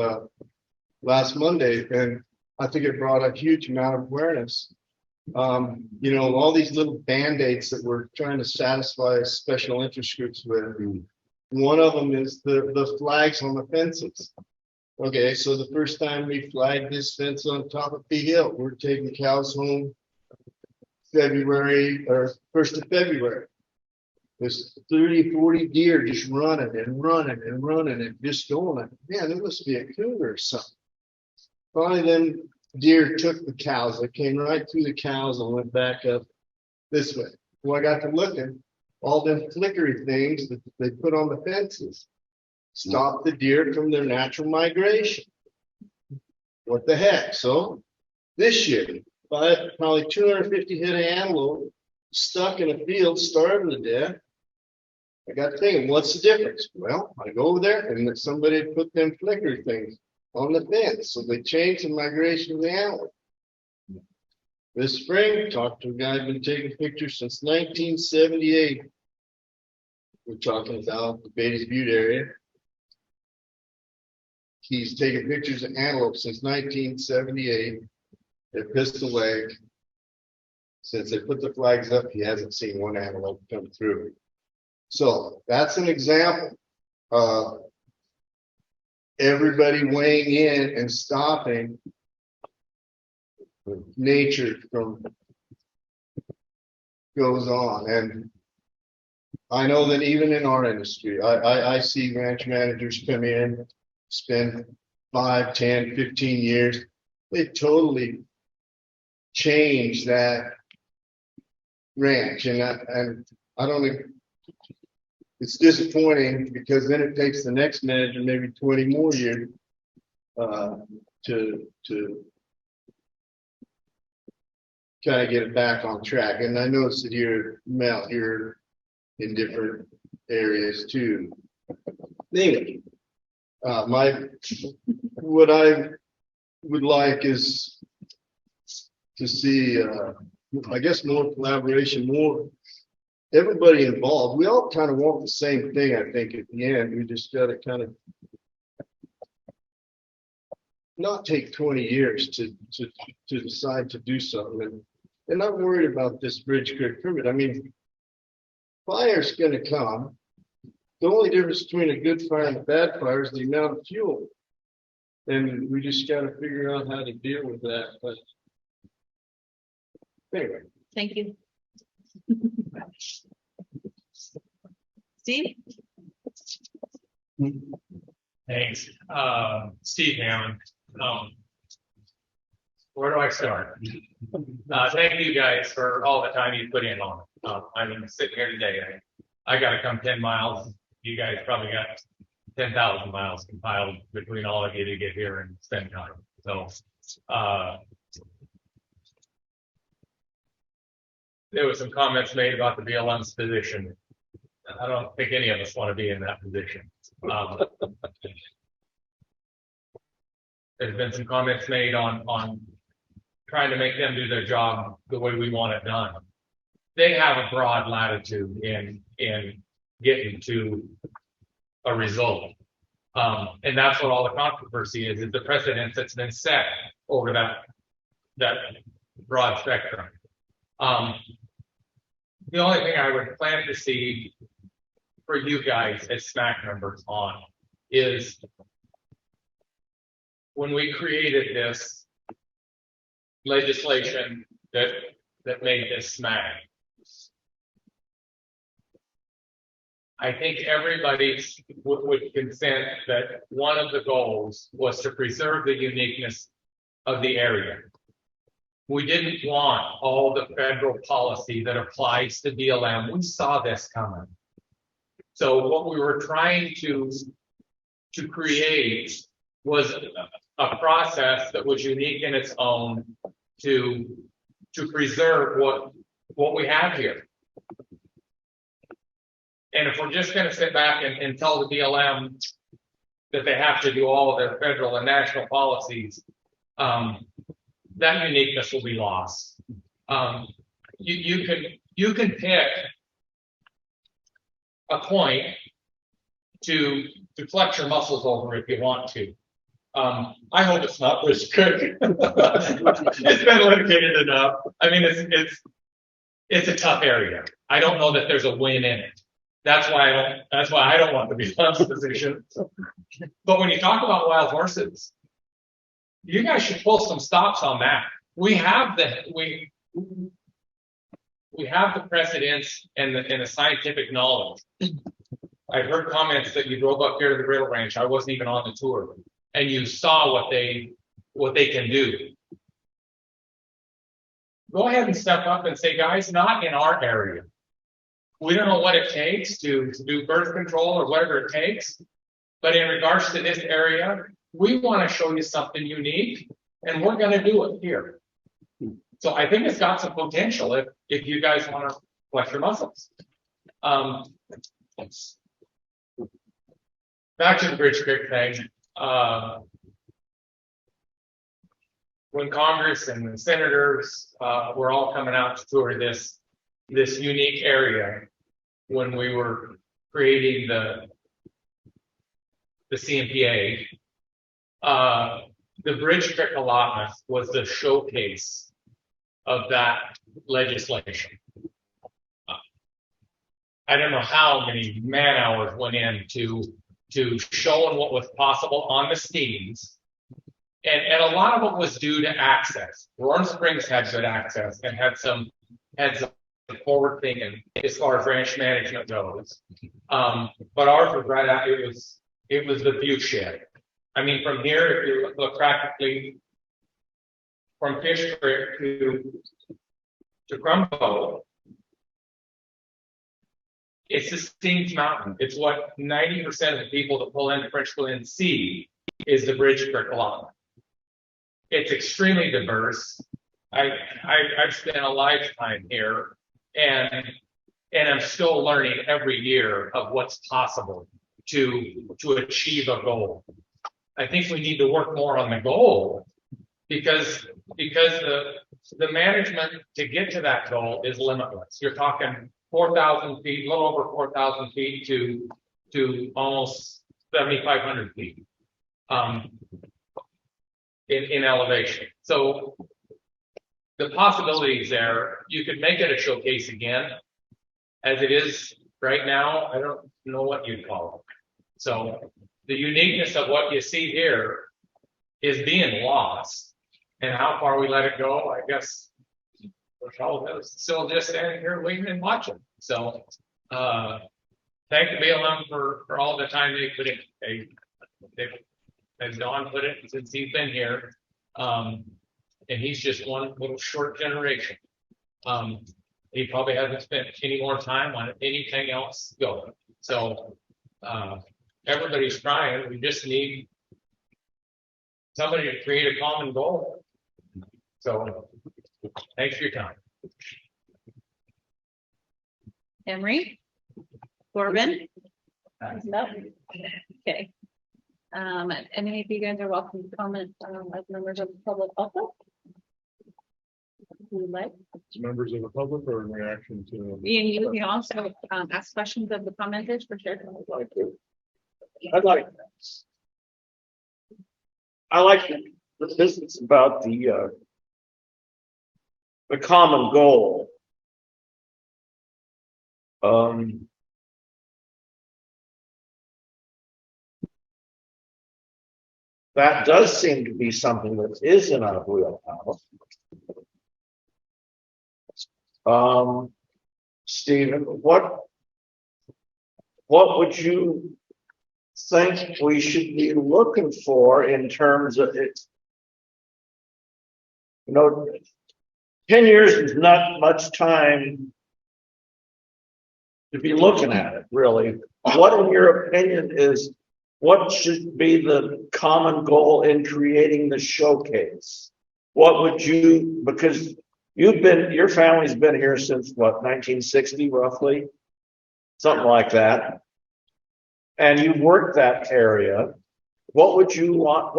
last Monday, and I think it brought a huge amount of awareness. All these little band-aids that we're trying to satisfy special interest groups with. One of them is the flags on the fences. Okay, so the first time we flagged this fence on top of P Hill, we're taking cows home February or 1st of February. There's 30, 40 deer just running and just going. Man, there must be a cougar or something. Finally, then deer took the cows. They came right through the cows and went back up this way. Well, I got to looking, all them flickery things that they put on the fences stop the deer from their natural migration. What the heck? So this year, probably 250 head of antelope stuck in a field, starving to death. I got thinking, what's the difference? Well, I go over there and somebody had put them flicker things on the fence. So they changed the migration of the antelope. This spring, talked to a guy who's been taking pictures since 1978. We're talking about the Beatties Butte area. He's taken pictures of antelope since 1978 at Pistol Lake. Since they put the flags up, he hasn't seen one antelope come through. So that's an example of everybody weighing in and stopping nature from goes on. And I know that even in our industry, I see ranch managers come in, spend 5, 10, 15 years. They totally change that ranch. And I don't think it's disappointing because then it takes the next manager maybe 20 more years to kind of get it back on track. And I noticed that you're in different areas too. Anyway, what I would like is to see, I guess, more collaboration, more everybody involved. We all kind of want the same thing, I think, at the end. We just got to kind of not take 20 years to decide to do something. And not worried about this Bridge Creek permit. I mean, fire's going to come. The only difference between a good fire and a bad fire is the amount of fuel. And we just got to figure out how to deal with that. But anyway. Thank you. Steve? Thanks. Steve Hammond. Where do I start? Thank you guys for all the time you put in on it. I mean, sitting here today, I got to come 10 miles. You guys probably got 10,000 miles compiled between all of you to get here and spend time. So, there was some comments made about the BLM's position. I don't think any of us want to be in that position. There's been some comments made on trying to make them do their job the way we want it done. They have a broad latitude in getting to a result. And that's what all the controversy is the precedence that's been set over that broad spectrum. The only thing I would plan to see for you guys as SMAC members on is when we created this legislation that made this SMAC. I think everybody would consent that one of the goals was to preserve the uniqueness of the area. We didn't want all the federal policy that applies to BLM. We saw this coming. So what we were trying to create was a process that was unique in its own to preserve what we have here. And if we're just going to sit back and tell the BLM that they have to do all of their federal and national policies, that uniqueness will be lost. You can pick a point to flex your muscles over if you want to. I hope it's not Rich Cook. It's been litigated enough. I mean, it's a tough area. I don't know that there's a win in it. That's why I don't want to be in this position. But when you talk about wild horses, you guys should pull some stops on that. We have the precedents and the scientific knowledge. I've heard comments that you drove up here to the Brittle Ranch. I wasn't even on the tour, and you saw what they can do. Go ahead and step up and say, guys, not in our area. We don't know what it takes to do birth control or whatever it takes, but in regards to this area, we want to show you something unique, and we're going to do it here. So I think it's got some potential if you guys want to flex your muscles. Back to the Bridge Creek thing. When Congress and the senators were all coming out to tour this unique area, when we were creating the CMPA, the Bridge Creek allotment was the showcase of that legislation. I don't know how many man hours went into showing what was possible on the Steens, and a lot of it was due to access. Roaring Springs had good access and had some forward thinking as far as ranch management goes. But ours was right out. It was the view shed. I mean, from here, if you look practically from Fish Creek to Crumbo, it's the Steens Mountain. It's what 90% of the people that pull into Frenchglen see is the Bridge Creek allotment. It's extremely diverse. I've spent a lifetime here, and I'm still learning every year of what's possible to achieve a goal. I think we need to work more on the goal because the management to get to that goal is limitless. You're talking 4,000 feet, a little over 4,000 feet to almost 7,500 feet in elevation. So the possibilities there, you could make it a showcase again. As it is right now, I don't know what you'd call it. So the uniqueness of what you see here is being lost, and how far we let it go, I guess we're still just standing here waiting and watching. So thank the BLM for all the time they put in. As Don put it, since he's been here, and he's just one little short generation. He probably hasn't spent any more time on anything else going. So everybody's trying. We just need somebody to create a common goal. So thanks for your time. Emery? Corbin? No. Okay. Any of you guys are welcome to comment, as members of the public also. If you would like. Members of the public or in reaction to? You can also, ask questions of the commenters for sure. I like the business about the common goal. That does seem to be something that is in our wheelhouse. Stephen, what would you think we should be looking for in terms of it? 10 years is not much time to be looking at it, really. What, in your opinion, what should be the common goal in creating the showcase? What would you, because your family's been here since what, 1960 roughly? Something like that. And you've worked that area. What would you like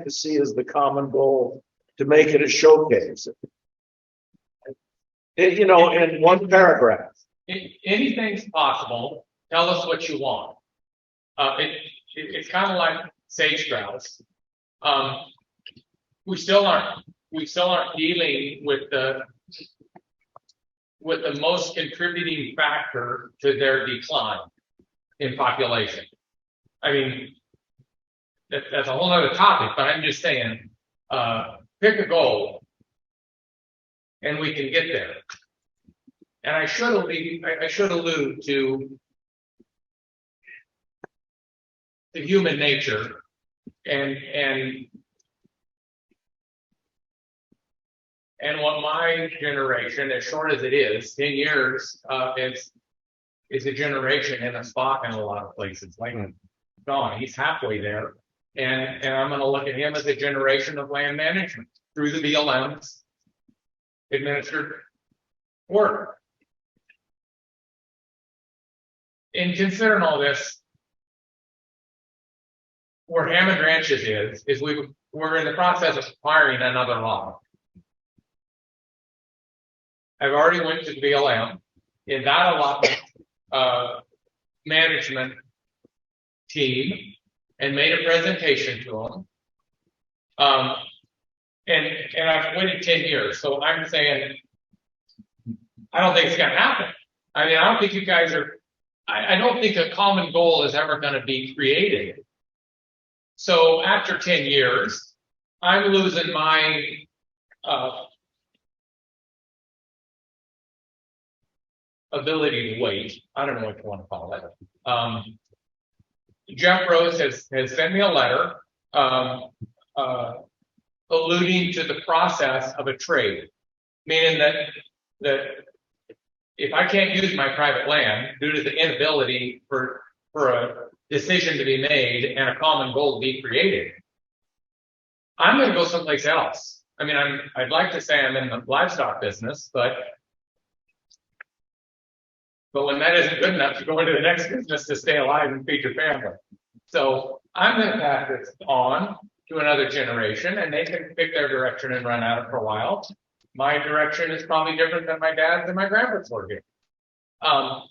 to see as the common goal to make it a showcase? In one paragraph. Anything's possible. Tell us what you want. It's kind of like sage grouse. We still aren't dealing with the most contributing factor to their decline in population. I mean, that's a whole other topic, but I'm just saying, pick a goal and we can get there. And I should allude to the human nature and what my generation, as short as it is, 10 years, is a generation in a spot in a lot of places. Like Don, he's halfway there. And I'm going to look at him as a generation of land management through the BLM's administered work. In considering all this, where Hammond Ranches is we're in the process of acquiring another lot. I've already went to the BLM in that allotment management team and made a presentation to them. And I've waited 10 years, so I'm saying I don't think it's going to happen. I mean, I don't think you guys are. I don't think a common goal is ever going to be created. So after 10 years, I'm losing my ability to wait. I don't know what you want to call it. Jeff Rose has sent me a letter alluding to the process of a trade, meaning that if I can't use my private land due to the inability for a decision to be made and a common goal to be created, I'm going to go someplace else. I mean, I'd like to say I'm in the livestock business, but when that isn't good enough, you go into the next business to stay alive and feed your family. So I'm going to pass this on to another generation, and they can pick their direction and run at it for a while. My direction is probably different than my dad's and my grandpa's were here. But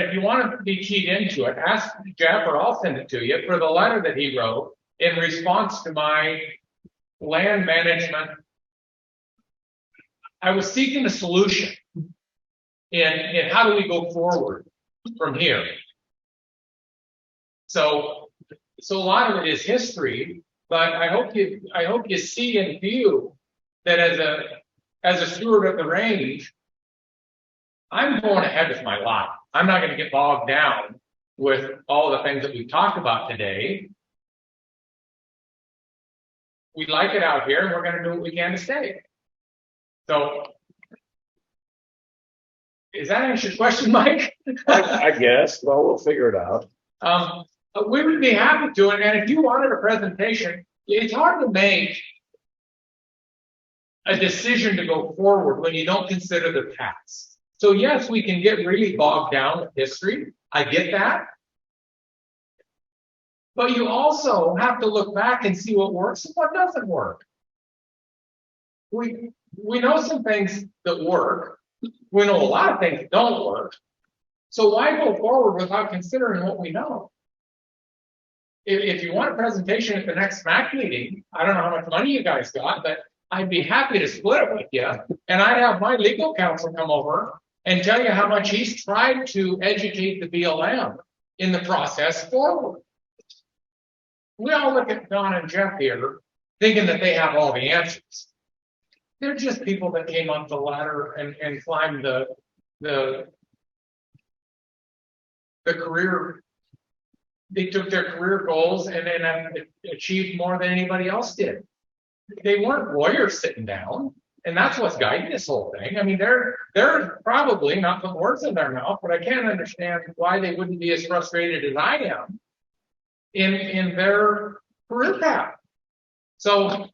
if you want to be keyed into it, ask Jeff, or I'll send it to you, for the letter that he wrote in response to my land management. I was seeking a solution in how do we go forward from here. So a lot of it is history, but I hope you see and view that as a steward of the range, I'm going ahead with my life. I'm not going to get bogged down with all the things that we've talked about today. We like it out here, and we're going to do what we can to stay. So, is that answer your question, Mike? I guess. Well, we'll figure it out. We would be happy to, and if you wanted a presentation, it's hard to make a decision to go forward when you don't consider the past. So yes, we can get really bogged down with history. I get that. But you also have to look back and see what works and what doesn't work. We know some things that work. We know a lot of things that don't work. So why go forward without considering what we know? If you want a presentation at the next SMAC meeting, I don't know how much money you guys got, but I'd be happy to split it with you. And I'd have my legal counsel come over and tell you how much he's tried to educate the BLM in the process forward. We all look at Don and Jeff here thinking that they have all the answers. They're just people that came up the ladder and climbed the career. They took their career goals and achieved more than anybody else did. They weren't lawyers sitting down, and that's what's guiding this whole thing. I mean, they're probably not putting words in their mouth, but I can't understand why they wouldn't be as frustrated as I am in their career path. So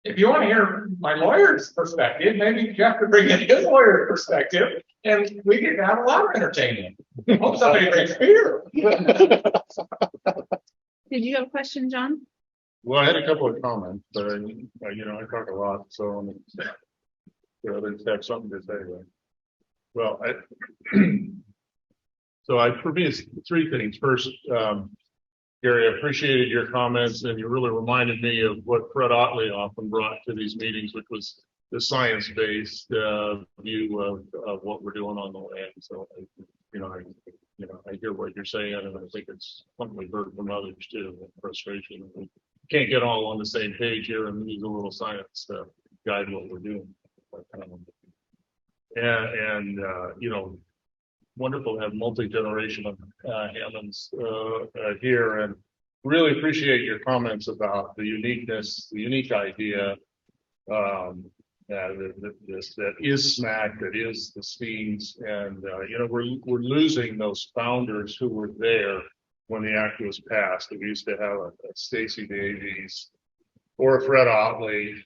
if you want to hear my lawyer's perspective, maybe Jeff could bring in his lawyer's perspective, and we could have a lot of entertainment. Hope somebody brings beer. Did you have a question, John? Well, I had a couple of comments, but I talk a lot, so the others have something to say. Right? Well, for me, it's three things. First, Gary, I appreciated your comments, and you really reminded me of what Fred Otley often brought to these meetings, which was the science-based view of what we're doing on the land. So, I hear what you're saying, and I think it's something we've heard from others too. Frustration. We can't get all on the same page here, and use a little science to guide what we're doing. Wonderful to have multi-generational Hammonds here, and really appreciate your comments about the uniqueness, the unique idea that is SMAC, that is the Steens, and we're losing those founders who were there when the act was passed. We used to have a Stacy Davies or a Fred Otley.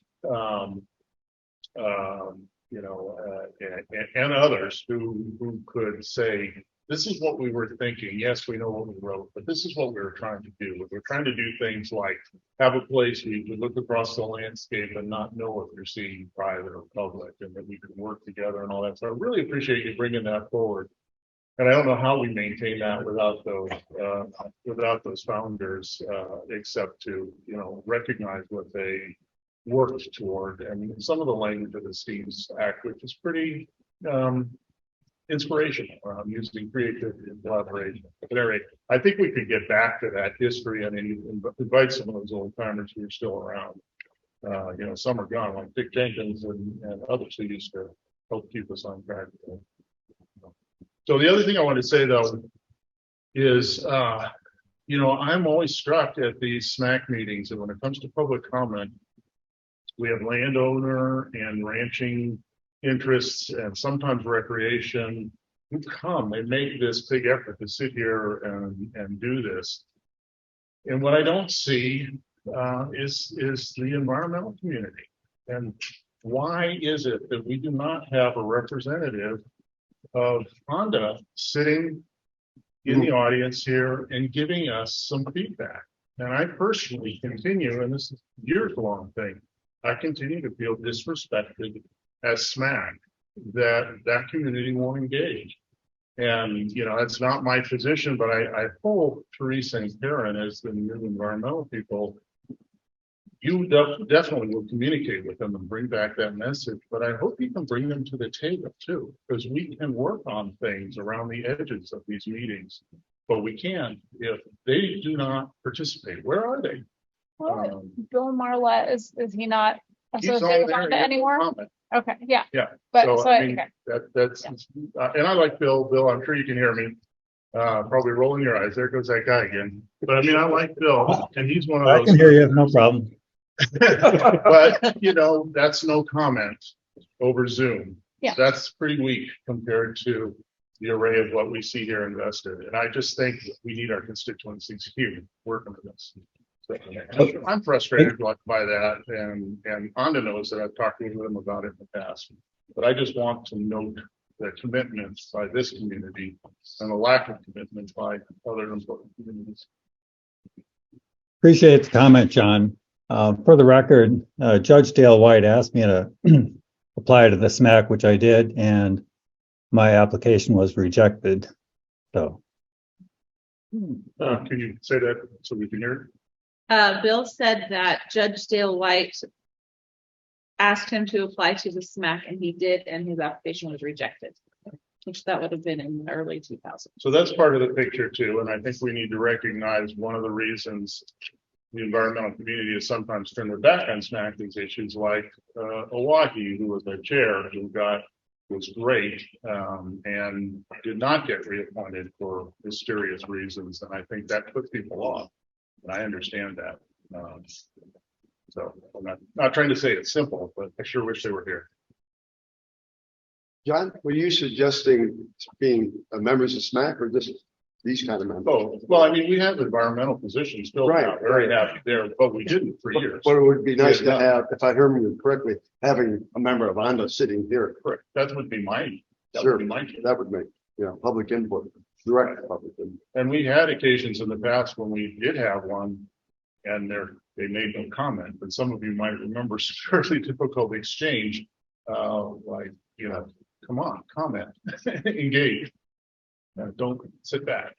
And others who could say, this is what we were thinking. Yes, we know what we wrote, but this is what we were trying to do. We're trying to do things like have a place where you could look across the landscape and not know if you're seeing private or public, and that we could work together and all that. So I really appreciate you bringing that forward. And I don't know how we maintain that without those founders, except to recognize what they worked toward, and some of the language of the Steens Act, which is pretty inspirational around using creativity and collaboration. But anyway, I think we could get back to that history and invite some of those old timers who are still around. Some are gone, like Dick Jenkins and others who used to help keep us on track. So the other thing I want to say though is, I'm always struck at these SMAC meetings, and when it comes to public comment, we have landowner and ranching interests and sometimes recreation who come and make this big effort to sit here and do this. And what I don't see is the environmental community. And why is it that we do not have a representative of Honda sitting in the audience here and giving us some feedback? And I personally continue, and this is a years-long thing, I continue to feel disrespected as SMAC that community won't engage. And, that's not my position, but I hope Teresa and Karen, as the new environmental people, you definitely will communicate with them and bring back that message. But I hope you can bring them to the table too, because we can work on things around the edges of these meetings, but we can't if they do not participate. Where are they? Bill Marlette, is he not He's on associated with there, Honda he has anymore? comment. Okay, yeah. Yeah. But So, I mean, okay. that's and I like Bill. Bill, I'm sure you can hear me. Probably rolling your eyes. There goes that guy again. But I mean, I like Bill, and he's one of those. I can hear you, no problem. But that's no comment over Zoom. Yeah. That's pretty weak compared to the array of what we see here invested. And I just think we need our constituencies here working with us. So, I'm frustrated by that, and Honda knows that I've talked with them about it in the past. But I just want to note the commitments by this community and the lack of commitment by other important communities. Appreciate the comment, John. For the record, Judge Dale White asked me to apply to the SMAC, which I did, and my application was rejected. So. Can you say that so we can hear Bill said that Judge Dale White asked him to apply to the SMAC, and he did, and his application was rejected, which that would have been in the early 2000s. So that's part of the picture too, and I think we need to recognize one of the reasons the environmental community has sometimes turned their back on SMAC these issues, like Oahe, who was their chair, was great, and did not get reappointed for mysterious reasons, and I think that put people off, and I understand that. So I'm not trying to say it's simple, but I sure wish they were here. John, were you suggesting being members of SMAC or just these kind of members? Oh, well, I mean, we have environmental positions filled Right, out, very happy there, but we didn't for years. But it would be nice Yeah. to have, if I heard you correctly, having a member of ONDA sitting here. Correct. That would be my, Sure, that would make, public input, direct public input. And we had occasions in the past when we did have one and they made no comment, but some of you might remember some fairly difficult exchange, like, come on, comment, engage. Don't sit back.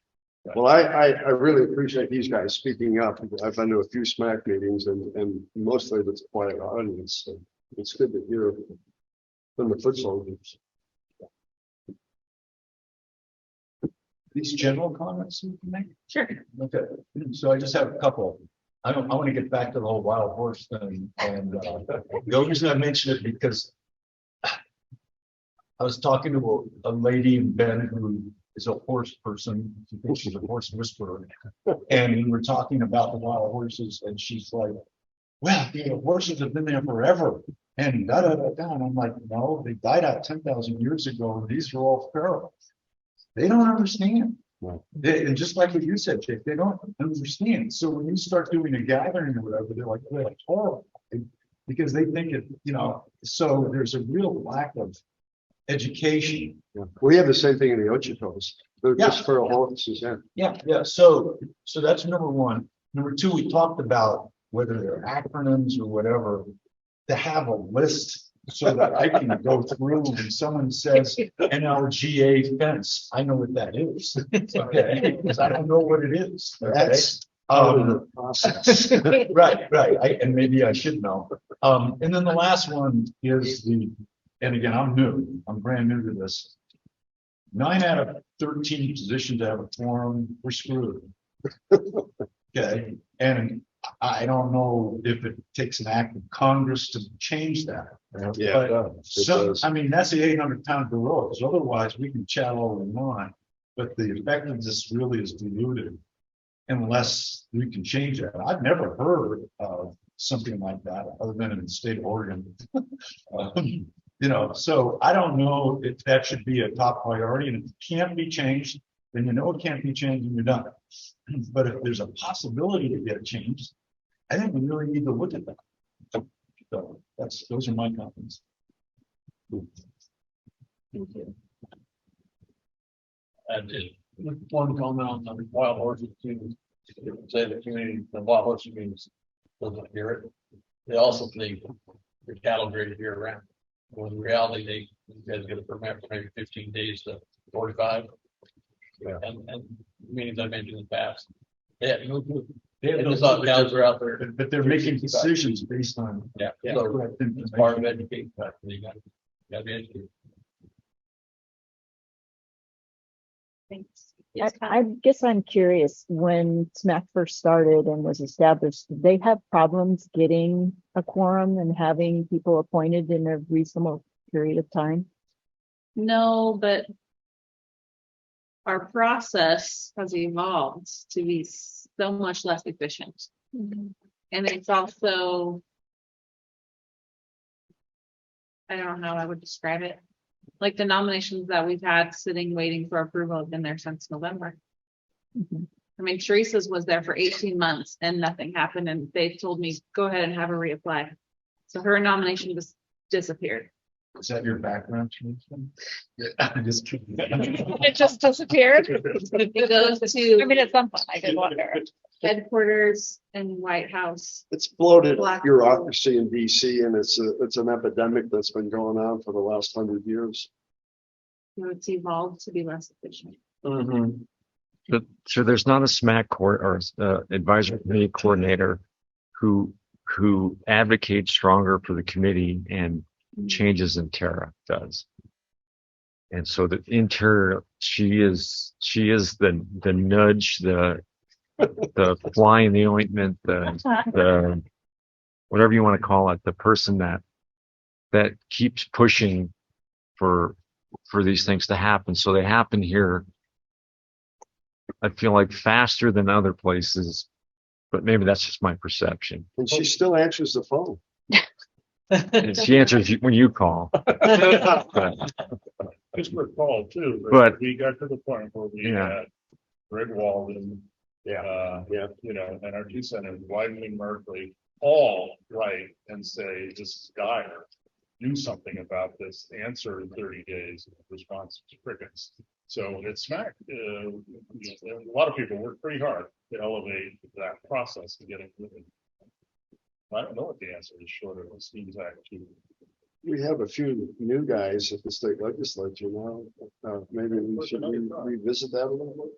Well, I really appreciate these guys speaking up. I've been to a few SMAC meetings and mostly it's a quiet audience. So it's good to hear from the foot soldiers. These general comments we can make? Sure. Okay, so I just have a couple. I want to get back to the whole wild horse thing, and the only reason I mention it because I was talking to a lady in Bend who is a horse person. She thinks she's a horse whisperer, and we were talking about the wild horses, and she's like, "Well, the horses have been there forever." And da da da da. And I'm like, "No, they died out 10,000 years ago. And these are all feral." They don't understand. And just like what you said, Jake, they don't understand. So when you start doing a gathering or whatever, they're like, "Well, it's horrible," because they think it, so there's a real lack of education. We have the same thing in the Ochitos. They're just for a horses. Yeah. So that's number one. Number two, we talked about whether they're acronyms or whatever, to have a list so that I can go through when someone says NLGA fence, I know what that is. Okay, because I don't know what it is. Okay? That's the process. Right. And maybe I should know. And then the last one is and again, I'm brand new to this. 9 out of 13 positions to have a quorum, we're screwed. Okay, and I don't know if it takes an act of Congress to change that. Yeah, But I mean, that's the 800-pound gorilla. Otherwise, we can chat all we want, but the effectiveness really is diluted unless we can change that. I've never heard of something like that other than in the state of Oregon. So I don't know if that should be a top priority, and if it can't be changed, then it can't be changed and you're done. But if there's a possibility to get it changed, I think we really need to look at that. So those are my comments. Thank you. And just one comment on the wild horses too. Say the wild horse community doesn't hear it. They also think the cattle graded year round. When in reality, you guys get a permit for maybe 15 days to 45. Yeah. And meetings I mentioned in the past. Yeah, no clue. They have They no just thought clue, cows are out there. But they're making decisions based on. Yeah. correct It's part of information. education. You gotta be educated. Thanks. I guess I'm curious, when SMAC first started and was established, did they have problems getting a quorum and having people appointed in a reasonable period of time? No, but our process has evolved to be so much less efficient. And it's also, I don't know how I would describe it. Like the nominations that we've had sitting, waiting for approval have been there since November. I mean, Teresa's was there for 18 months and nothing happened. And they told me, go ahead and have her reapply. So her nomination just disappeared. Is that your background? I'm just kidding. It just disappeared. It goes I to mean, it's something I did wonder. headquarters and White House. It's bloated Black bureaucracy in DC, and it's an epidemic that's been going on for the last 100 years. So it's evolved to be less efficient. Mhm. So there's not a SMAC court or advisory committee coordinator who advocates stronger for the committee and changes in Tara does. And so the interior, she is the nudge, the fly in the ointment, the whatever you want to call it, the person that keeps pushing for these things to happen. So they happen here, I feel like, faster than other places, but maybe that's just my perception. And she still answers the phone. And she answers when you call. Just recall too, But- we got to the point where we Yeah. had Greg Walden, you know, and our two senators, Wyden and Merkley, all write and say, this is dire. Do something about this, answer in 30 days, response to crickets. So it's SMAC, you know, a lot of people work pretty hard to elevate that process to get it moving. I don't know what the answer is short of the Steen's Act too. We have a few new guys at the state legislature now. Maybe we should revisit that a little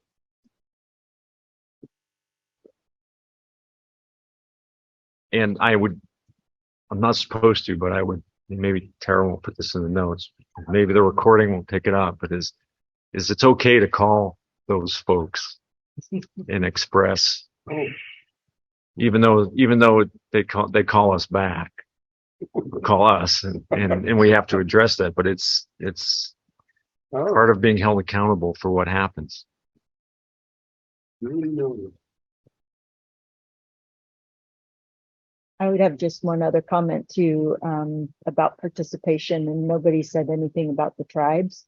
bit. And I'm not supposed to, but I would, maybe Tara will put this in the notes. Maybe the recording will pick it up, but is it's okay to call those folks and express, even though they call us back, call us and we have to address that, but it's part of being held accountable for what happens. Really know. I would have just one other comment too, about participation, and nobody said anything about the tribes.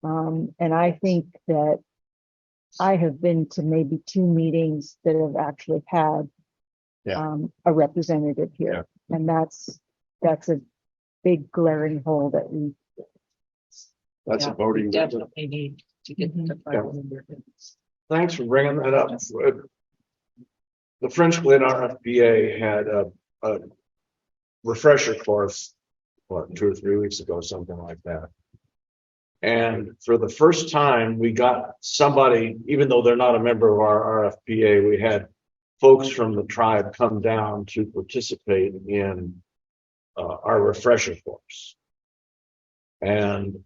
And I think that I have been to maybe 2 meetings that have actually had a representative here. And that's a big glaring hole that we. That's a voting. Definitely need to get the file in there. Thanks for bringing that up. The Frenchglen RFPA had a refresher course, 2 or 3 weeks ago, something like that. And for the first time, we got somebody, even though they're not a member of our RFPA, we had folks from the tribe come down to participate in our refresher course. And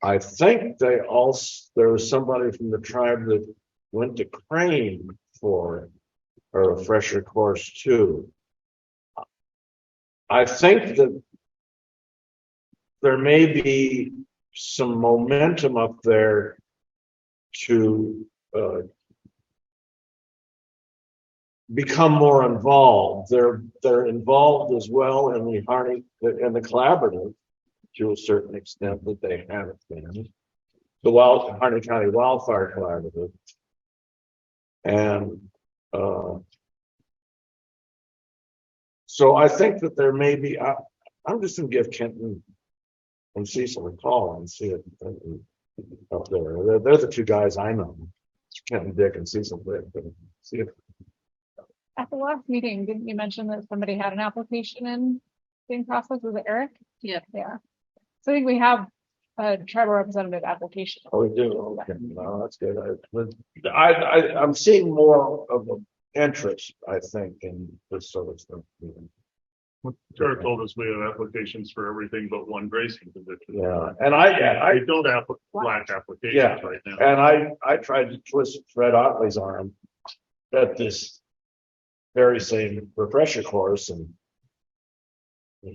I think there was somebody from the tribe that went to Crane for a refresher course too. I think that there may be some momentum up there to become more involved. They're involved as well in the collaborative to a certain extent that they haven't been. The Harney County Wildfire Collaborative. And so I think that there may be, I'm just gonna give Kenton and Cecil a call and see it up there. They're the 2 guys I know. Kenton Dick and Cecil Dick. See if At the last meeting, didn't you mention that somebody had an application being processed? Was it Eric? Yeah. Yeah. So I think we have a tribal representative application. Oh, we do. Okay. No, that's good. I'm seeing more of an interest, I think, in this sort of stuff. Tara told us we have applications for everything but one grazing position. Yeah, and I don't have black applications Yeah, right now. and I tried to twist Fred Otley's arm at this very same refresher course, and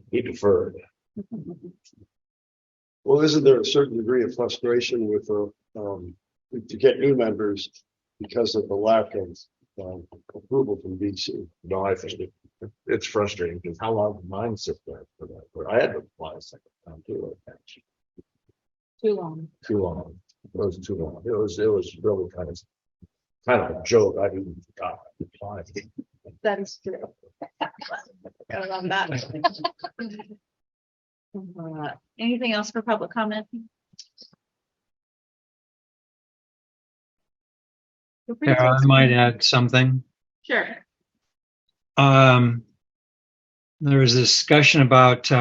he deferred. Well, isn't there a certain degree of frustration with to get new members because of the lack of approval from DC? No, I think it's frustrating because how long did mine sit there for that? I had to apply a second time too. Too long. Too long. It was too long. It was really kind of a joke. I even forgot to apply. That is true. I love that. Anything else for public comment? Feel free to Yeah, I say might something. add something. Sure. There was a discussion about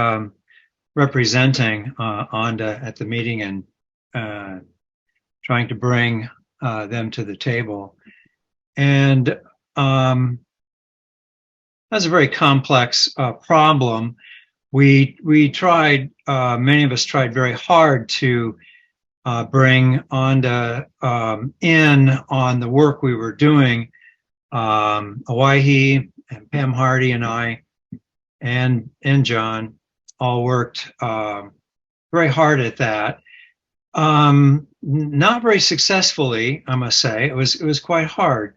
representing ONDA at the meeting and trying to bring them to the table. And that's a very complex problem. We tried, many of us tried very hard to bring ONDA in on the work we were doing. Awaihi and Pam Hardy and I and John all worked very hard at that. Not very successfully, I must say. It was quite hard,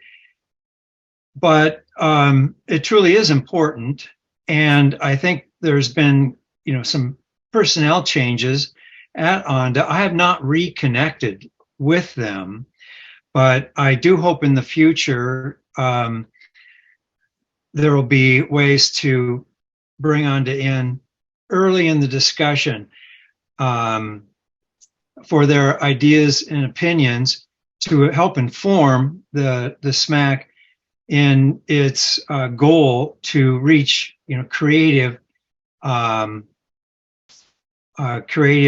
but it truly is important. And I think there's been, some personnel changes at ONDA. I have not reconnected with them, but I do hope in the future there will be ways to bring ONDA in early in the discussion for their ideas and opinions to help inform the SMAC in its goal to reach, creative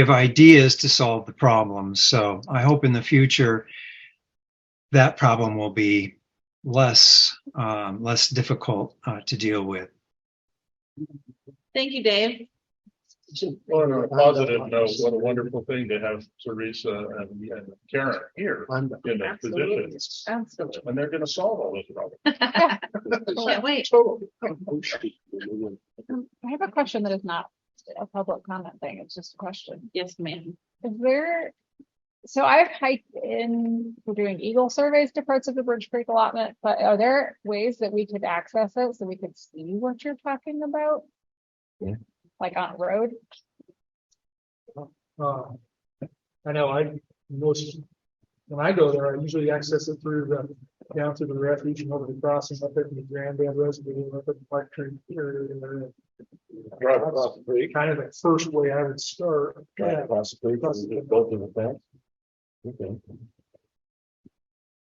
ideas to solve the problems. So I hope in the future that problem will be less difficult to deal with. Thank you, Dave. On a positive note, what a wonderful thing to have Teresa and Karen here in that position. Absolutely. And they're gonna solve all those problems. Can't wait. I have a question that is not a public comment thing. It's just a question. Yes, ma'am. So I've hiked in, we're doing eagle surveys to parts of the Bridge Creek allotment, but are there ways that we could access it so we could see what you're talking about? Yeah. Like on a road? I know when I go there, I usually access it through down to the refuge and over the crossing up at the Grandad Reservoir, up at the Park Tree area. Drive across the creek. Kind of the first way I would start. Drive across the creek, both of the fence. Okay.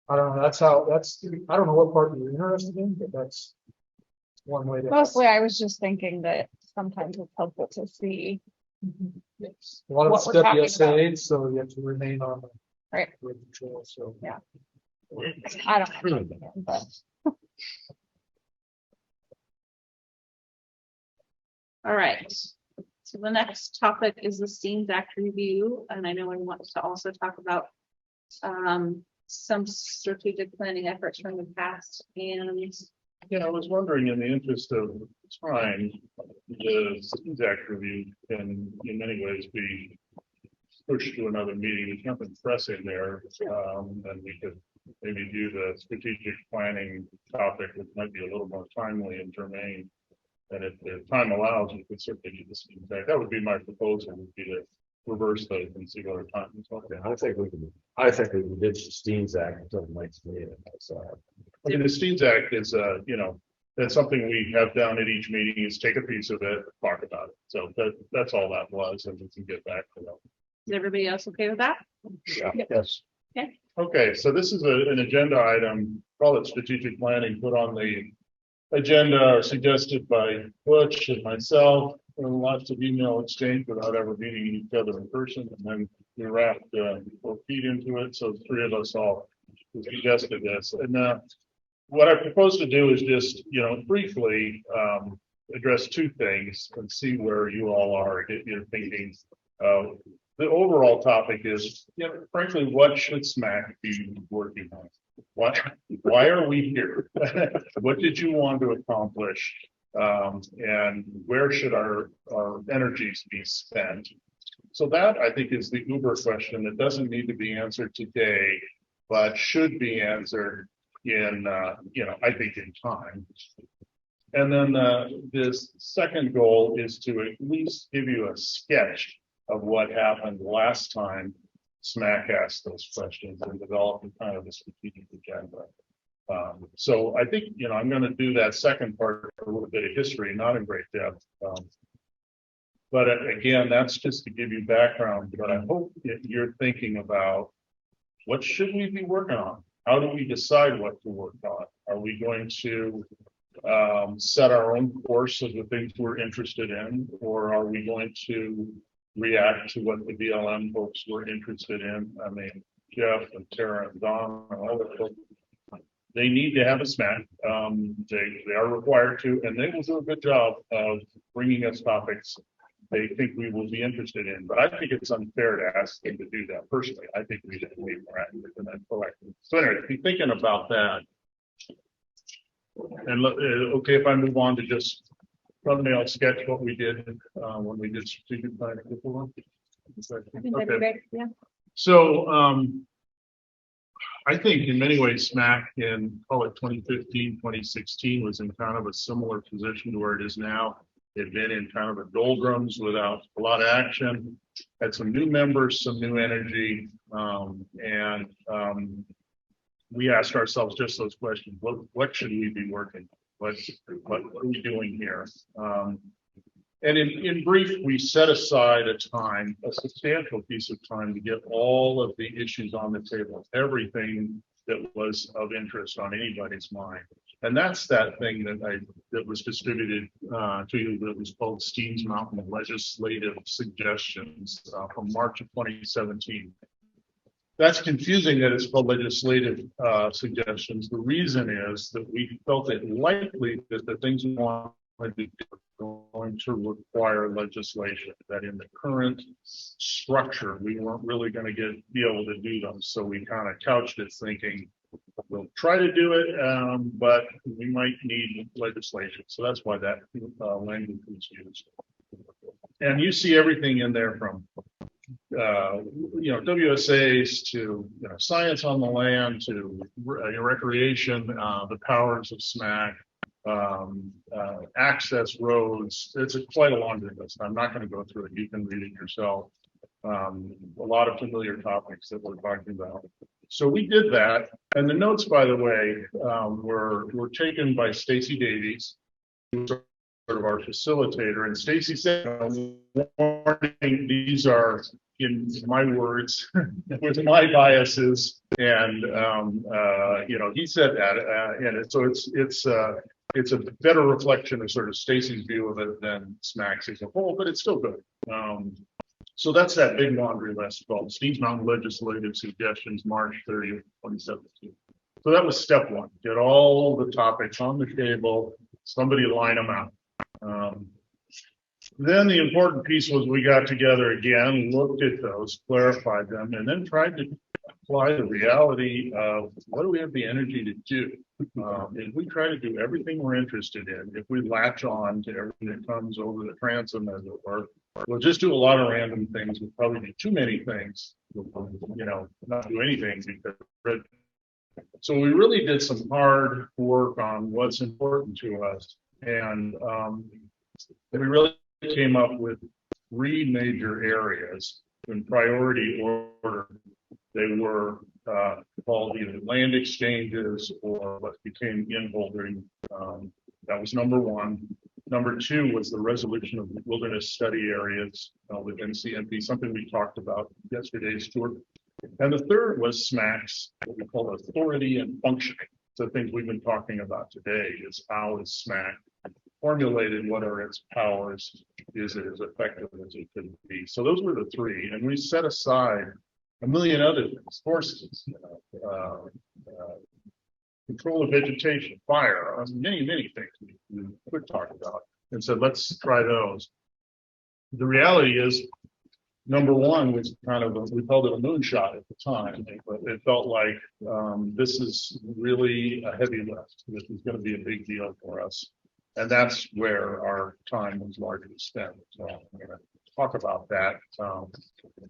I don't know, I don't know what part you're interested in, but that's one way to. Mostly I was just thinking that sometimes it's helpful to see. A lot of what the we're stuff talking you say, so you have to remain on the Right. grid control, so. Yeah. I don't know, but All right. So the next topic is the Steen Act review, and I know we want to also talk about some strategic planning efforts from the past. And Yeah, I was wondering, in the interest of time, the Steen Act review can in many ways be pushed to another meeting. There's nothing pressing there. And we could maybe do the strategic planning topic, which might be a little more timely and germane. And if time allows, we could certainly do the Steen Act. That would be my proposal, would be to reverse those and see what our time is. Okay, I think we can ditch the Steens Act until the next meeting. I mean, the Steen Act is, that's something we have done at each meeting, is take a piece of it, talk about it. So that's all that was, and we can get back to that. is everybody else okay with that? Yeah. Yes. Okay. Okay, so this is an agenda item, call it strategic planning, put on the agenda or suggested by Butch and myself. There were lots of email exchange without ever meeting each other in person, and then we wrapped both feet into it. So the three of us all suggested this. And what I propose to do is just, briefly address two things and see where you all are in your thinking. The overall topic is, frankly, what should SMAC be working on? Why are we here? What did you want to accomplish? And where should our energies be spent? So that, I think, is the uber question that doesn't need to be answered today, but should be answered in, I think in time. And then this second goal is to at least give you a sketch of what happened last time SMAC asked those questions and developed kind of a strategic agenda. So I think, I'm going to do that second part, a little bit of history, not in great depth. But again, that's just to give you background, but I hope that you're thinking about what should we be working on? How do we decide what to work on? Are we going to set our own course of the things we're interested in, or are we going to react to what the BLM folks were interested in? I mean, Jeff and Tara and Don and all the folks, they need to have a SMAC. They are required to, and they will do a good job of bringing us topics they think we will be interested in. But I think it's unfair to ask them to do that. Personally, I think we should be more active than that proactive. So anyway, be thinking about that. And okay, if I move on to just thumbnail sketch what we did when we did strategic planning before. Okay. Yeah. So I think in many ways SMAC in call it 2015, 2016 was in kind of a similar position to where it is now. It had been in kind of a doldrums without a lot of action, had some new members, some new energy, and we asked ourselves just those questions. What should we be working? What are we doing here? And in brief, we set aside a time, a substantial piece of time to get all of the issues on the table, everything that was of interest on anybody's mind. And that's that thing that was distributed to you that was called Steen's Mountain Legislative Suggestions from March of 2017. That's confusing that it's called legislative suggestions. The reason is that we felt it likely that the things we wanted to do were going to require legislation, that in the current structure, we weren't really going to be able to do them. So we kind of couched it thinking, we'll try to do it, but we might need legislation. So that's why that language was used. And you see everything in there from WSAs to science on the land to recreation, the powers of SMAC, access roads. It's quite a laundry list. I'm not going to go through it. You can read it yourself. A lot of familiar topics that we're talking about. So we did that, and the notes, by the way, were taken by Stacy Davies, who's sort of our facilitator. And Stacy said, "Warning, these are, in my words, with my biases." And he said that, and so it's a better reflection of sort of Stacy's view of it than SMAC's as a whole, but it's still good. So that's that big laundry list called Steve's Mountain Legislative Suggestions, March 30th, 2017. So that was step one, get all the topics on the table, somebody line them out. Then the important piece was we got together again, looked at those, clarified them, and then tried to apply the reality of what do we have the energy to do? If we try to do everything we're interested in, if we latch on to everything that comes over the transom, as it were, we'll just do a lot of random things. We'll probably do too many things, not do anything. So we really did some hard work on what's important to us. And we really came up with 3 major areas in priority order. They were called either land exchanges or what became inholdering. That was number 1. Number 2 was the resolution of wilderness study areas within CMP, something we talked about yesterday's tour. And the 3rd was SMAC's, what we call authority and functioning. So things we've been talking about today is how is SMAC formulated, what are its powers, is it as effective as it could be? So those were the 3, and we set aside a million other things, forces, control of vegetation, fire, many things we could talk about, and said, let's try those. The reality is, number 1 was kind of, we called it a moonshot at the time, but it felt like this is really a heavy lift. This is going to be a big deal for us. And that's where our time was largely spent. So I'm going to talk about that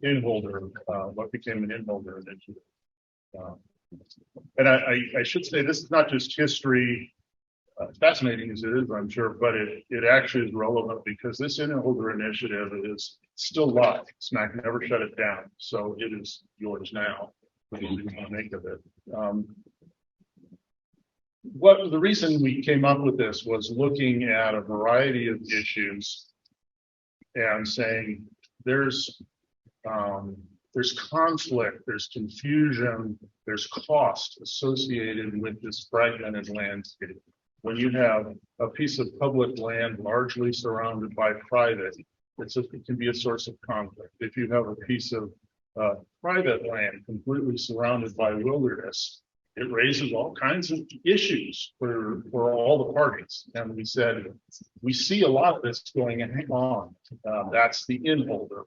inholder, what became an inholder initiative. And I should say, this is not just history, fascinating as it is, I'm sure, but it actually is relevant because this inholder initiative is still live. SMAC never shut it down. So it is yours now. What do you want to make of it? The reason we came up with this was looking at a variety of issues and saying there's conflict, there's confusion, there's cost associated with this fragmented landscape. When you have a piece of public land largely surrounded by private, it can be a source of conflict. If you have a piece of private land completely surrounded by wilderness, it raises all kinds of issues for all the parties. And we said, we see a lot of this going on. That's the in-holder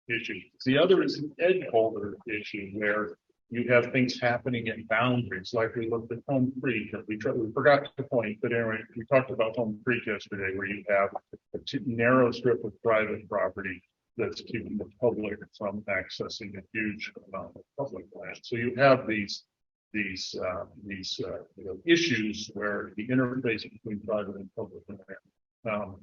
issue. The other is an edge holder issue where you have things happening at boundaries, like we looked at Home Creek. We forgot to point, but anyway, we talked about Home Creek yesterday, where you have a narrow strip of private property that's keeping the public from accessing a huge amount of public land. So you have these issues where the interface between private and public land.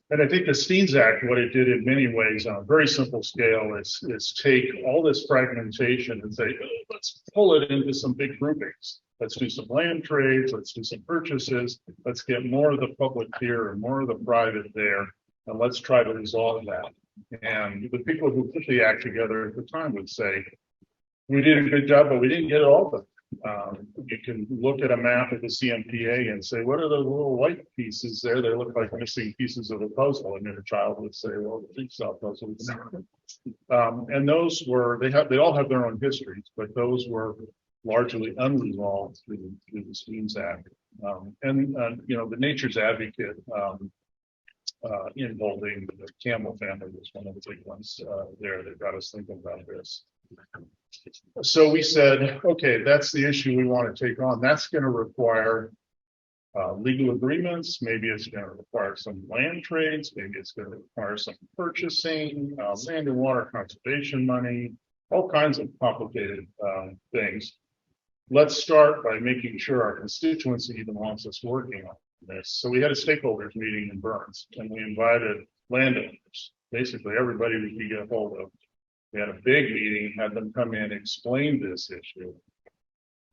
And I think the Steens Act, what it did in many ways on a very simple scale is take all this fragmentation and say, oh, let's pull it into some big groupings. Let's do some land trades, let's do some purchases, let's get more of the public here and more of the private there, and let's try to resolve that. And the people who put the act together at the time would say, we did a good job, but we didn't get it all done. You can look at a map of the CMPA and say, what are those little white pieces there? They look like missing pieces of a puzzle. And then a child would say, well, the jigsaw puzzle. And those were, they all have their own histories, but those were largely unresolved through the Steens Act. The Nature's Advocate in holding the Campbell family was one of the big ones there that got us thinking about this. So we said, okay, that's the issue we want to take on. That's going to require legal agreements. Maybe it's going to require some land trades. Maybe it's going to require some purchasing, land and water conservation money, all kinds of complicated things. Let's start by making sure our constituency even wants us working on this. So we had a stakeholders meeting in Burns, and we invited landowners, basically everybody we could get a hold of. We had a big meeting, had them come in, explain this issue,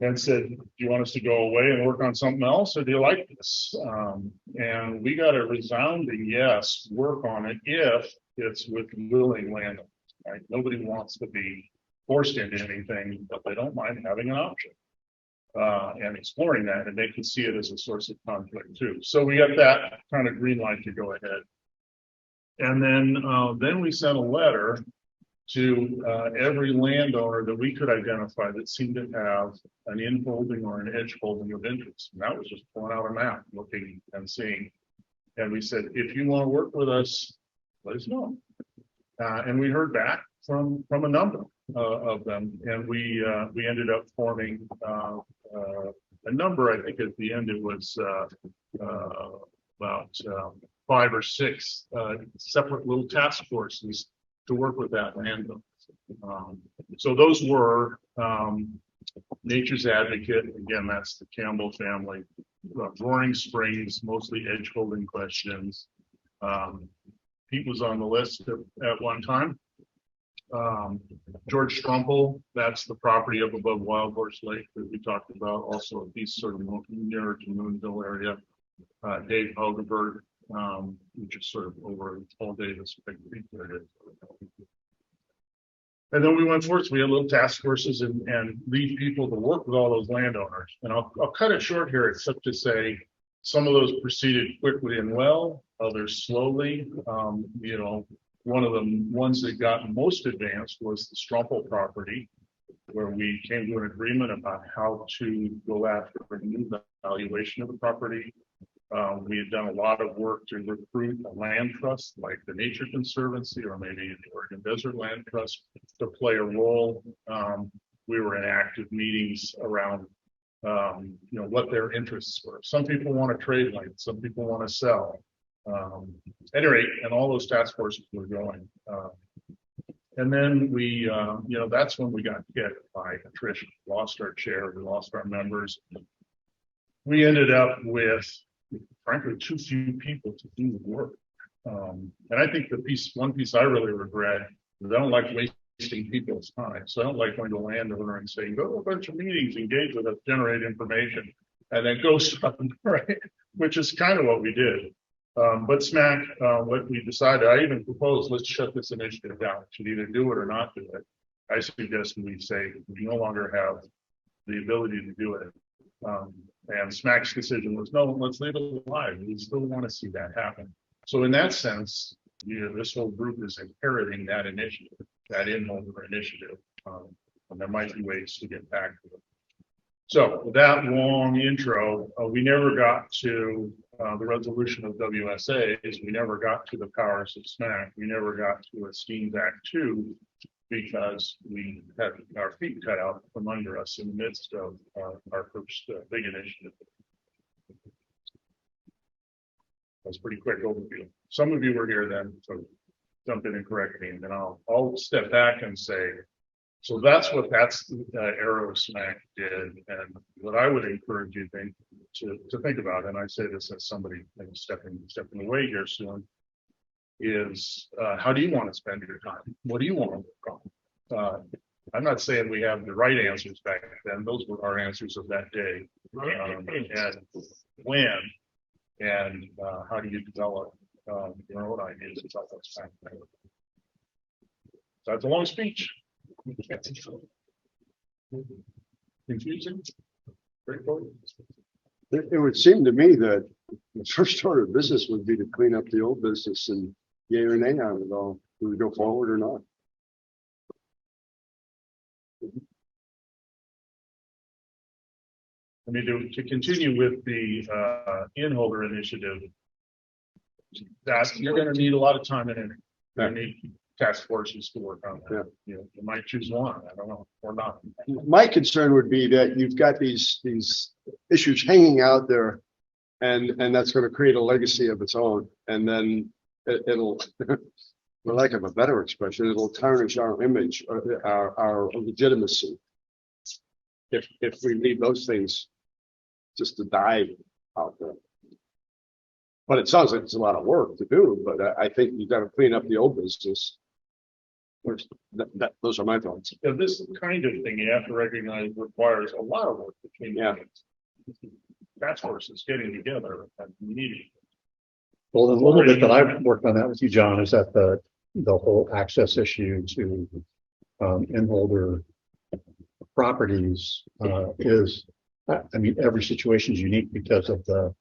and said, do you want us to go away and work on something else, or do you like this? And we got a resounding yes, work on it if it's with willing landowners, right? Nobody wants to be forced into anything, but they don't mind having an option and exploring that, and they can see it as a source of conflict too. So we got that kind of green light to go ahead. And then we sent a letter to every landowner that we could identify that seemed to have an in-holding or an edge holding of interest. And that was just pulling out a map, looking and seeing. And we said, if you want to work with us, let us know. And we heard back from a number of them. And we ended up forming a number. I think at the end it was about 5 or 6 separate little task forces to work with that landowner. So those were Nature's Advocate, again, that's the Campbell family, Roaring Springs, mostly edge holding questions. Pete was on the list at one time. George Strumpel, that's the property up above Wild Horse Lake that we talked about, also a piece sort of nearer to Moonville area. Dave Hogeberg, which is sort of over all day this big creek area. And then we went forth. We had little task forces and lead people to work with all those landowners. And I'll cut it short here, except to say some of those proceeded quickly and well, others slowly. One of the ones that got most advanced was the Strumpel property, where we came to an agreement about how to go after a new valuation of the property. We had done a lot of work to recruit a land trust like the Nature Conservancy or maybe the Oregon Desert Land Trust to play a role. We were in active meetings around what their interests were. Some people want to trade land, some people want to sell. At any rate, and all those task forces were going. And then we, that's when we got hit by attrition. We lost our chair, we lost our members. We ended up with, frankly, too few people to do the work. And I think one piece I really regret is I don't like wasting people's time. So I don't like going to a landowner and saying, go to a bunch of meetings, engage with us, generate information, and then go stuff, right? Which is kind of what we did. But SMAC, what we decided, I even proposed, let's shut this initiative down. Should either do it or not do it. I suggested we say we no longer have the ability to do it. And SMAC's decision was, no, let's leave it alive. We still want to see that happen. So in that sense, this whole group is inheriting that initiative, that in-holder initiative. And there might be ways to get back to it. So with that long intro, we never got to the resolution of WSAs. We never got to the powers of SMAC. We never got to a Steen's Act 2 because we had our feet cut out from under us in the midst of our first big initiative. That's a pretty quick overview. Some of you were here then, so jump in and correct me, and then I'll step back and say, so that's what Arrow SMAC did, and what I would encourage you to think about, and I say this as somebody stepping away here soon, is how do you want to spend your time? What do you want to work on? I'm not saying we have the right answers back then; those were our answers of that day, and when, and how do you develop your own ideas about what's happening? So that's a long speech. Confusing? It would seem to me that the first order of business would be to clean up the old business and yay or nay on it all. Do we go forward or not? I mean, to continue with the in-holder initiative, you're going to need a lot of time and energy. You're going to need task forces to work on that. You know, you might choose one, I don't know, or not. My concern would be that you've got these issues hanging out there, and that's going to create a legacy of its own, and then it'll, for lack of a better expression, it'll tarnish our image, our legitimacy. If we leave those things just to die out there. But it sounds like it's a lot of work to do, but I think you've got to clean up the old business. Those are my thoughts. Yeah, this kind of thing you have to recognize requires a lot of work between task forces getting together and meeting. Well, the little bit that I've worked on that with you, John, is that the whole access issue to in-holder properties is, I mean, every situation is unique because of the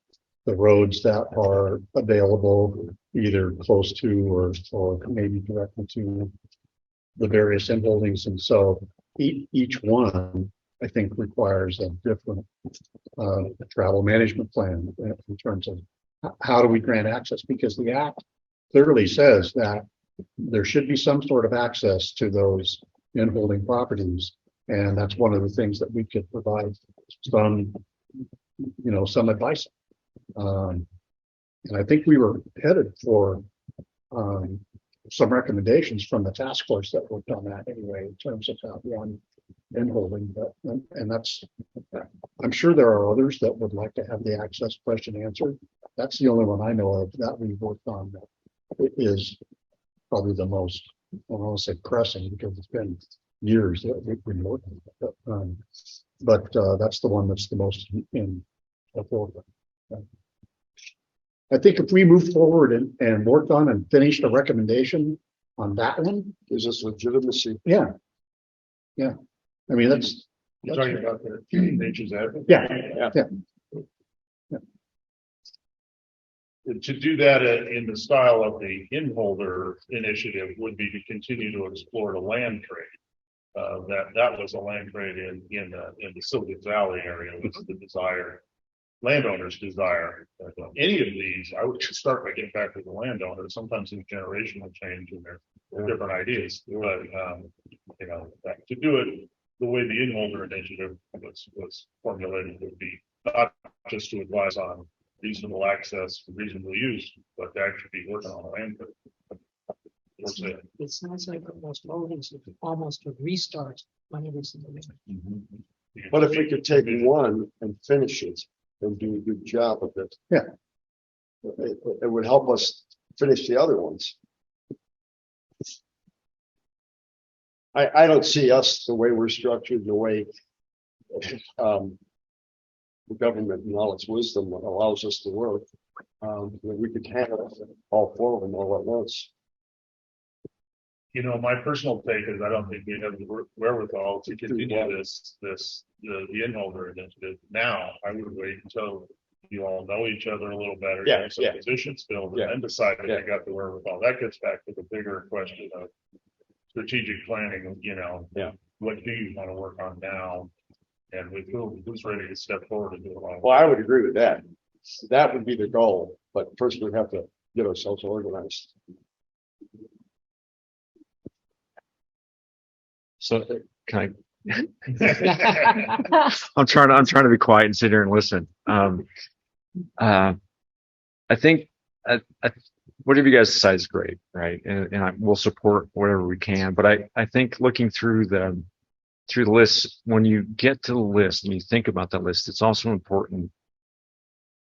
roads that are available either close to or maybe directly to the various in-holdings. And so each one, I think, requires a different travel management plan in terms of how do we grant access, because the Act clearly says that there should be some sort of access to those in-holding properties. And that's one of the things that we could provide some advice. And I think we were headed for some recommendations from the task force that worked on that anyway, in terms of that one in-holding. And that's, I'm sure there are others that would like to have the access question answered. That's the only one I know of that we've worked on. It is probably the most, I don't want to say pressing, because it's been years that we've been working on it. But that's the one that's the most in forward. I think if we move forward and work on and finish the recommendation on that one, gives us legitimacy. Yeah. I mean, that's You're talking about the nature's advocate. Yeah. To do that in the style of the in-holder initiative would be to continue to explore the land trade. That was a land trade in the Silicon Valley area, was the desire, landowners' desire. Any of these, I would just start by getting back to the landowner. Sometimes in generational change and their different ideas, but to do it the way the in-holder initiative was formulated would be not just to advise on reasonable access, reasonable use, but to actually be working on a land trade. It sounds like almost a restart when it was in the middle. But if we could take one and finish it and do a good job of it, it would help us finish the other ones. I don't see us the way we're structured, the way the government in all its wisdom allows us to work. We could handle all four of them all at once. You know, my personal take is I don't think we have the wherewithal to continue the in-holder initiative now. I would wait until you all know each other a little better. Yeah, get some yeah. positions filled, and then decide if you got the wherewithal. That gets back to the bigger question of strategic planning, you know. Yeah. What do you want to work on now? And with who's ready to step forward and do it all? Well, I would agree with that. That would be the goal, but first we have to get ourselves organized. So can I'm trying to be quiet and sit here and listen. I think whatever you guys decide is great, right? And we'll support whatever we can. But I think looking through the list, when you get to the list and you think about the list, it's also important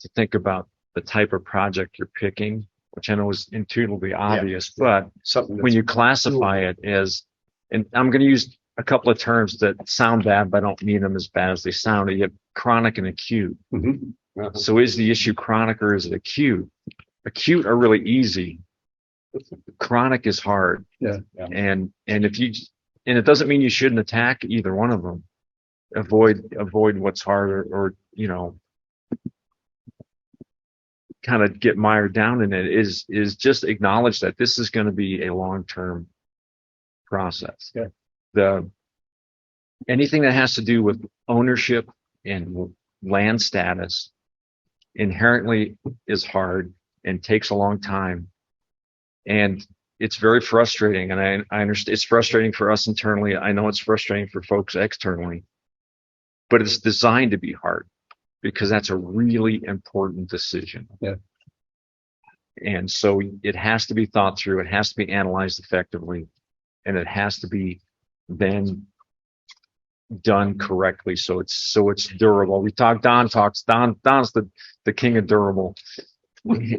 to think about the type of project you're picking, which I know is intuitively obvious, but when you classify it as, and I'm going to use a couple of terms that sound bad, but I don't mean them as bad as they sound. You have chronic and acute. So is the issue chronic or is it acute? Acute are really easy. Chronic is hard. Yeah. And it doesn't mean you shouldn't attack either one of them. Avoid what's hard or you know, kind of get mired down in it is just acknowledge that this is going to be a long-term process. Yeah. Anything that has to do with ownership and land status inherently is hard and takes a long time. And it's very frustrating. And I understand it's frustrating for us internally. I know it's frustrating for folks externally, but it's designed to be hard because that's a really important decision. Yeah. And so it has to be thought through. It has to be analyzed effectively, and it has to be then done correctly. So it's durable. Don's the king of durable. and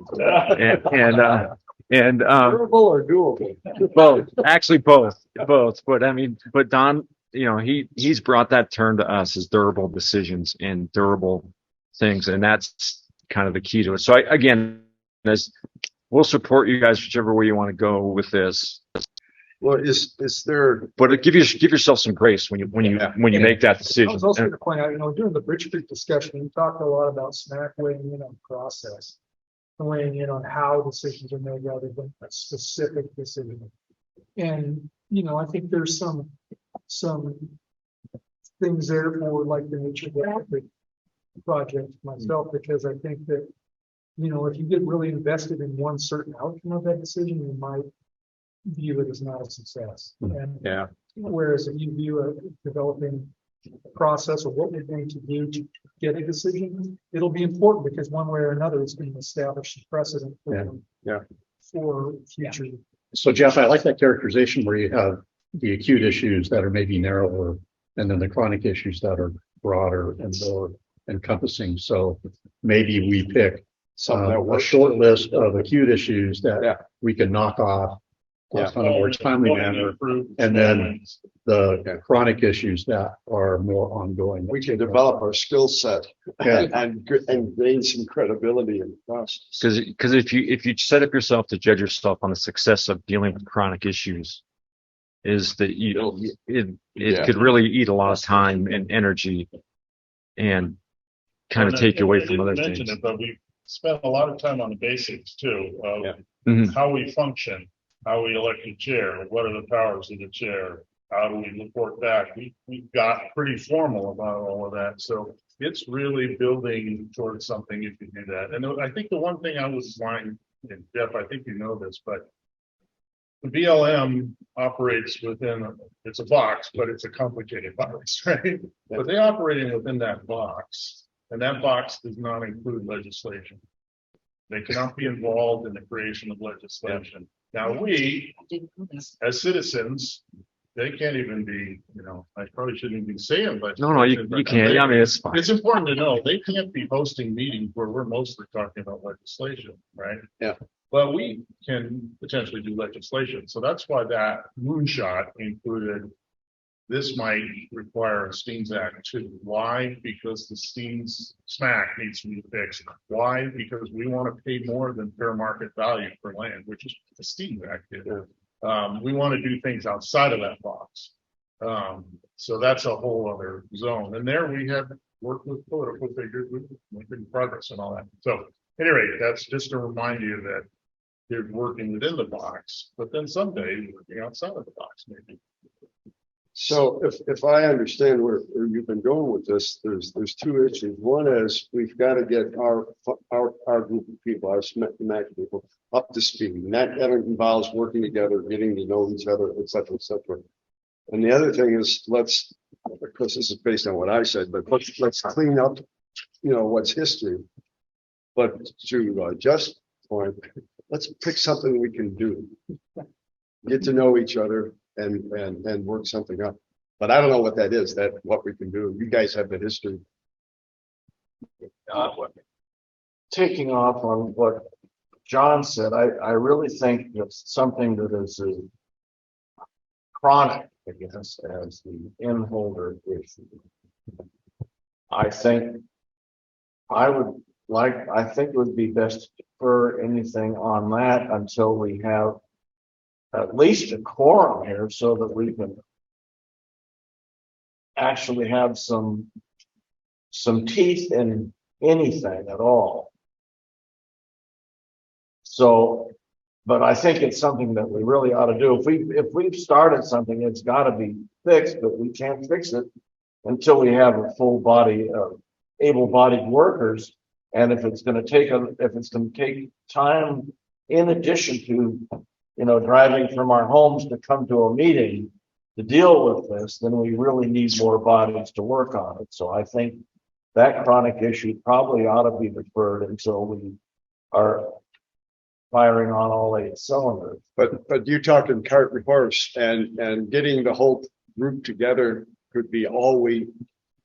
Durable or doable? both, actually both. But I mean, but Don, you know, he's brought that term to us as durable decisions and durable things. And that's kind of the key to it. So we'll support you guys whichever way you want to go with this. Well, is there? But give yourself some grace when you make that decision. I was also going to point out, you know, during the Bridge Creek discussion, we talked a lot about SMAC weighing in on process, weighing in on how decisions are made rather than a specific decision. And, you know, I think there's some things there for like the nature of the project myself, because I think that, you know, if you get really invested in one certain outcome of that decision, you might view it as not a success. And Yeah. whereas if you view a developing process or what we're going to do to get a decision, it'll be important because one way or another it's going to establish a precedent for future. So Jeff, I like that characterization where you have the acute issues that are maybe narrower and then the chronic issues that are broader and more encompassing. So maybe we pick a short list of acute issues that we can knock off on a more timely manner, and then the chronic issues that are more ongoing. We can develop our skill set and gain some credibility in the process. Because if you set up yourself to judge yourself on the success of dealing with chronic issues, is that it could really eat a lot of time and energy and kind of take you away from other things. But we spent a lot of time on the basics too, of how we function, how we elect a chair, what are the powers of the chair, how do we report back? We got pretty formal about all of that. So it's really building towards something if you do that. And I think the one thing I was lying, and Jeff, I think you know this, but the BLM operates within, it's a box, but it's a complicated box, right? But they operating within that box, and that box does not include legislation. They cannot be involved in the creation of legislation. Now we, as citizens, they can't even be, you know, I probably shouldn't even be saying, but. No, you can't. I mean, it's fine. It's important to know they can't be hosting meetings where we're mostly talking about legislation, right? Yeah. But we can potentially do legislation. So that's why that moonshot included This might require a Steens Act too. Why? Because the Steens SMAC needs to be fixed. Why? Because we want to pay more than fair market value for land, which is what the Steens Act is. We want to do things outside of that box. So that's a whole other zone. And there we have worked with political figures, we're making progress and all that. So at any rate, that's just to remind you that you're working within the box, but then someday you're working outside of the box, maybe. So if I understand where you've been going with this, there's two issues. One is we've got to get our group of people, our SMAC people, up to speed. And that involves working together, getting to know each other, et cetera, et cetera. And the other thing is of course, this is based on what I said, but let's clean up, what's history. But to Just point, let's pick something we can do. Get to know each other and work something up. But I don't know what that is, what we can do. You guys have the history. Taking off on what John said, I really think it's something that is chronic, I guess, as the in-holder issue. I think it would be best to defer anything on that until we have at least a quorum here so that we can actually have some teeth in anything at all. So, but I think it's something that we really ought to do. If we've started something, it's got to be fixed, but we can't fix it until we have a full body of able-bodied workers. And if it's going to take time in addition to, driving from our homes to come to a meeting to deal with this, then we really need more bodies to work on it. So I think that chronic issue probably ought to be deferred until we are firing on all 8 cylinders. But you're talking cart and horse, and getting the whole group together could be all we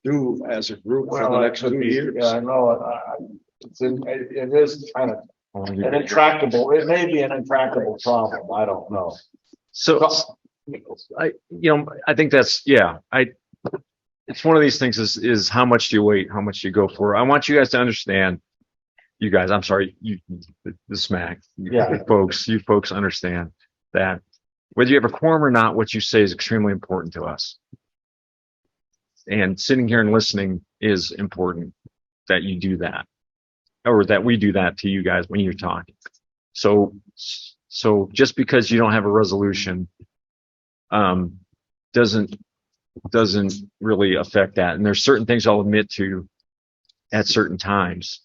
do as a group for the next 2 years. Yeah, I know. It is kind of an intractable. It may be an intractable problem. I don't know. So I think that's, it's one of these things is how much do you wait? How much do you go for? I want you guys to understand, I'm sorry, the SMAC, you folks understand that whether you have a quorum or not, what you say is extremely important to us. And sitting here and listening is important, that you do that, or that we do that to you guys when you're talking. So just because you don't have a resolution, doesn't really affect that. And there's certain things I'll admit to at certain times.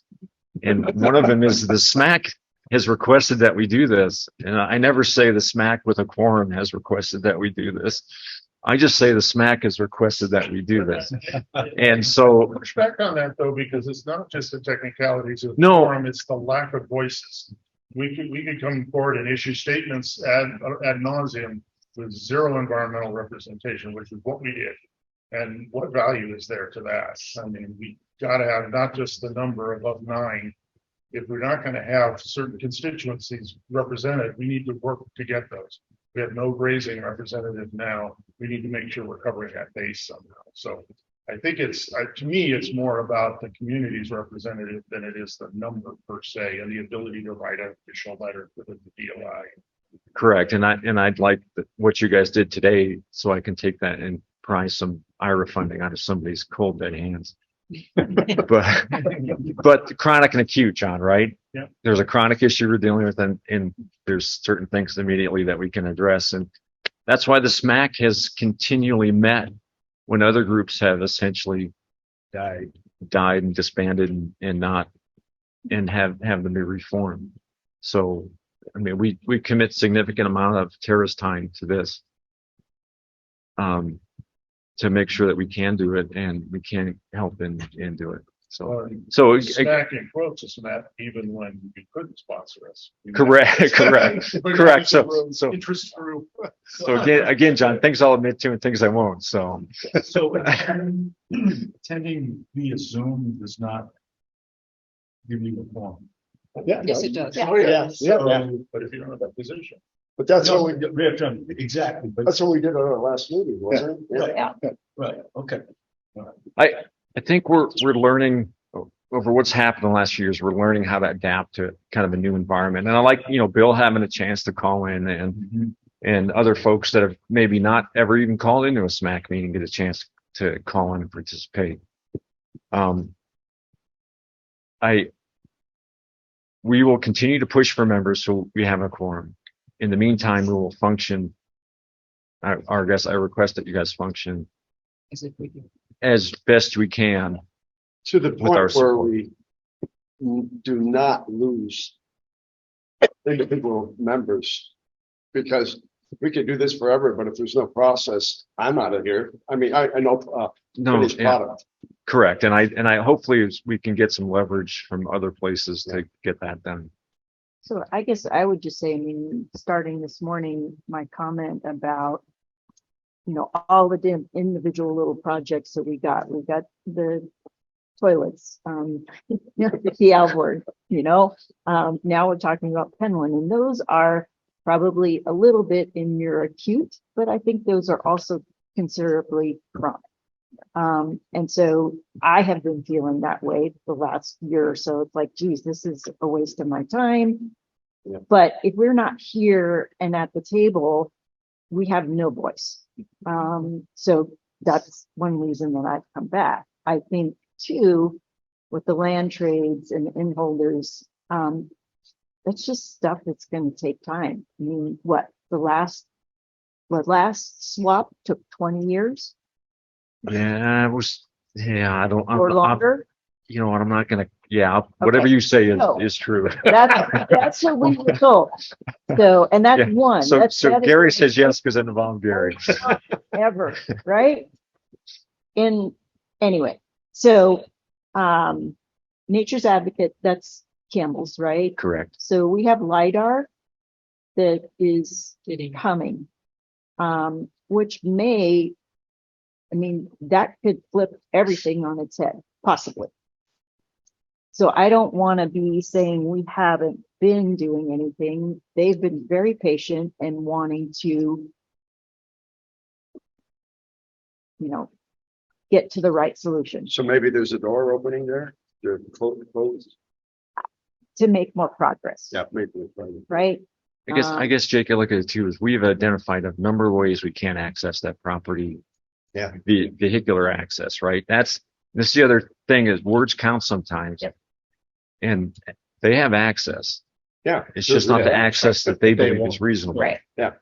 And one of them is the SMAC has requested that we do this. And I never say the SMAC with a quorum has requested that we do this. I just say the SMAC has requested that we do this. And so Push back on that though, because it's not just the technicalities of the No. forum, it's the lack of voices. We could come forward and issue statements ad nauseum with zero environmental representation, which is what we did. And what value is there to that? I mean, we gotta have not just the number above 9. If we're not gonna have certain constituencies represented, we need to work to get those. We have no grazing representative now. We need to make sure we're covering that base somehow. So I think to me, it's more about the community's representative than it is the number per se, and the ability to write an official letter to the DOI. correct. And I'd like what you guys did today, so I can take that and pry some IRA funding out of somebody's cold dead hands. but chronic and acute, John, right? Yeah. There's a chronic issue we're dealing with, and there's certain things immediately that we can address. And that's why the SMAC has continually met when other groups have essentially died and disbanded and have them be reformed. So, I mean, we commit significant amount of terrorist time to this, to make sure that we can do it and we can help and do it. So SMAC in quotes is met even when you couldn't sponsor us. correct. So interest group. So again, John, things I'll admit to and things I won't. So attending via Zoom does not give you a form. Yeah. Yes, it does. Oh, yeah. But if you don't have that position. But that's No, what we have to, exactly, but. that's what we did at our last meeting, wasn't it? Yeah. Right, okay. I think we're learning over what's happened in the last few years. We're learning how to adapt to kind of a new environment. And I like, Bill having a chance to call in and other folks that have maybe not ever even called into a SMAC meeting get a chance to call in and participate. We will continue to push for members so we have a quorum. In the meantime, we will function. I request that you guys function As if we do. as best we can. To the With our point where support. we do not lose individual members. Because we could do this forever, but if there's no process, I'm out of here. I mean, I know, finished product. Correct. And I hopefully we can get some leverage from other places to get that done. So I guess I would just say, I mean, starting this morning, my comment about, all the individual little projects that we got the toilets, the outboard, now we're talking about Penland, and those are probably a little bit in your acute, but I think those are also considerably chronic. And so I have been feeling that way the last year or so. It's like, geez, this is a waste of my time. Yeah. But if we're not here and at the table, we have no voice. So that's one reason that I've come back. I think too, with the land trades and the inholders, that's just stuff that's going to take time. I mean, the last swap took 20 years Yeah, it was. Yeah, or longer. You know what? I'm not gonna. Yeah, whatever you say is true. That's what we were told. So, and that's Yeah. one. So That Gary is says yes because it involved Gary. ever, right? Anyway, so Nature's Advocate, that's Campbell's, right? Correct. So we have LiDAR that is Getting. coming, which that could flip everything on its head, possibly. So I don't want to be saying we haven't been doing anything. They've been very patient and wanting to, get to the right solution So maybe there's a door opening there. They're closed. to make more progress, Yeah, maybe. right? I guess Jake, I look at it too, is we've identified a number of ways we can access that property. Yeah. Vehicular access, right? That's the other thing is words count sometimes. Yep. And they have access. Yeah. It's just not the access that they believe is reasonable. Right. Yeah.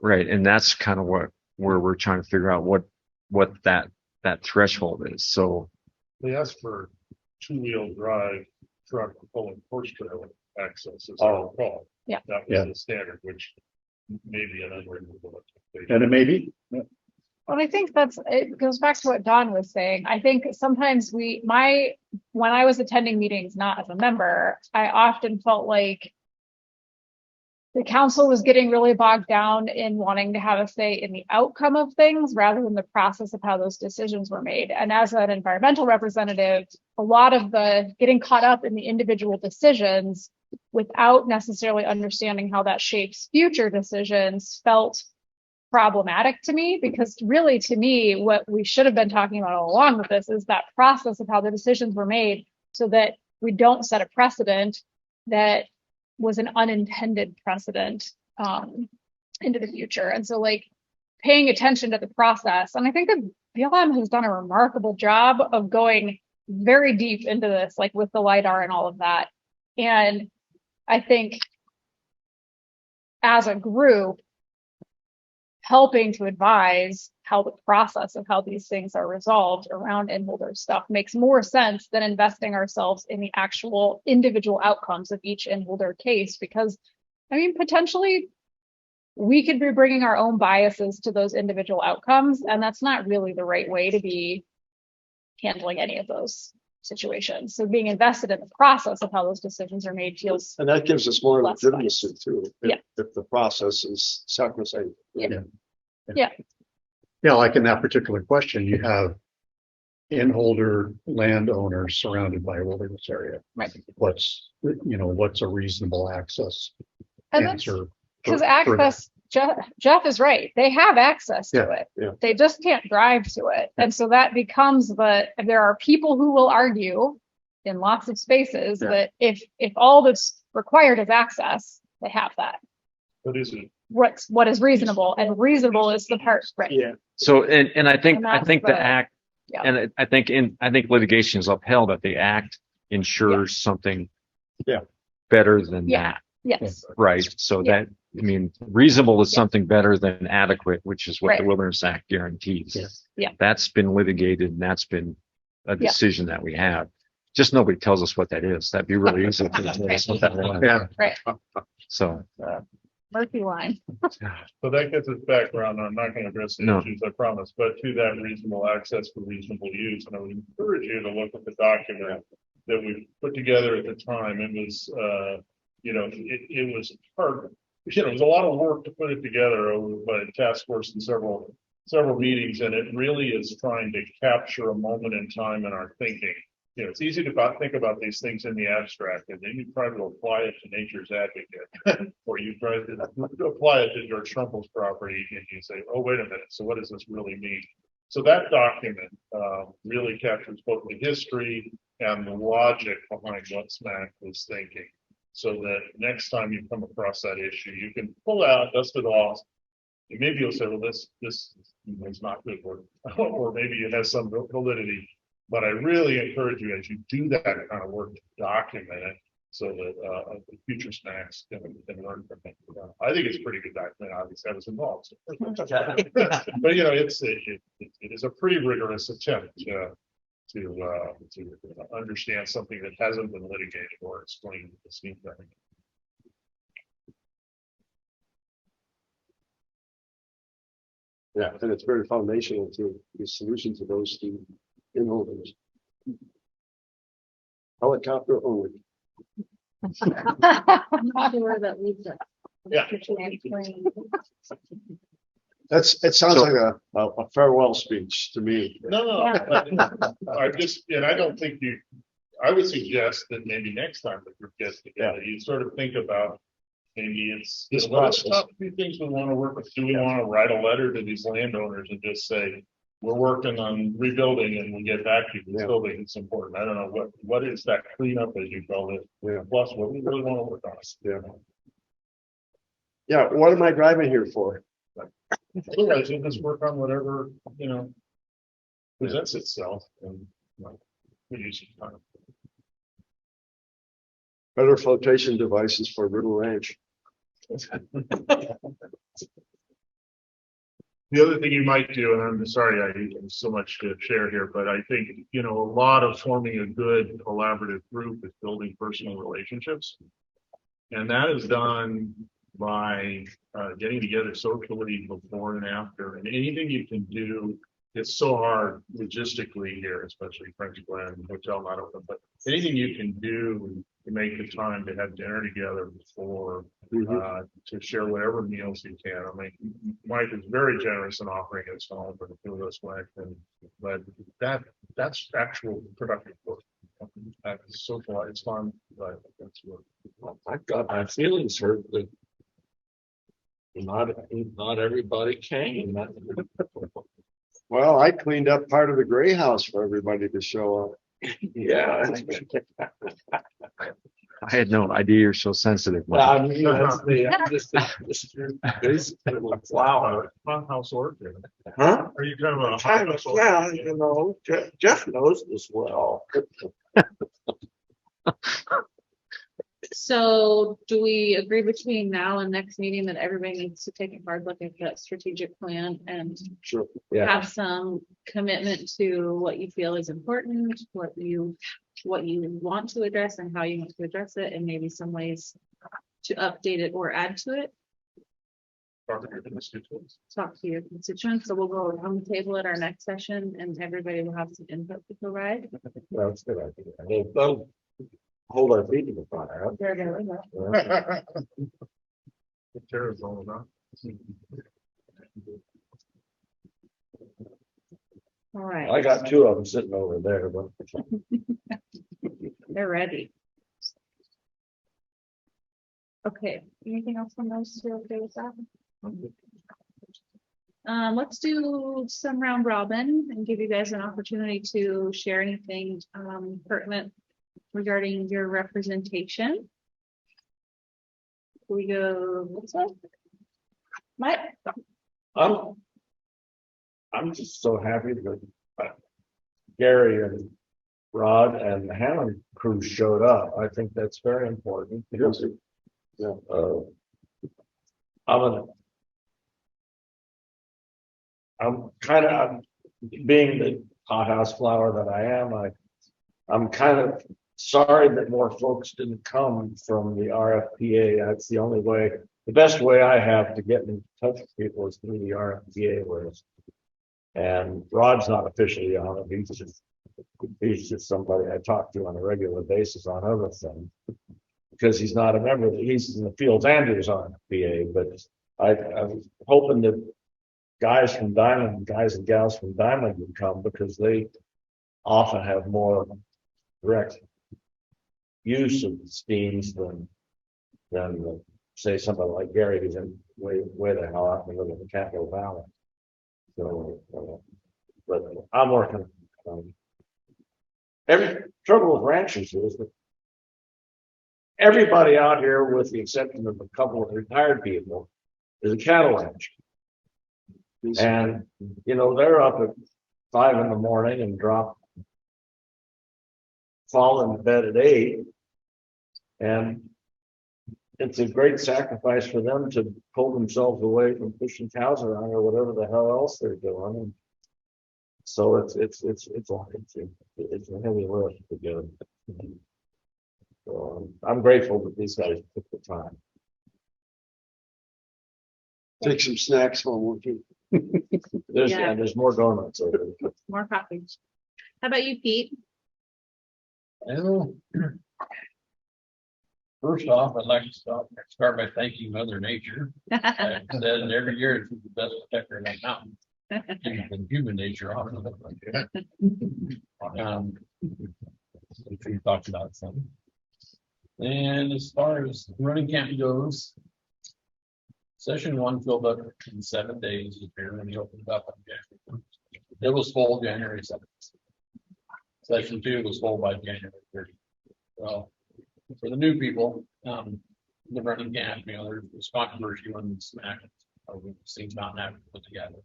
Right. And that's kind of where we're trying to figure out what that threshold is. So They asked for two-wheel drive truck pulling horse trailer access, as I Oh. recall. Yeah. That Yeah. was the standard, which may be an unreasonable expectation. And it may be, Well, I think it goes back to what Don was saying. I think sometimes when I was attending meetings, not as a member, I often felt like the council was getting really bogged down in wanting to have a say in the outcome of things rather than the process of how those decisions were made. And as an environmental representative, a lot of the getting caught up in the individual decisions without necessarily understanding how that shapes future decisions felt problematic to me, because really, to me, what we should have been talking about all along with this is that process of how the decisions were made so that we don't set a precedent that was an unintended precedent into the future. And so paying attention to the process. And I think that BLM has done a remarkable job of going very deep into this, with the LiDAR and all of that. And I think as a group, helping to advise how the process of how these things are resolved around inholder stuff makes more sense than investing ourselves in the actual individual outcomes of each inholder case. Because, potentially we could be bringing our own biases to those individual outcomes, and that's not really the right way to be handling any of those situations. So being invested in the process of how those decisions are made feels. And that gives us more less legitimacy too. Yeah. If the process is sacrosanct. Yeah. yeah, like in that particular question, you have inholder landowners surrounded by a wilderness area. Right. What's a reasonable access And that's answer? because access, Jeff is right. They have access to it. yeah. They just can't drive to it. And so that becomes there are people who will argue in lots of spaces Yeah. that if all that's required is access, they have that. What is it? What is reasonable, and reasonable is the part, right? Yeah. So, and I think, And I that's think the the- act, yeah. and I think litigation is upheld that the act ensures something better than Yeah. that, Yes. right? So Yeah. that, I mean, reasonable is something better than adequate, which is what the Right. Wilderness Act guarantees. Yeah. That's been litigated, and that's been a decision that we have. Just nobody tells us what that is. That'd be really easy. to tell us what that was. Yeah. Right. So, Murphy line. So that gets us back around. I'm not going to address the No. issues, I promise, but to that reasonable access for reasonable use. And I would encourage you to look at the document that we put together at the time. It was, it was hard. It was a lot of work to put it together over by a task force and several meetings. And it really is trying to capture a moment in time in our thinking. It's easy to think about these things in the abstract, and then you try to apply it to Nature's Advocate, or you try to apply it to George Trumbull's property, and you say, oh, wait a minute, so what does this really mean? So that document really captures both the history and the logic behind what SMAC was thinking, so that next time you come across that issue, you can pull out, dust it off, and maybe you'll say, well, this is not good work, or maybe it has some validity. But I really encourage you, as you do that kind of work, to document it so that the future SMACs can learn from it. I think it's a pretty good document. Obviously, I was involved. So. But it is a pretty rigorous attempt to understand something that hasn't been litigated or explained to the Steen thing. Yeah, and it's very foundational to the solution to those two inholders. Helicopter only. I'm not sure that leaves us. Yeah. It sounds like a farewell speech to me. No, I don't think I would suggest that maybe next time the group gets together, you sort of think about maybe it's what are the top few things we want to work with. Do we want to write a letter to these landowners and just say, we're working on rebuilding and we'll get back to you. We still think it's important. I don't know what is that cleanup, as you call it. Yeah. Plus what we really want to work on. Yeah. Yeah. What am I driving here for? Otherwise, you just work on whatever, presents itself and reduce time. Better flotation devices for Riddle Ranch. The other thing you might do, and I'm sorry I have so much to share here, but I think, a lot of forming a good collaborative group is building personal relationships. And that is done by getting together socially before and after. And anything you can do, it's so hard logistically here, especially Frenchglen, hotel not open, but anything you can do to make the time to have dinner together before, to share whatever meals you can. I mean, Mike is very generous in offering his home for the two of us went, but that's actual productive work. It's social, it's fun, but that's what. I've got my feelings hurt that not everybody came. Well, I cleaned up part of the gray house for everybody to show up. Yeah. I had no idea you're so sensitive. Mike. I mean, that's basically flower. House order. Huh? Are you kind of a Kind of, yeah, Jeff knows this well. So do we agree between now and next meeting that everybody needs to take a hard look at that strategic plan and Sure. have some commitment to what you feel is important, what you want to address and how you want to address it, and maybe some ways to update it or add to it? Talk to your constituents. Talk to your constituents. So we'll go around the table at our next session and everybody will have some input to provide. Well, that's a good idea. They'll hold our feet to the fire. There we go. What terror is all about. All right. I got two of them sitting over there, but. They're ready. Okay, anything else from those two? Okay with that? Let's do some round robin and give you guys an opportunity to share anything pertinent regarding your representation. We go, what's up? Mike? I'm just so happy that Gary and Rod and the Hammond crew showed up. I think that's very important because I'm kind of, being the hothouse flower that I am, I'm kind of sorry that more folks didn't come from the RFPA. That's the only way, the best way I have to get in touch with people is through the RFPA list. And Rod's not officially on it. He's just somebody I talk to on a regular basis on other things. Because he's not a member, he's in the Fields Andrews RFPA, but I was hoping that guys and gals from Diamond would come because they often have more direct use of the Steens than say somebody like Gary who's in way the hell out in the middle of the Capitol Valley. So, but I'm working. Every trouble with ranchers is that everybody out here, with the exception of a couple of retired people, is a cattle ranch. And, they're up at 5 a.m. and fall into bed at 8. And it's a great sacrifice for them to pull themselves away from pushing cows around or whatever the hell else they're doing. And so it's a heavy lift to do. So I'm grateful that these guys took the time. Take some snacks home, won't you? There's more donuts over there. More coffee. How about you, Pete? Well, first off, I'd like to start by thanking Mother Nature. I've said every year she's the best protector of that mountain. And human nature, obviously. Which we talked about some. And as far as running camp goes, session 1 filled up in 7 days. When he opened up on January. It was full January 7th. Session 2 was full by January 30th. Well, for the new people, the running camp, there's controversy on the SMAC. Things not having put together.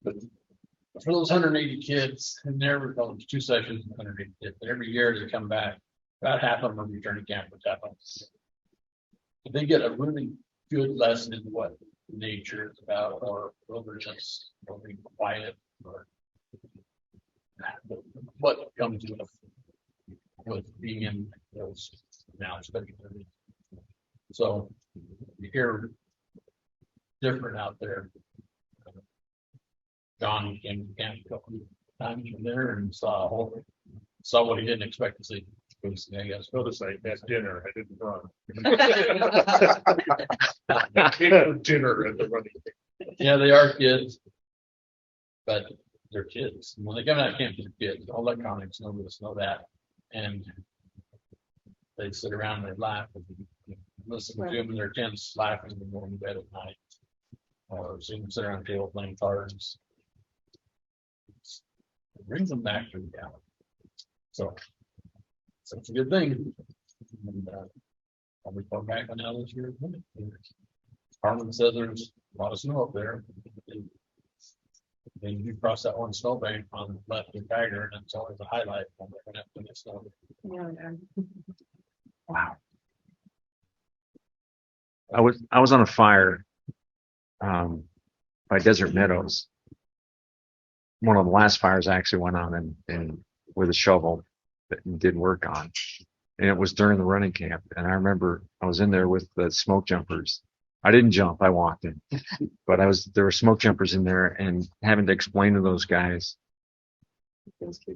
But for those 180 kids, and there were 2 sessions, 180 kids, but every year they come back, about half of them are returning campers. But they get a really good lesson in what nature is about, or wilderness, or being quiet, or what comes with being in those now, especially. So you hear different out there. John came to camp a couple of times from there and saw what he didn't expect to see. I guess. Notice I had dinner. I didn't run. Dinner at the running. Yeah, they are kids, but they're kids. When they come out of camp, they're kids. All electronics, know this, know that, and they sit around and they laugh and listen to them in their tents, laughing and going to bed at night, or see them sit around the table playing cards. It brings them back to reality. So it's a good thing. And I'll report back on how this year. Harlan says there's a lot of snow up there. Then you cross that one snowbank on the left of Tiger, and it's always a highlight when they're going to have to snow. Wow. I was on a fire by Desert Meadows. One of the last fires I actually went on and with a shovel that did work on, and it was during the running camp. And I remember I was in there with the smoke jumpers. I didn't jump, I walked in, but there were smoke jumpers in there, and having to explain to those guys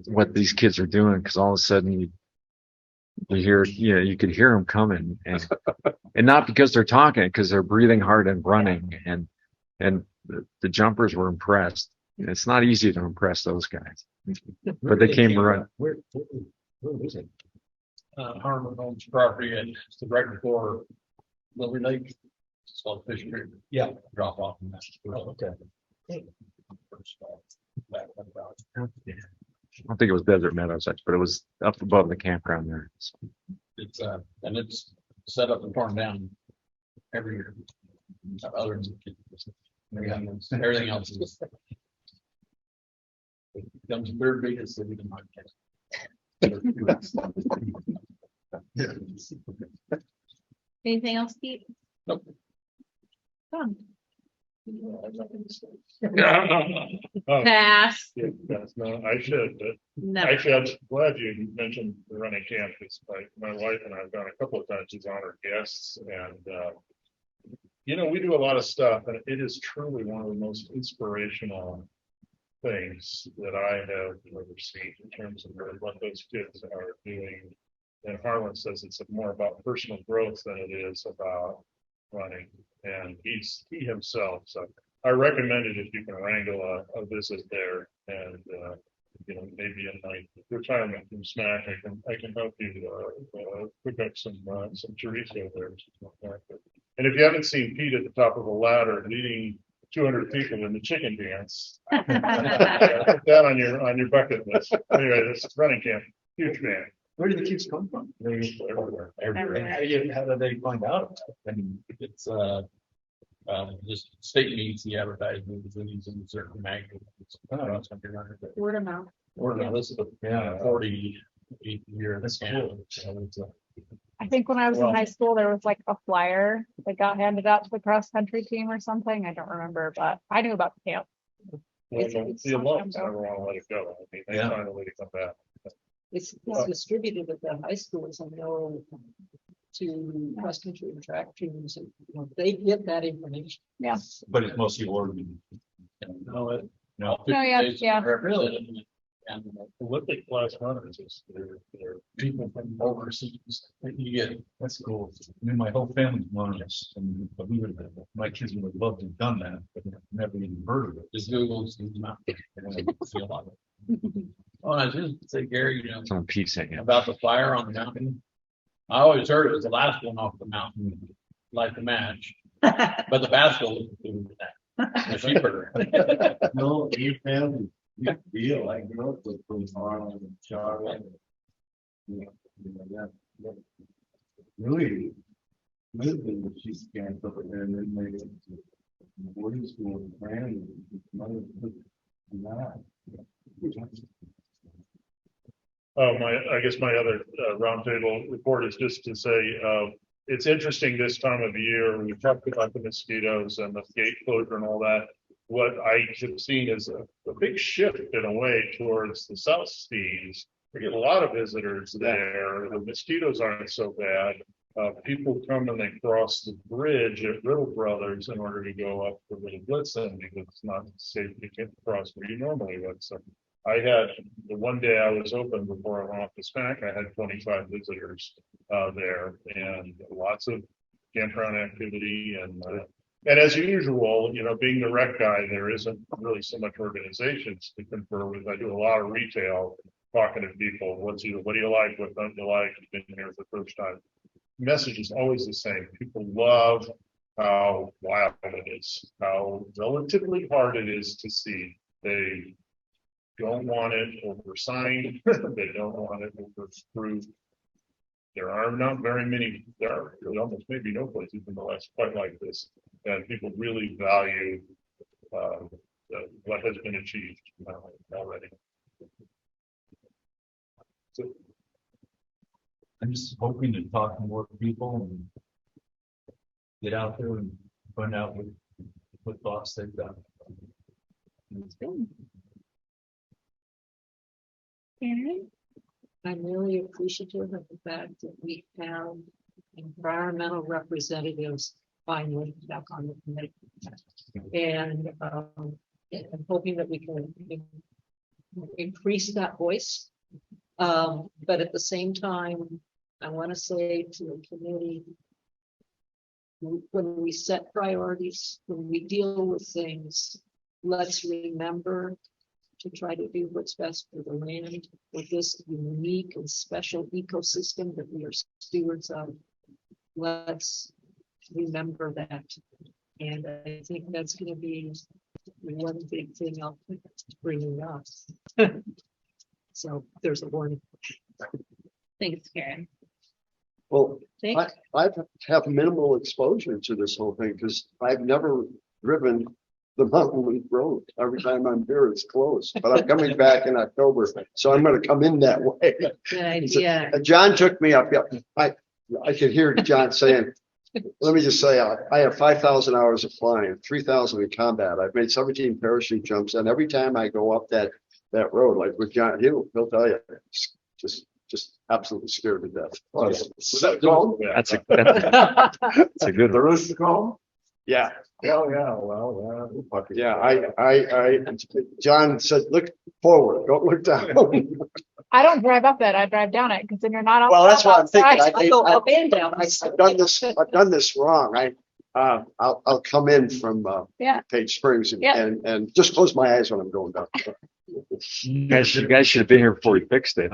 what these kids are doing, because all of a sudden you hear, you could hear them coming, and not because they're talking, because they're breathing hard and running, and the jumpers were impressed. It's not easy to impress those guys, but they came running. Where is it? Harlan owns property, and it's right before Silver Lake. It's called Fish Creek. Yeah. Drop off in that. Okay. I don't think it was Desert Meadows, but it was up above the campground there. It's and it's set up and torn down every year. Other than everything else is. It becomes the third biggest city in my Anything else, Pete? Nope. Done. Pass. Pass. No, I should, but Never. actually, I'm glad you mentioned the running camp, because my wife and I have gone a couple of times as honored guests, and we do a lot of stuff, and it is truly one of the most inspirational things that I have ever seen in terms of what those kids are doing. And Harlan says it's more about personal growth than it is about running. And he himself, so I recommend it if you can wrangle a visit there, and maybe a night retirement from SMAC. I can help you pick up some chorizo there. And if you haven't seen Pete at the top of a ladder leading 200 people in the chicken dance, put that on your bucket list. Anyway, this is running camp. Huge fan. Where do the kids come from? everywhere. Everywhere. How do they find out? I mean, it's just state meets the advertisements and these in certain magazines. Word of mouth. This is the 48th year. That's cool. I think when I was in high school, there was like a flyer that got handed out to the cross country team or something. I don't remember, but I knew about the camp. The alums never want to let it go. I mean, they find a way to come back. It's distributed at the high schools, I know, to cross country and track teams, and they get that information. Yeah. But it's mostly Oregon. Oh, yeah. Really? And Olympic class runners, they're People from overseas. You get, that's cool. I mean, my whole family's runners, and believe it or not, my kids would have loved to have done that, but I've never even heard of it. just Google Steve's Mountain. See a lot of it. Oh, I was just to say, Gary, Someone Pete sent you. about the fire on the mountain. I always heard it was the last one off the mountain, like the match, but the basket was the cheaper. No, you family, big deal. I grew up with Bruce Harlan and Charlotte. Really lived in the cheese camp over there, and then made it to boarding school in France. I guess my other roundtable report is just to say, it's interesting this time of year, we talked about the mosquitoes and the gate closure and all that. What I have seen is a big shift in a way towards the South Steens. We get a lot of visitors there. The mosquitoes aren't so bad. People come and they cross the bridge at Riddle Brothers in order to go up to Little Blitzen, because it's not safe to get across where you normally would. So I had the one day I was open before I went off to SMAC, I had 25 visitors there, and lots of campground activity. And as usual, being the rec guy, there isn't really so much organizations to confer with. I do a lot of retail, talking to people. What do you like? What don't you like? You've been here for the first time. Message is always the same. People love how wild it is, how relatively hard it is to see. They don't want it oversigned. They don't want it overapproved. There are not very many. There are almost maybe no places in the West quite like this, and people really value what has been achieved already. So, I'm just hoping to talk to more people and get out there and find out what thoughts they've got. I'm really appreciative of the fact that we have environmental representatives finally back on the committee. And I'm hoping that we can increase that voice. But at the same time, I want to say to the committee, when we set priorities, when we deal with things, let's remember to try to do what's best for the land, with this unique and special ecosystem that we are stewards of. Let's remember that. And I think that's gonna be one big thing I'll bring up. So there's a warning. Thanks, Karen. Well, Thanks. I have minimal exposure to this whole thing because I've never driven the Mountain Loop Road. Every time I'm here, it's closed, but I'm coming back in October, so I'm gonna come in that way. Good idea. John took me up. Yeah, I could hear John saying, let me just say, I have 5,000 hours of flying, 3,000 in combat. I've made 17 parachute jumps, and every time I go up that road, like with John, he'll tell you, just absolutely scared to death. Was that called? That's a good The one. rooster call? Yeah, Yeah, yeah, well, yeah. I John said, look forward, don't look down. I don't drive up it. I drive down it because then you're not on. Well, that's what I'm thinking. I go up and down. I've done this wrong. I'll come in from Yeah. Page Springs Yeah. and just close my eyes when I'm going down. You guys should have been here before we fixed it.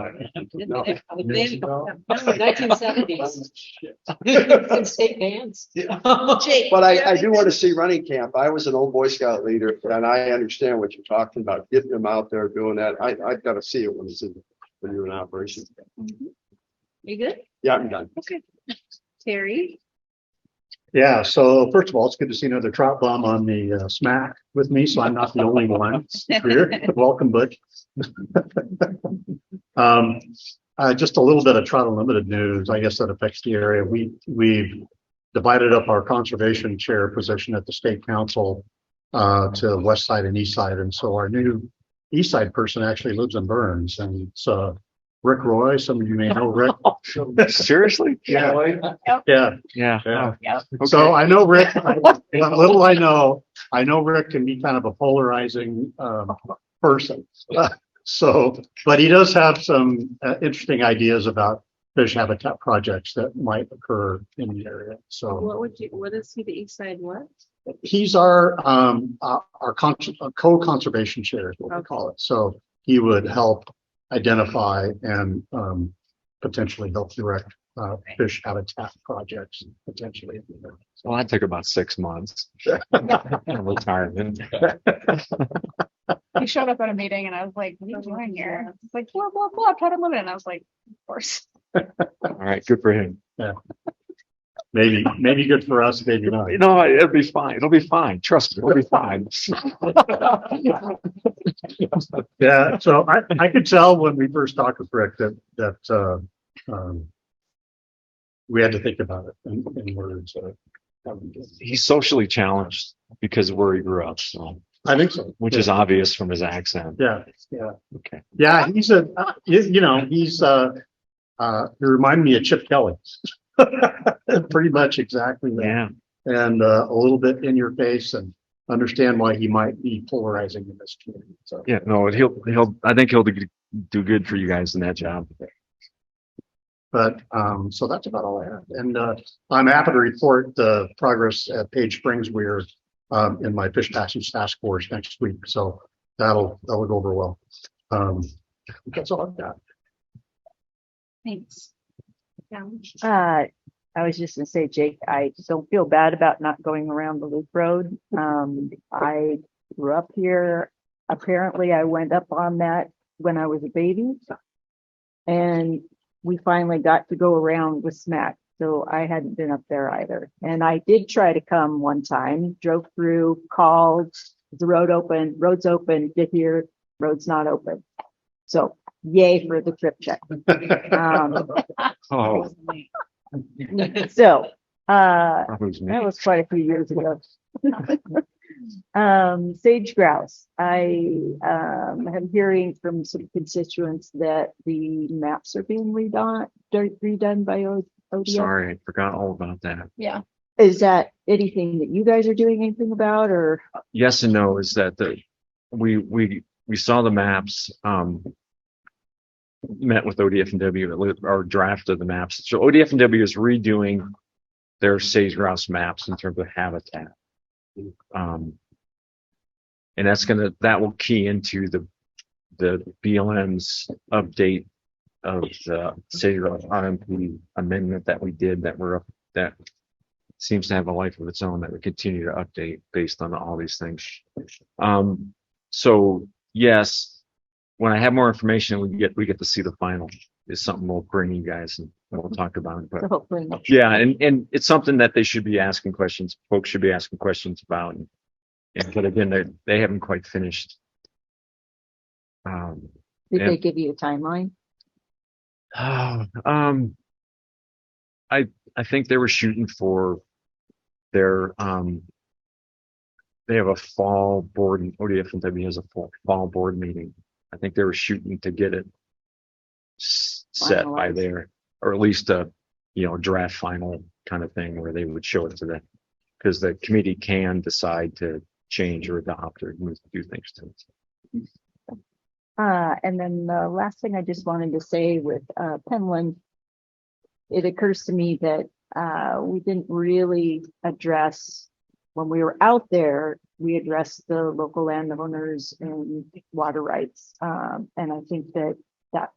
No. 1970s. State bands. Jake. But I do want to see running camp. I was an old Boy Scout leader, and I understand what you're talking about, getting them out there doing that. I've got to see it when you're in operation. You good? Yeah, I'm done. Okay. Terry? Yeah, so first of all, it's good to see another trout bum on the SMAC with me, so I'm not the only one here. Welcome, Butch. Just a little bit of Trout Unlimited news, I guess that affects the area. We've divided up our conservation chair position at the state council to west side and east side, and so our new east side person actually lives in Burns, and it's Rick Roy. Some of you may know Rick. Seriously? Yeah. Yeah. Yeah. Yeah. So I know Rick, what little I know Rick can be kind of a polarizing person. But he does have some interesting ideas about fish habitat projects that might occur in the area. So What is he, the east side what? he's our co-conservation chair is what we call it. So he would help identify and potentially help direct fish habitat projects potentially. Well, that took about 6 months. Retirement. He showed up at a meeting and I was like, what are you doing here? It's like, blah, blah, blah, try to limit it. And I was like, of course. All right, good for him. Yeah. Maybe good for us, maybe not. No, it'll be fine. It'll be fine. Trust me, it'll be fine. Yeah, so I could tell when we first talked with Rick that we had to think about it in words. He's socially challenged because of where he grew up, so I think so, which is obvious from his accent. Yeah. Okay. Yeah, he's he's he reminded me of Chip Kelly. Pretty much exactly that. Yeah. And a little bit in your face and understand why he might be polarizing in this community. So Yeah. No, I think he'll do good for you guys in that job. But so that's about all I have. And I'm happy to report the progress at Page Springs. We're in my fish passage task force next week. So that'll go over well. That's all I've got. Thanks. Yeah. I was just gonna say, Jake, I don't feel bad about not going around the loop road. I grew up here. Apparently I went up on that when I was a baby. And we finally got to go around with SMAC. So I hadn't been up there either. And I did try to come one time, drove through, called, the road open, road's open, get here, road's not open. So yay for the trip check. Oh, So that was me. that was quite a few years ago. Sage grouse. I am hearing from some constituents that the maps are being redone by ODF. Sorry, I forgot all about that. Yeah. Is that anything that you guys are doing anything about, or? Yes and no. Is that we saw the maps. Met with ODF&W, our draft of the maps. So ODF&W is redoing their sage grouse maps in terms of habitat. And that will key into the BLM's update of the sage grouse RMP amendment that we did that seems to have a life of its own that we continue to update based on all these things. So yes, when I have more information, we get to see the final. Is something we'll bring you guys and we'll talk about it. But So hopefully next yeah, and it's something that they should be asking questions. Folks should be asking questions about. And but again, they haven't quite finished. Did and- they give you a timeline? I think they were shooting for their they have a fall board, ODFW has a fall board meeting. I think they were shooting to get it set by Finalized. there, or at least a draft final kind of thing where they would show it to them, because the committee can decide to change or adopt or do things to it. And then the last thing I just wanted to say with Penland, it occurs to me that we didn't really address, when we were out there, we addressed the local landowners and water rights. And I think that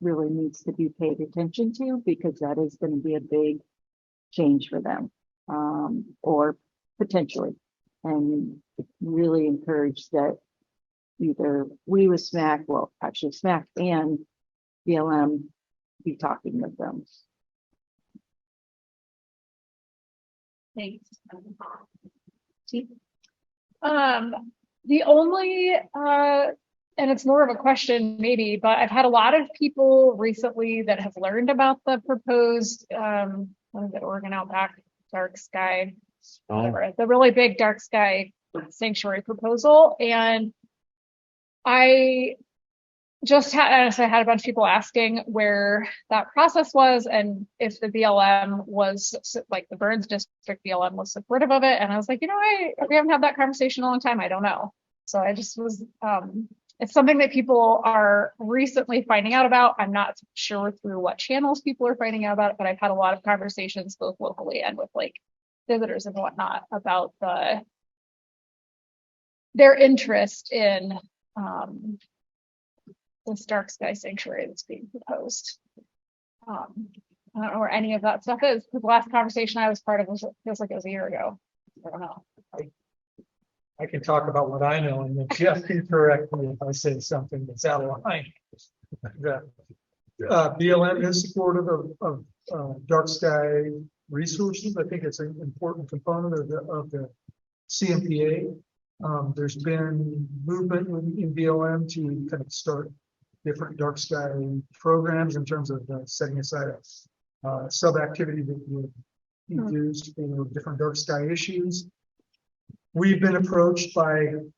really needs to be paid attention to, because that is going to be a big change for them, or potentially. And really encourage that either we with SMAC, well, actually SMAC and BLM be talking with them. Thanks. The only, and it's more of a question maybe, but I've had a lot of people recently that have learned about the proposed, what is it, Oregon Outback dark sky, whatever, the really big dark sky sanctuary proposal. And I just had a bunch of people asking where that process was and if the BLM was, like the Burns District BLM was supportive of it. And I was like, we haven't had that conversation in a long time. I don't know. So I just was, it's something that people are recently finding out about. I'm not sure through what channels people are finding out about it, but I've had a lot of conversations both locally and with like visitors and whatnot about their interest in this dark sky sanctuary that's being proposed. I don't know where any of that stuff is, because the last conversation I was part of feels like it was a year ago. I don't know. I can talk about what I know, and then Jeff can correct me if I say something that's out of line. The BLM is supportive of dark sky resources. I think it's an important component of the CMPA. There's been movement in BLM to kind of start different dark sky programs in terms of setting aside a sub activity that would be used for different dark sky issues. We've been approached by, I'm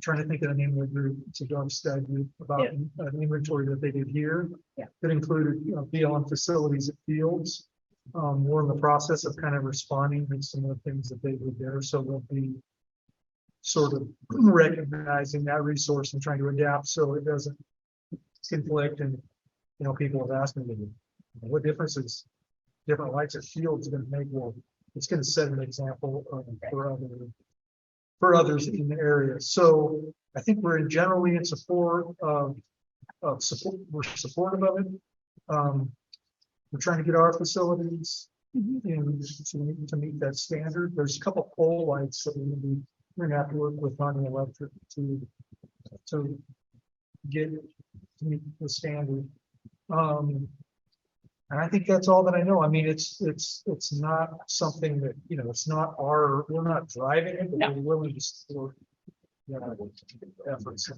trying to think of the name of the group, it's a dark sky group, about an inventory that they did here that included BLM facilities at fields. We're in the process of kind of responding to some of the things that they did there, so we'll be sort of recognizing that resource and trying to adapt so it doesn't conflict. And people have asked me, what difference is different lights at fields going to make? Well, it's going to set an example for others in the area. So I think we're generally in support of support. We're supportive of it. We're trying to get our facilities to meet that standard. There's a couple pole lights that we're going to have to work with on the electric to get to meet the standard. And I think that's all that I know. I mean, it's not something that, it's not we're not driving it, but we're willing to support efforts.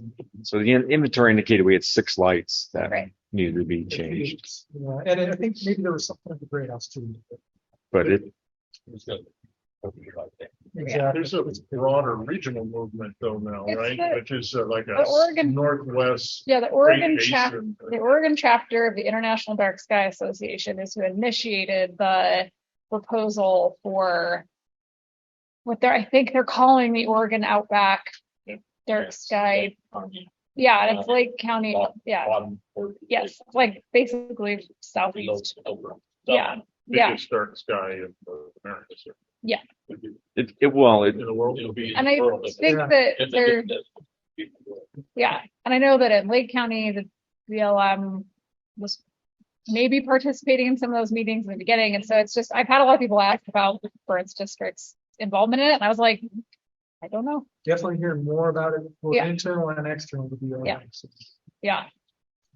So the inventory indicated we had 6 lights that needed to be changed. Yeah, and I think maybe there was something at the Great House too. But There's a broader regional movement though now, It's right? Which is like the a Oregon- Northwest. Yeah, the Oregon Great chapter, Basin. the Oregon chapter of the International Dark Sky Association is who initiated the proposal for what I think they're calling the Oregon Outback Dark Sky. Yeah, and it's Lake County. Yeah. Yes, like basically southeast. Yeah. Yeah. Biggest dark sky in America. Yeah. In the world, it'll be. And I think that they're, yeah, and I know that in Lake County, the BLM was maybe participating in some of those meetings in the beginning. And so it's just, I've had a lot of people ask about Burns District's involvement in it. And I was like, I don't know. Definitely hear more about it, both Yeah. internal and external to be Yeah. honest. Yeah.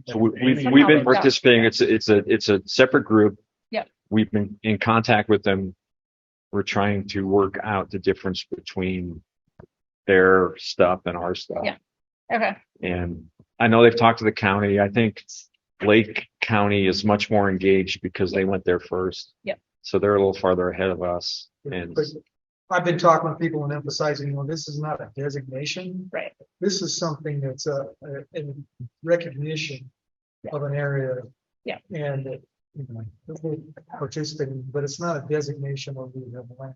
So we've Somehow been they've got- participating. It's a separate group. Yep. We've been in contact with them. We're trying to work out the difference between their stuff and our stuff. Yeah. Okay. And I know they've talked to the county. I think Lake County is much more engaged because they went there first. Yep. So they're a little farther ahead of us. And But I've been talking with people and emphasizing, this is not a designation. Right. This is something that's a recognition of an area. Yeah. And, participating, but it's not a designation of we have land.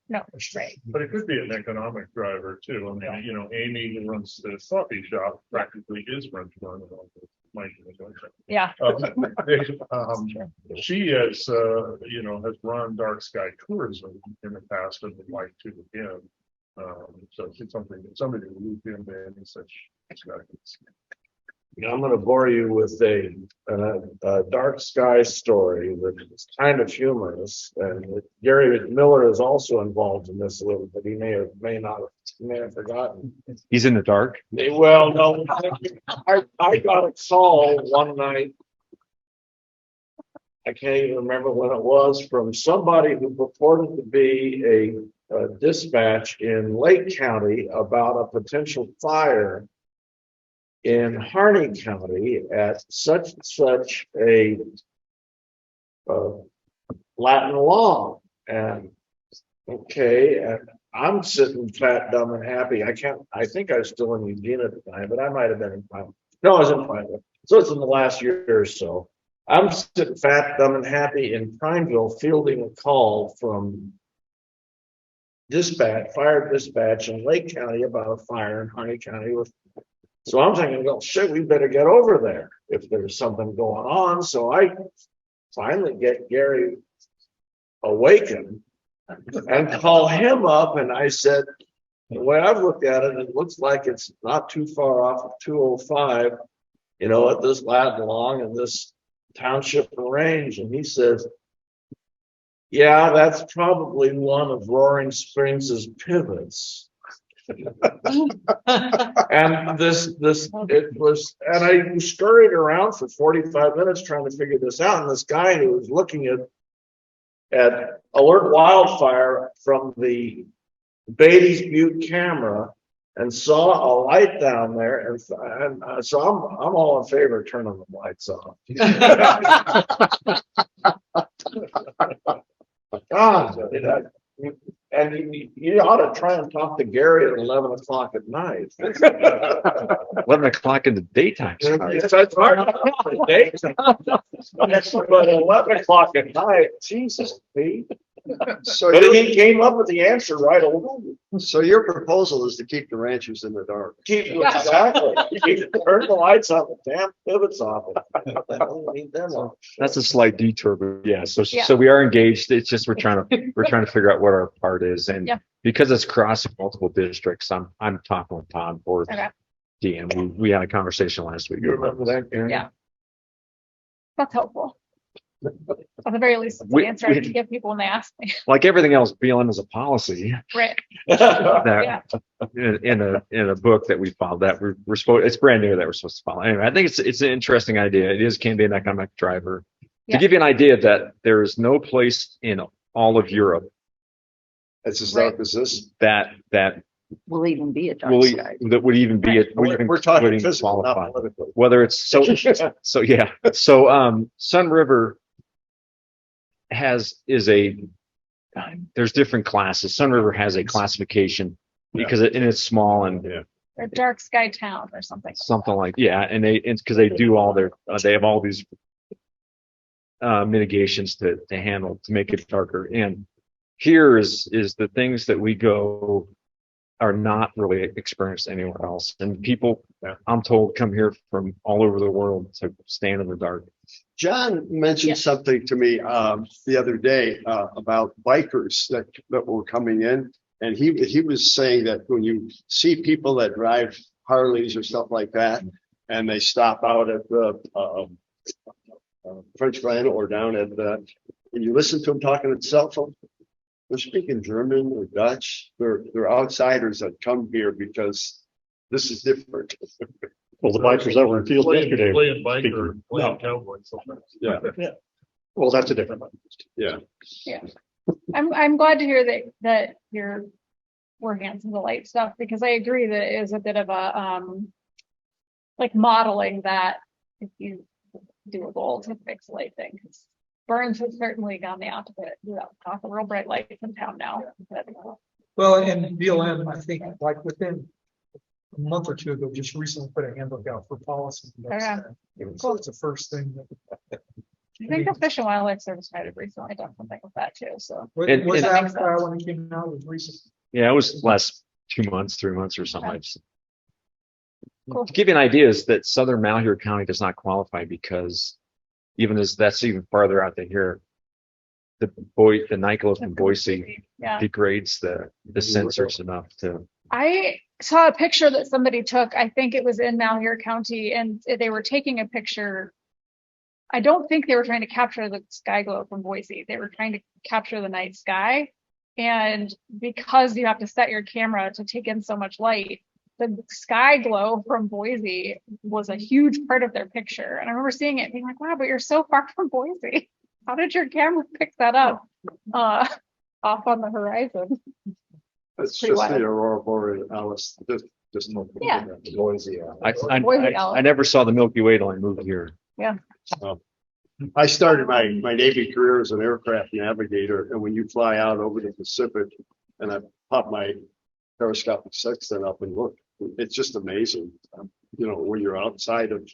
No, right. But it could be an economic driver too. I mean, Amy who runs the coffee shop practically is Frenchglen Oregon. Yeah. She has, has run dark sky tourism in the past and would like to again. So it's something that somebody to loop into any such discussions. I'm going to bore you with a dark sky story that is kind of humorous, and Gary Miller is also involved in this a little bit. He may have forgotten. he's in the dark. Well, no, I got a call one night. I can't even remember when it was, from somebody who purported to be a dispatch in Lake County about a potential fire in Harney County at such and such a Latin law. And okay, and I'm sitting fat, dumb, and happy. I think I was still in Eugene at the time, but I might have been in Pine. No, I was in Pineville. So it's in the last year or so. I'm sitting fat, dumb, and happy in Pineville fielding a call from fire dispatch in Lake County about a fire in Harney County. So I'm thinking, well, shit, we better get over there if there's something going on. So I finally get Gary awakened and call him up. And I said, the way I've looked at it, it looks like it's not too far off of 205, at this Latin long and this township and range. And he says, yeah, that's probably one of Roaring Springs' pivots. And I scurried around for 45 minutes trying to figure this out. And this guy who was looking at alert wildfire from the Beatty's Butte camera and saw a light down there. And so I'm all in favor of turning the lights off. God, and you ought to try and talk to Gary at 11 o'clock at night. 11 o'clock in the daytime. It's hard to talk in the daytime. But 11 o'clock at night, Jesus, Pete. So But he came up with the answer right away. So your proposal is to keep the ranchers in the dark. Exactly. Turn the lights off, the damn pivots off. Need them on. That's a slight detour, but yeah. So Yeah. we are engaged. It's just we're trying to figure out what our part is, and Yeah. because it's crossing multiple districts, I'm talking with Tom or Okay. Dean. We had a conversation last week. You remember that, Karen? Yeah. That's helpful. At the very least, it's We- an answer I can give people when they ask me. Like everything else, BLM is a policy Right. that Yeah. in a book that we filed that we're supposed. It's brand new that we're supposed to follow. Anyway, I think it's an interesting idea. Can be an economic driver. Yeah. To give you an idea that there is no place in all of Europe It's as dark as this. that Will even be a dark will sky. that would even be it. We're talking physical, not qualify. politically. Whether it's so yeah. So Sun River there's different classes. Sun River has a classification because it's small and Or dark sky town or something. something like and it's because they do all their they have all these mitigations to handle to make it darker. And here is the things that we go are not really experienced anywhere else. And people, I'm told, come here from all over the world to stand in the dark. John mentioned something to me the other day about bikers that were coming in, and he was saying that when you see people that drive Harleys or stuff like that, and they stop out at the Frenchglen or down at and you listen to them talking on cell phone, they're speaking German or Dutch. They're outsiders that come here because this is different. Well, the bikers that were in field yesterday. Playing bike or speaking- playing cowboy sometimes. Yeah. Well, that's a different one. Yeah. Yeah. I'm glad to hear that you're working on some of the light stuff, because I agree that it is a bit of a like modeling that if you do a goal to fix the light thing, because Burns has certainly gone the opposite. Got the real bright lights in town now. But, Well, and BLM, I think, like within a month or two ago, just recently put a handbook out for policy. Yeah. So it's the first thing that. I think the Fish and Wildlife Service might have recently done something with that too. So Was And- that when it came out? It was recent. Yeah, it was last 2 months, 3 months or something. Okay. To give you an idea is that southern Malheur County does not qualify because that's even farther out than here. The Nicolet from Boise yeah. degrades the sensors enough to. I saw a picture that somebody took. I think it was in Malheur County, and they were taking a picture. I don't think they were trying to capture the sky glow from Boise. They were trying to capture the night sky. And because you have to set your camera to take in so much light, the sky glow from Boise was a huge part of their picture. And I remember seeing it and being like, wow, but you're so far from Boise. How did your camera pick that up off on the horizon? It's pretty just the wild. aurora borealis. Just Yeah. Boise. Boise Alice. I never saw the Milky Way till I moved here. Yeah. I started my Navy career as an aircraft navigator, and when you fly out over the Pacific, and I pop my periscopic sextant up and look, it's just amazing. When you're outside of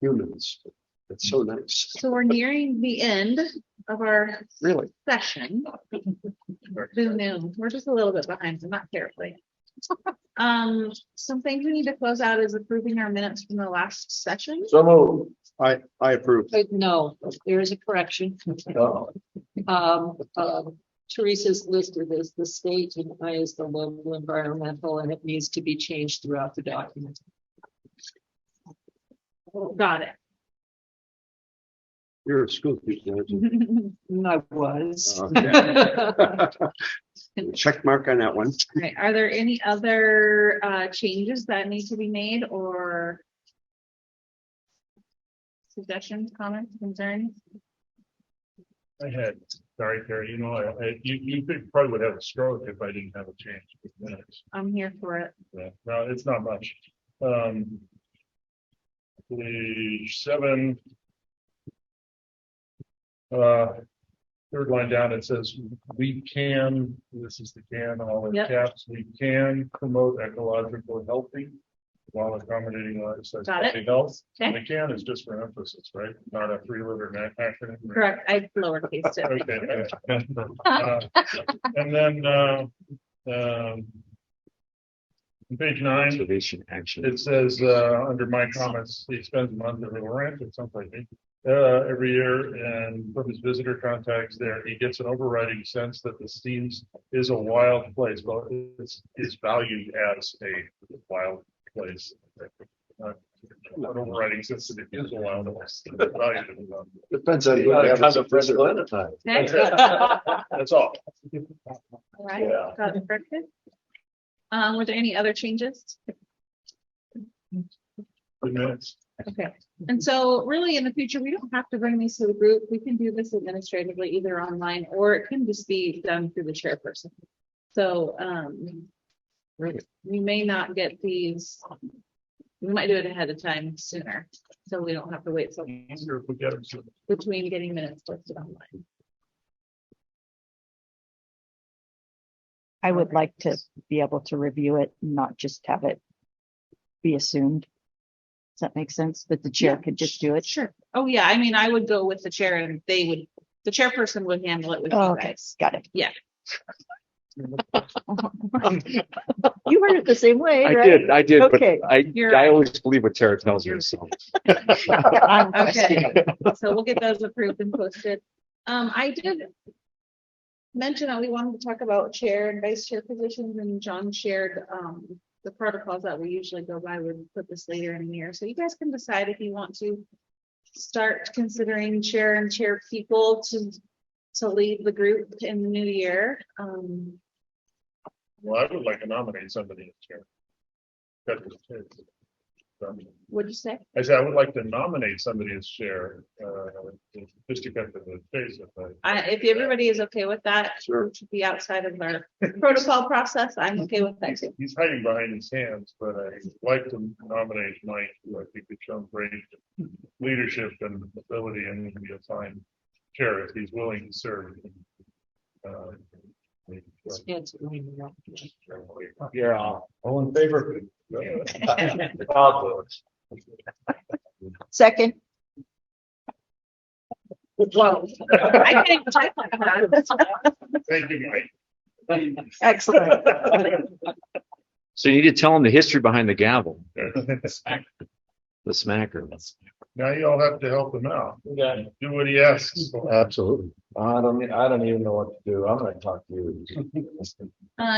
humans, it's so nice. So we're nearing the end of our Really? session. Who knew? We're just a little bit behind, so not terribly. Some things we need to close out is approving our minutes from the last session. So moved. I approve. No, there is a correction. Teresa's listed as the state and I as the local environmental, and it needs to be changed throughout the document. Got it. You're a school teacher, aren't you? I was. Check mark on that one. Okay, are there any other changes that need to be made or suggestions, comments, concerns? I had, sorry, Carrie, you probably would have a stroke if I didn't have a change. Minutes. I'm here for it. Yeah, no, it's not much. Page 7. Third line down, it says, we can, this is the can, all in Yep. caps, we can promote ecological healthy while accommodating lifestyle Got it. health. Okay. And the can is just for emphasis, right? Not a 3-letter acronym. Correct. I lowercase it. Okay. And then, on page 9, Conservation action. it says, under my comments, he spends a month at Little Ranch, it's something like me, every year, and from his visitor contacts there, he gets an overriding sense that the Steens is a wild place. Well, it's valued as a wild place. Not an overriding sense that it is a wild place. It's valued as a wild place. Depends on who you have as a visitor. Okay. That's all. All right. Yeah. Got it corrected. Were there any other changes? 2 minutes. Okay, and so really in the future, we don't have to bring these to the group. We can do this administratively either online or it can just be done through the chairperson. So we may not get these, we might do it ahead of time sooner. So we don't have to wait so long Easier if we get them to- between getting minutes posted online. I would like to be able to review it, not just have it be assumed. Does that make sense? That the chair could just do it? Sure. Oh, yeah, I mean, I would go with the chair and the chairperson would handle it with you Oh, okay, guys. got it. Yeah. You heard it the same way, I right? did, Okay. but I always believe what Tara tells me. So. Okay, so we'll get those approved and posted. I did mention that we wanted to talk about chair and vice chair positions, and John shared the protocols that we usually go by. Would put this later in the year, so you guys can decide if you want to start considering chair and chair people to lead the group in the new year. Well, I would like to nominate somebody as chair. What'd you say? I said I would like to nominate somebody as chair, just to cut to the chase. If everybody is okay with that, which would be outside of our protocol process, I'm okay with that too. He's hiding behind his hands, but I'd like to nominate Mike, who I think has shown great leadership and ability, and he can be a fine chair if he's willing to serve. Yeah, all in favor? Second. Well, I can't type like that. Thank you, Mike. Excellent. So you need to tell them the history behind the gavel, the smacker. Now you all have to help him out. Yeah. Do what he asks for. Absolutely. I don't even know what to do. I'm gonna talk to you.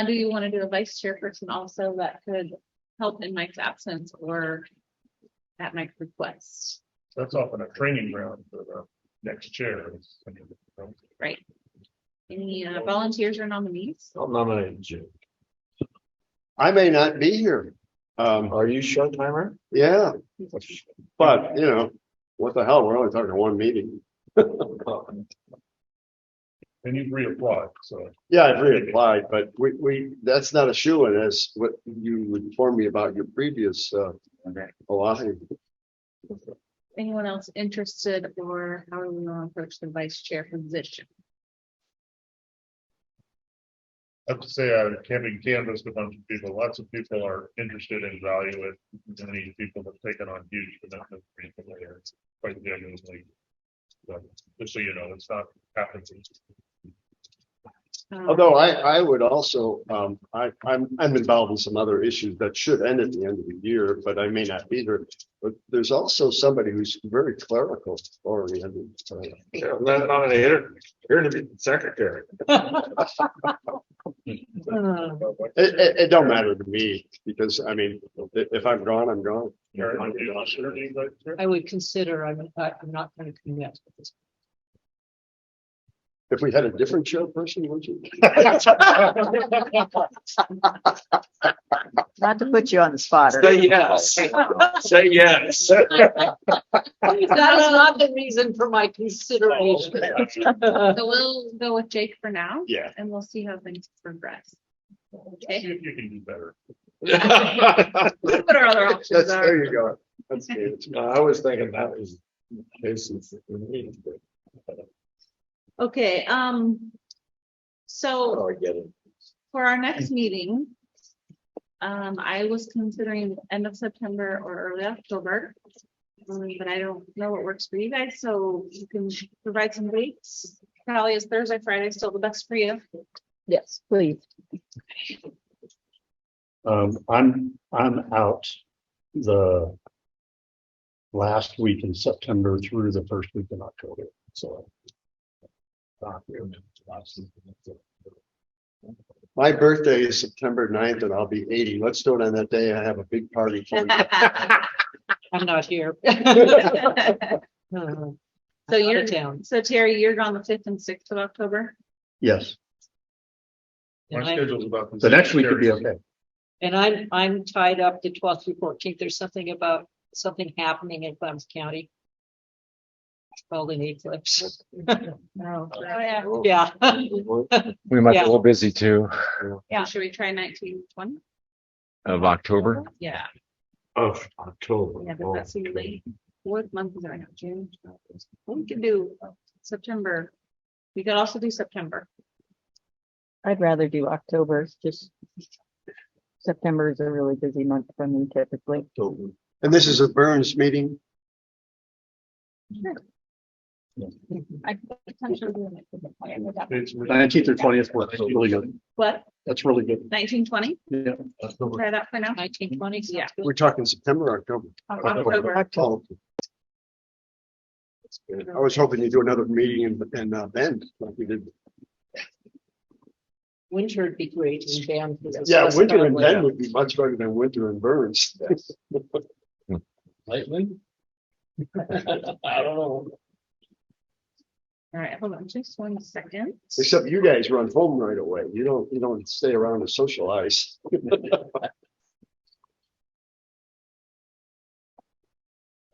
Do you want to do a vice chairperson also that could help in Mike's absence or at Mike's request? That's often a training ground for the next chair. Right. Any volunteers or nominees? I'll nominate you. I may not be here. Are you short timer? Yeah, but you know, what the hell? We're only talking one meeting. And you've reapplied, so. Yeah, I've reapplied, but that's not a shoo-in as what you informed me about your previous, Oahu. Anyone else interested, or how do we want to approach the vice chair position? I have to say, having canvassed a bunch of people, lots of people are interested and value it. Many people have taken on huge commitments recently, or quite genuinely. So, just so you know, it's not happening. Although I would also, I'm involved in some other issues that should end at the end of the year, but I may not be there. But there's also somebody who's very clerical oriented. Nominate her. You're gonna be the secretary. It don't matter to me because I mean, if I'm gone, I'm gone. I would consider, I'm not going to commit at this. If we had a different chairperson, would you? Not to put you on the spot. Say yes. Say yes. That is not the reason for my consideration. So we'll go with Jake for now. Yeah. And we'll see how things progress. See if you can do better. What our other options are. There you go. That's good. No, I was thinking that was cases that we needed. Okay, so Oh, I get it. for our next meeting, I was considering end of September or early October. But I don't know what works for you guys, so you can provide some dates. Probably is Thursday, Friday still the best for you? Yes, please. I'm out the last week in September through the first week in October, so. My birthday is September 9th and I'll be 80. Let's do it on that day. I have a big party for you. I'm not here. So you're down. So Terry, you're gone the 5th and 6th of October? Yes, My schedule's about. the next week could be okay. And I'm tied up the 12th through 14th. There's something about something happening in Clemson County. It's called an eclipse. Oh, yeah. Yeah. We might be Yeah. a little busy too, Yeah, should we try 1920? of October. Yeah, Of October. yeah, but that's too late. What month is it right now? June? We could do September. We could also do September. I'd rather do October, just September is a really busy month for me typically. And this is a Burns meeting. I potentially do it. 19th or 20th works really good. What, That's really good. 1920? Yeah. Try that for now. 1920. Yeah. We're talking September or October? October. Oh, I was hoping you'd do another meeting in Bend like we did. Winter would be great in Bend. Yeah, winter in Bend would be much better than winter in Burns. Lightly? I don't know. All right, hold on just 1 second. Except you guys run home right away. You don't stay around to socialize.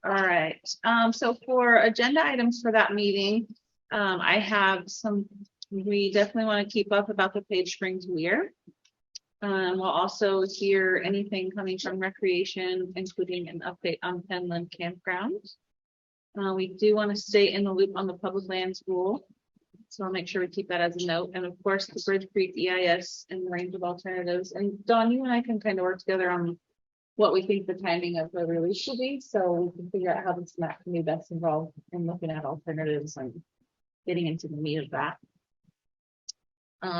All right, so for agenda items for that meeting, I have some, we definitely want to keep up about the Page Springs Weir. We'll also hear anything coming from recreation, including an update on Penland Campground. We do want to stay in the loop on the public lands rule. So I'll make sure we keep that as a note. And of course, the Bridge Creek EIS and the range of alternatives. And Dawn, you and I can kind of work together on what we think the timing of the release should be. So we can figure out how the SMAC can be best involved in looking at alternatives and getting into the meat of that.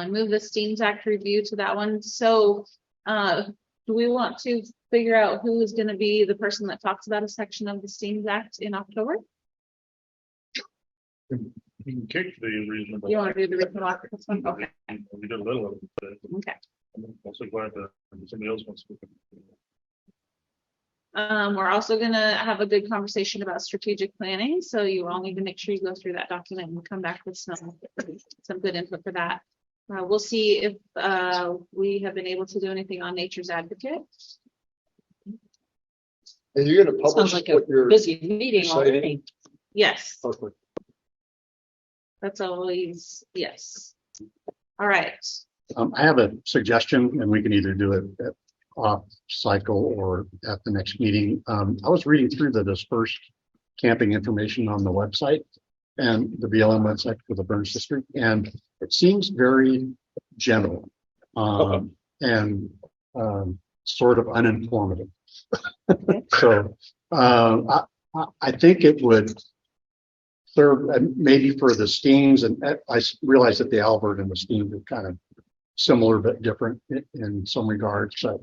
Move the Steens Act review to that one. So do we want to figure out who is going to be the person that talks about a section of the Steens Act in October? You can kick the reasonable. You want to do the reasonable act? Okay. We did a little of it. But Okay. I'm also glad that somebody else wants to. We're also going to have a good conversation about strategic planning. So you all need to make sure you go through that document and come back with some good input for that. We'll see if we have been able to do anything on Nature's Advocate. And you're going to publish Sounds like what a you're busy meeting excited? already. Yes, Okay. that's always, yes. All right. I have a suggestion, and we can either do it at off cycle or at the next meeting. I was reading through the dispersed camping information on the website and the BLM website for the Burns District, and it seems very general and sort of uninformative. So I think it would serve maybe for the Steens, and I realize that the Albert and the Steens are kind of similar but different in some regards. But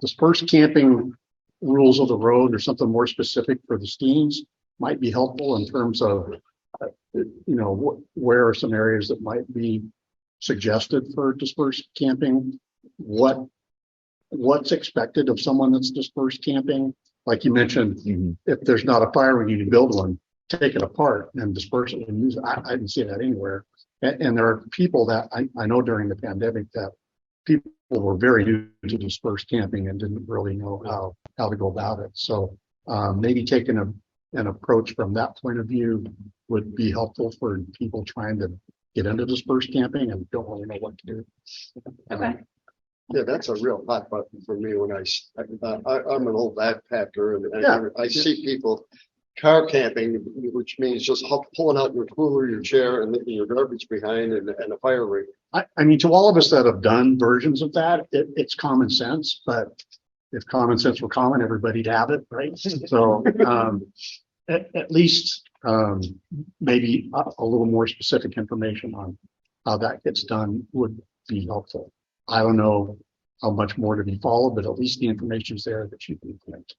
dispersed camping rules of the road or something more specific for the Steens might be helpful in terms of where are some areas that might be suggested for dispersed camping, what's expected of someone that's dispersed camping. Like you mentioned, if there's not a fire, we need to build one, take it apart and disperse it and use it. I didn't see that anywhere. And there are people that I know during the pandemic that people were very new to dispersed camping and didn't really know how to go about it. So maybe taking an approach from that point of view would be helpful for people trying to get into dispersed camping and don't really know what to do. Okay. Yeah, that's a real hot button for me when I'm an old backpacker and Yeah. I see people car camping, which means just pulling out your cooler, your chair, and leaving your garbage behind and a fire ring. I mean, to all of us that have done versions of that, it's common sense, but if common sense were common, everybody'd have it, right? So at least maybe a little more specific information on how that gets done would be helpful. I don't know how much more to be followed, but at least the information's there that you can implement.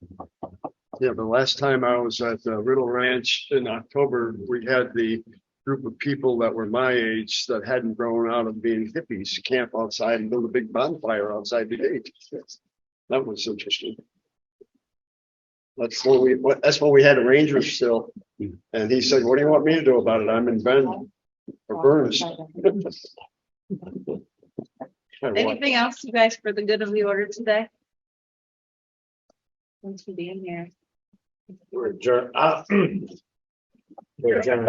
Yeah, the last time I was at Riddle Ranch in October, we had the group of people that were my age that hadn't grown out of being hippies camp outside and build a big bonfire outside the gate. That was interesting. That's when we had a ranger still. And he said, "What do you want me to do about it? I'm in Bend or Burns." Anything else, you guys, for the good of the order today? Thanks for being here. We're adjourned. We're adjourned.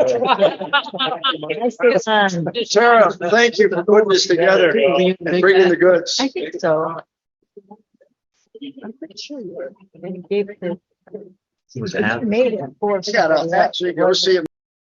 Sarah, thank you for putting this together and bringing the goods. I think so. I'm pretty sure you gave it. Was that? Made it for. Actually go see him.